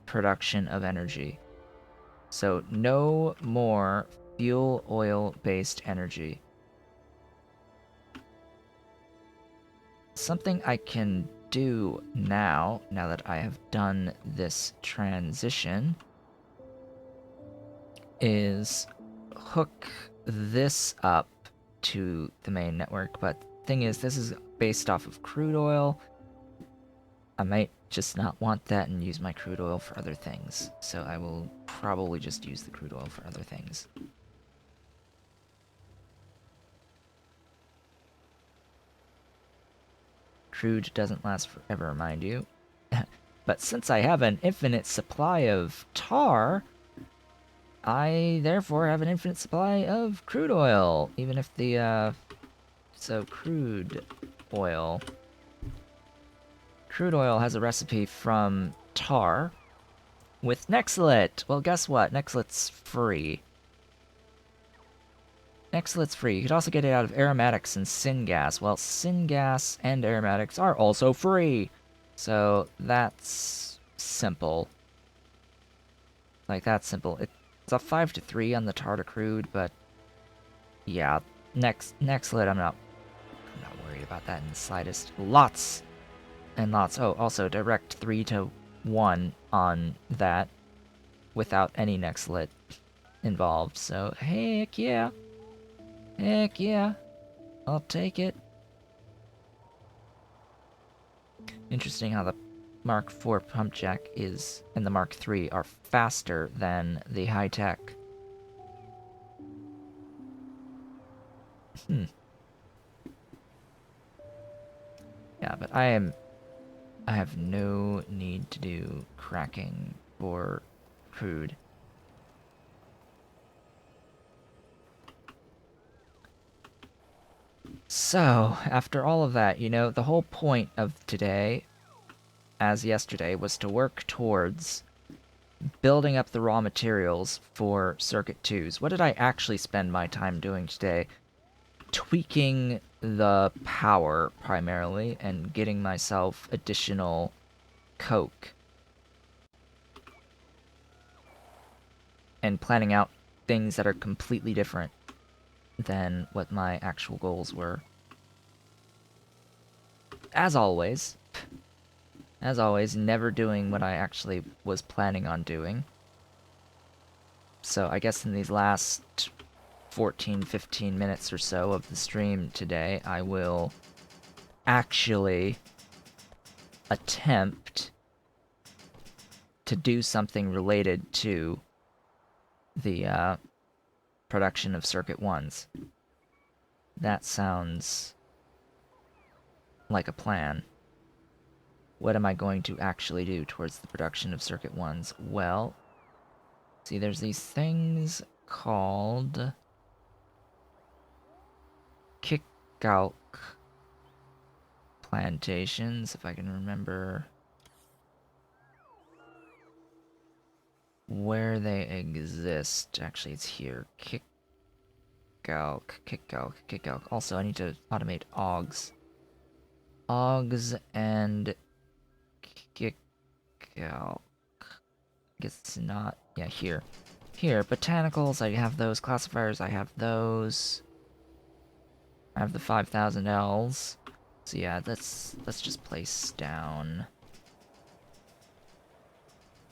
production of energy. So no more fuel oil based energy. Something I can do now that I have done this transition, is hook this up to the main network, but thing is, this is based off of crude oil. I might just not want that and use my crude oil for other things, so I will probably just use the crude oil for other things. Crude doesn't last forever, mind you. But since I have an infinite supply of tar, I therefore have an infinite supply of crude oil, even if the, so crude oil. Crude oil has a recipe from tar with Nexlet. Well, guess what? Nexlet's free. Nexlet's free. You could also get it out of aromatics and syngas. Well, syngas and aromatics are also free. So that's simple. Like, that's simple. It's a 5-3 on the tar to crude, but yeah, Nexlet, I'm not worried about that in the slightest. Lots and lots. Oh, also direct 3-1 on that. without any next lit involved. So heck yeah. Heck yeah. I'll take it. Interesting how the Mark IV pump jack is and the Mark III are faster than the high-tech. Yeah, but I have no need to do cracking for crude. So, after all of that, you know, the whole point of today, as yesterday, was to work towards building up the raw materials for Circuit 2s. What did I actually spend my time doing today? Tweaking the power, primarily, and getting myself additional coke. And planning out things that are completely different than what my actual goals were. As always, never doing what I actually was planning on doing. So I guess in these last 14, 15 minutes or so of the stream today, I will actually attempt to do something related to the production of Circuit 1s. That sounds like a plan. What am I going to actually do towards the production of Circuit 1s? Well, see, there's these things called Kickalk plantations, if I can remember where they exist. Actually, it's here. Kickalk. Also, I need to automate Augs. Augs and Kickalk. Guess it's not. Yeah, here. Here, botanicals, I have those. Classifiers, I have those. I have the 5,000 Ls. So yeah, let's just place down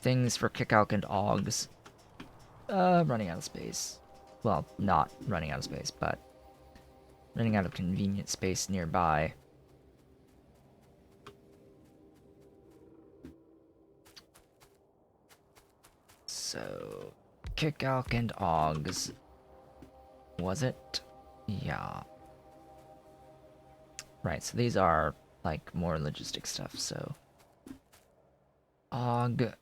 things for Kickalk and Augs. Running out of space. Well, not running out of space, but running out of convenient space nearby. So, Kickalk and Augs. Was it? Yeah. Right, so these are, like, more logistic stuff, so... Aug...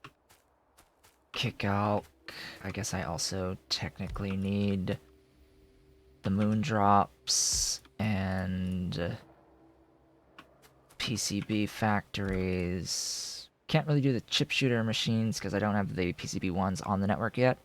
Kickalk... I guess I also technically need the Moondrops and PCB factories. Can't really do the chip shooter machines because I don't have the PCB ones on the network yet.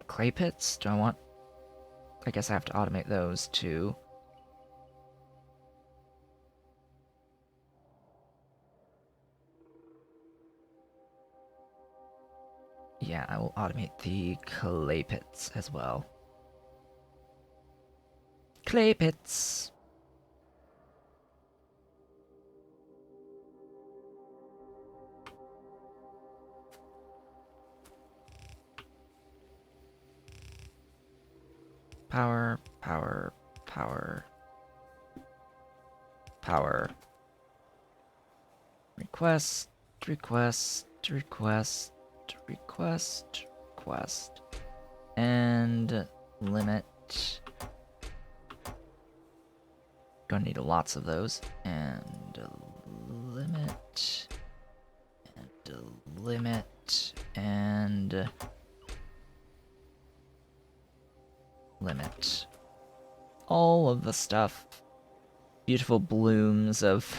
Clay pits? Do I want... I guess I have to automate those too. Yeah, I will automate the clay pits as well. Clay pits! Power, power, power. Power. Request, request, request, request, request. And limit. Gonna need lots of those. And limit. And limit. And limit. All of the stuff. Beautiful blooms of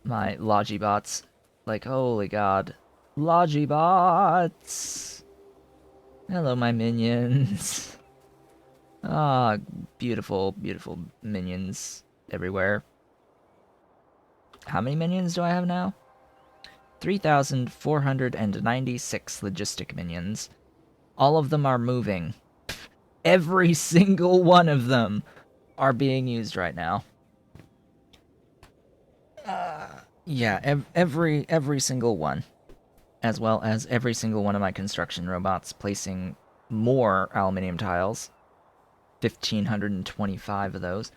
my Logibots. Like, holy god. Logibots! Hello, my minions. Ah, beautiful, beautiful minions everywhere. How many minions do I have now? 3,496 logistic minions. All of them are moving. Every single one of them are being used right now. Yeah, every single one, as well as every single one of my construction robots placing more aluminium tiles. 1,525 of those.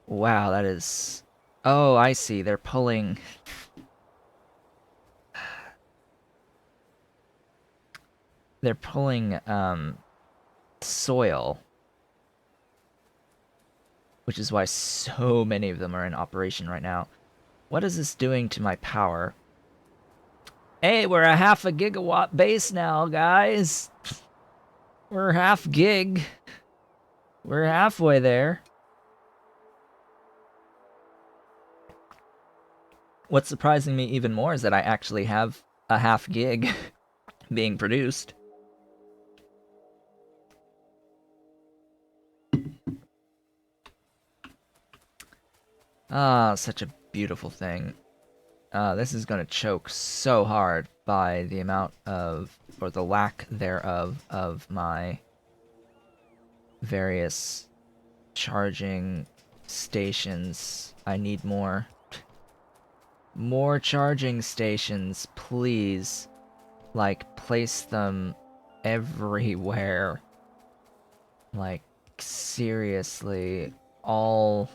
Wow, that is... Oh, I see. They're pulling... They're pulling, soil. Which is why so many of them are in operation right now. What is this doing to my power? Hey, we're a half a gigawatt base now, guys. We're half gig. We're halfway there. What's surprising me even more is that I actually have a half gig being produced. Ah, such a beautiful thing. This is gonna choke so hard by the amount of, or the lack thereof, of my various charging stations. I need more. More charging stations, please. Like, place them everywhere. Like, seriously. All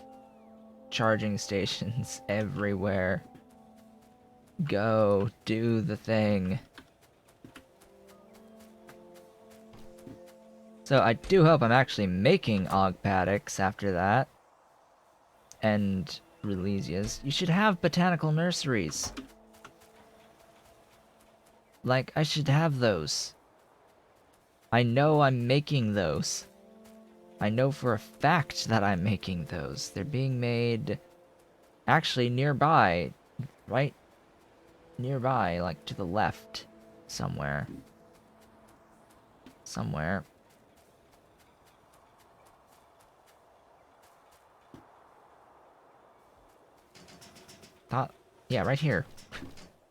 charging stations everywhere. Go, do the thing. So I do hope I'm actually making Og paddocks after that. And Releasias. You should have botanical nurseries. Like, I should have those. I know I'm making those. I know for a fact that I'm making those. They're being made actually nearby. Right nearby, like to the left. Somewhere. Somewhere. Yeah, right here.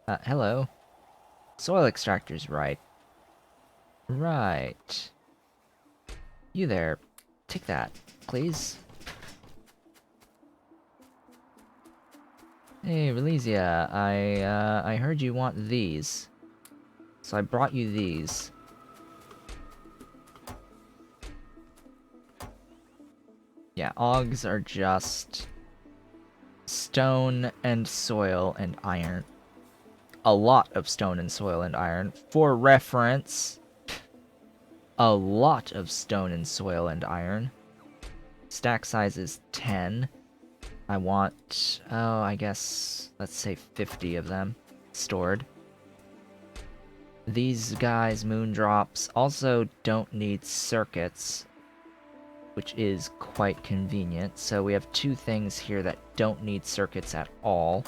Hello. Soil extractor's right. Right. You there. Take that, please. Hey, Releasia, I heard you want these. So I brought you these. Yeah, Augs are just stone and soil and iron. A lot of stone and soil and iron. For reference, a lot of stone and soil and iron. Stack size is 10. I want, oh, I guess, let's say 50 of them stored. These guys, Moondrops, also don't need circuits, which is quite convenient. So we have two things here that don't need circuits at all.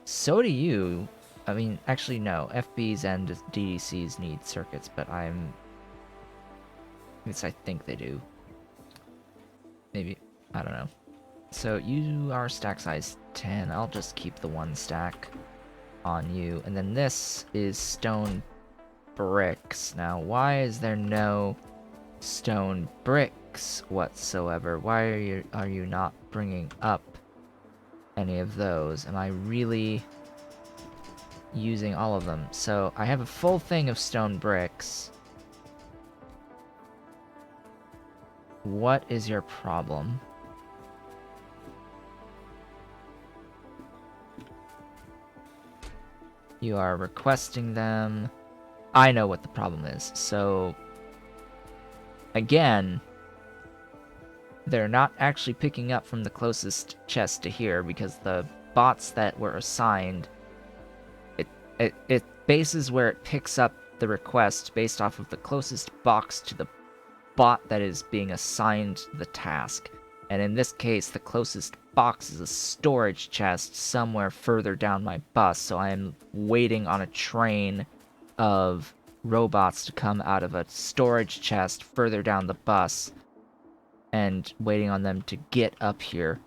So do you. I mean, actually, no. FBs and DDCs need circuits, but I think they do. Maybe. I don't know. So you are stack size 10. I'll just keep the one stack on you. And then this is stone bricks. Now, why is there no stone bricks whatsoever? Why are you not bringing up any of those? Am I really using all of them? So I have a full thing of stone bricks. What is your problem? You are requesting them. I know what the problem is. So, again, they're not actually picking up from the closest chest to here because the bots that were assigned, it bases where it picks up the request based off of the closest box to the bot that is being assigned the task. And in this case, the closest box is a storage chest somewhere further down my bus, so I am waiting on a train of robots to come out of a storage chest further down the bus, and waiting on them to get up here,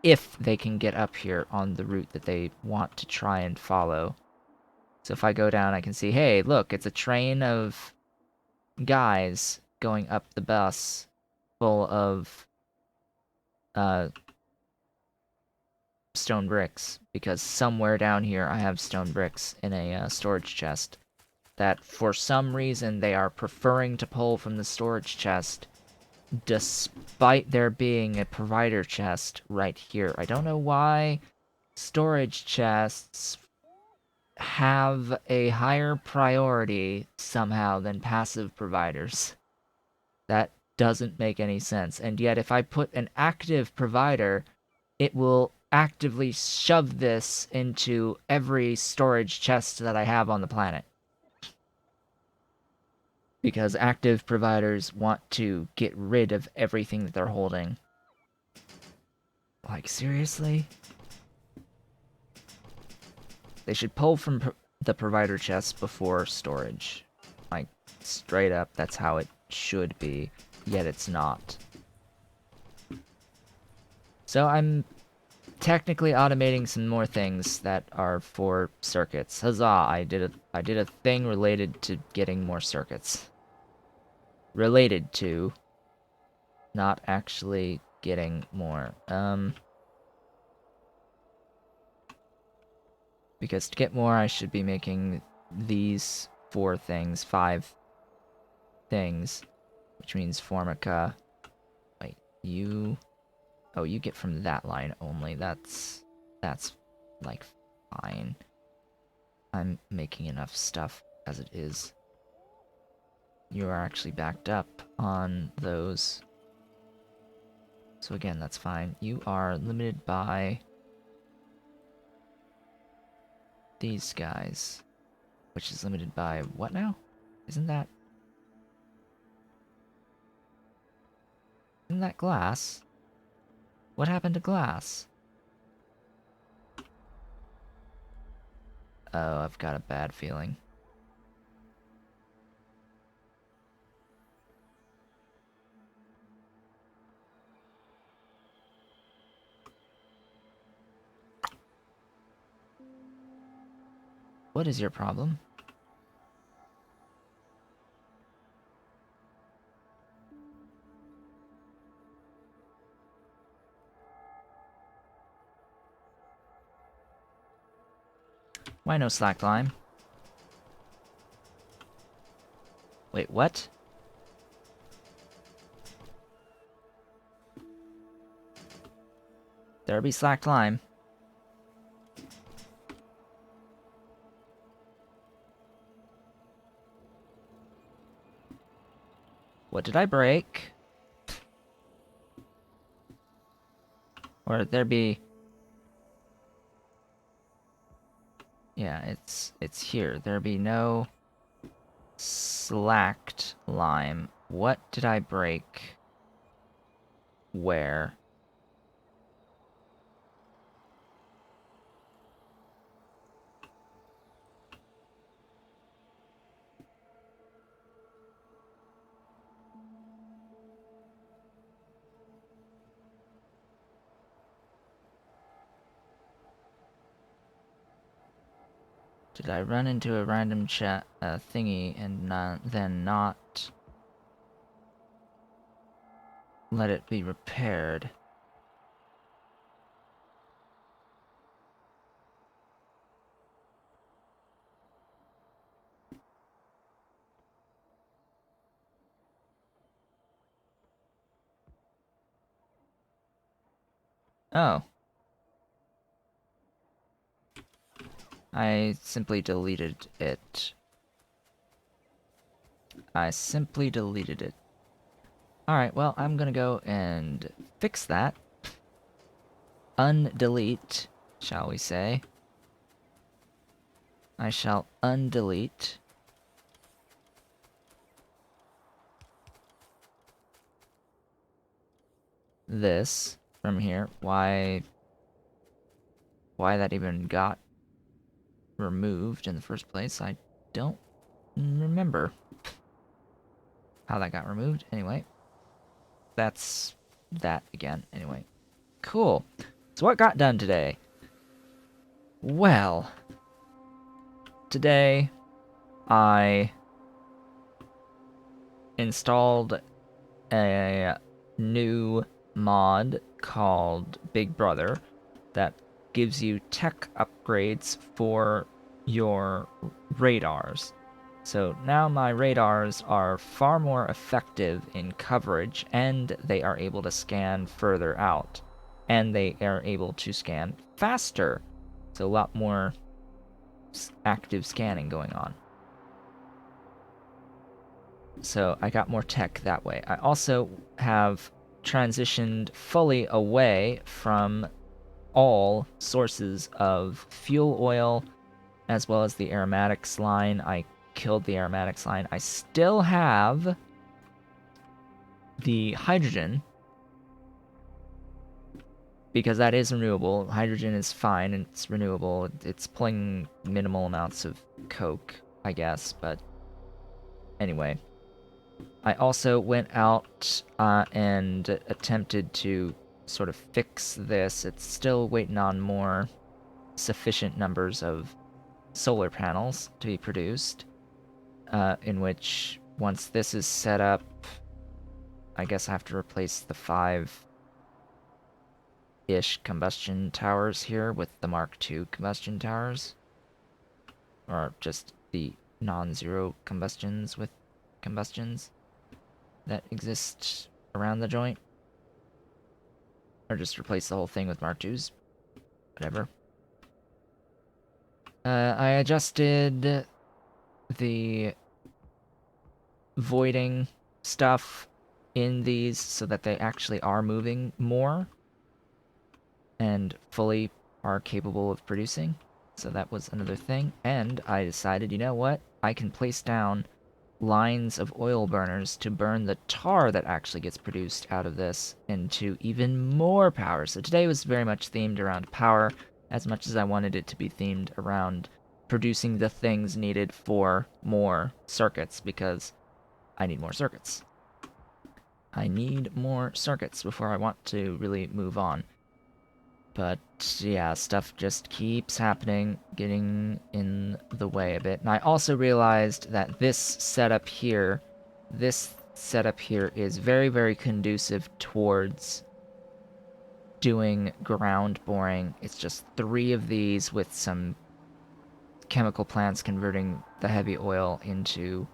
if they can get up here on the route that they want to try and follow. So if I go down, I can see, hey, look, it's a train of guys going up the bus full of stone bricks, because somewhere down here I have stone bricks in a storage chest that for some reason they are preferring to pull from the storage chest despite there being a provider chest right here. I don't know why storage chests have a higher priority somehow than passive providers. That doesn't make any sense. And yet if I put an active provider, it will actively shove this into every storage chest that I have on the planet. Because active providers want to get rid of everything that they're holding. Like, seriously? They should pull from the provider chest before storage. Like, straight up, that's how it should be. Yet it's not. So I'm technically automating some more things that are for circuits. Huzzah! I did a thing related to getting more circuits. Related to, not actually getting more. Because to get more, I should be making these 5 things, which means Formica. Wait, you... Oh, you get from that line only. That's like, fine. I'm making enough stuff as it is. You are actually backed up on those. So again, that's fine. You are limited by these guys, which is limited by what now? Isn't that glass? What happened to glass? Oh, I've got a bad feeling. What is your problem? Why no slack line? Wait, what? There be slack lime. What did I break? Or there be... Yeah, it's here. There be no slacked lime. What did I break? Where? Did I run into a random chat thingy and then not let it be repaired? Oh. I simply deleted it. I simply deleted it. Alright, well, I'm gonna go and fix that. Undelete, shall we say. I shall undelete this from here. Why that even got removed in the first place, I don't remember how that got removed. Anyway, that's that again. Anyway, cool. So what got done today? Well, today I installed a new mod called Big Brother that gives you tech upgrades for your radars. So now my radars are far more effective in coverage, and they are able to scan further out. And they are able to scan faster. So a lot more active scanning going on. So I got more tech that way. I also have transitioned fully away from all sources of fuel oil, as well as the aromatics line. I killed the aromatics line. I still have the hydrogen, because that is renewable. Hydrogen is fine and it's renewable. It's pulling minimal amounts of coke, I guess, but anyway. I also went out and attempted to sort of fix this. It's still waiting on more sufficient numbers of solar panels to be produced, in which once this is set up, I guess I have to replace the 5-ish combustion towers here with the Mark II combustion towers, or just the non-zero combustions with combustions that exist around the joint, or just replace the whole thing with Mark IIs, whatever. I adjusted the voiding stuff in these so that they actually are moving more and fully are capable of producing. So that was another thing. And I decided, you know what? I can place down lines of oil burners to burn the tar that actually gets produced out of this into even more power. So today was very much themed around power, as much as I wanted it to be themed around producing the things needed for more circuits, because I need more circuits. I need more circuits before I want to really move on. But yeah, stuff just keeps happening, getting in the way a bit. And I also realized that this setup here is very, very conducive towards doing ground boring. It's just 3 of these with some chemical plants converting the heavy oil into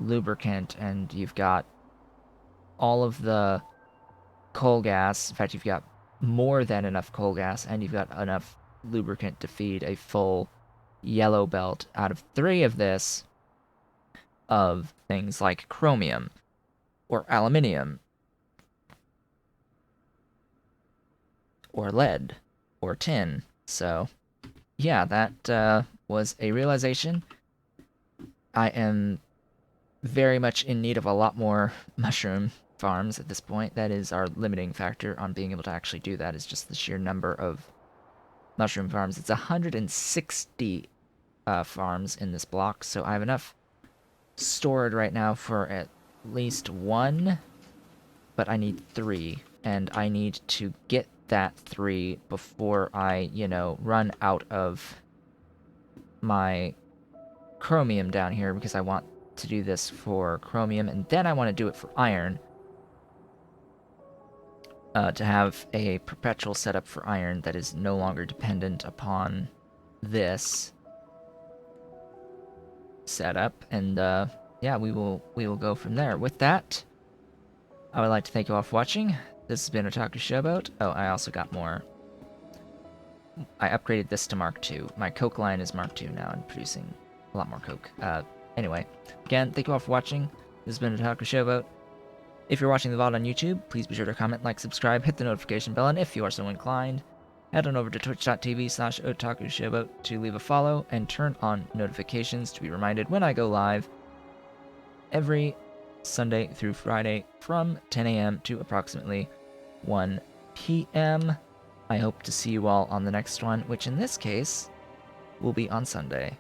lubricant, and you've got all of the coal gas. In fact, you've got more than enough coal gas, and you've got enough lubricant to feed a full yellow belt out of 3 of this, of things like chromium or aluminium or lead or tin. So yeah, that was a realization. I am very much in need of a lot more mushroom farms at this point. That is our limiting factor on being able to actually do that, is just the sheer number of mushroom farms. It's 160 farms in this block, so I have enough stored right now for at least 1, but I need 3, and I need to get that 3 before I, run out of my chromium down here, because I want to do this for chromium, and then I want to do it for iron, to have a perpetual setup for iron that is no longer dependent upon this setup. And yeah, we will go from there. With that, I would like to thank you all for watching. This has been Otaku Showboat. Oh, I also got more. I upgraded this to Mark II. My Coke line is Mark II now and producing a lot more Coke. Anyway, again, thank you all for watching. This has been Otaku Showboat. If you're watching the VOD on YouTube, please be sure to comment, like, subscribe, hit the notification bell, and if you are so inclined, head on over to twitch.tv/otakushowboat to leave a follow and turn on notifications to be reminded when I go live every Sunday through Friday from 10 a.m. to approximately 1 p.m. I hope to see you all on the next one, which in this case will be on Sunday.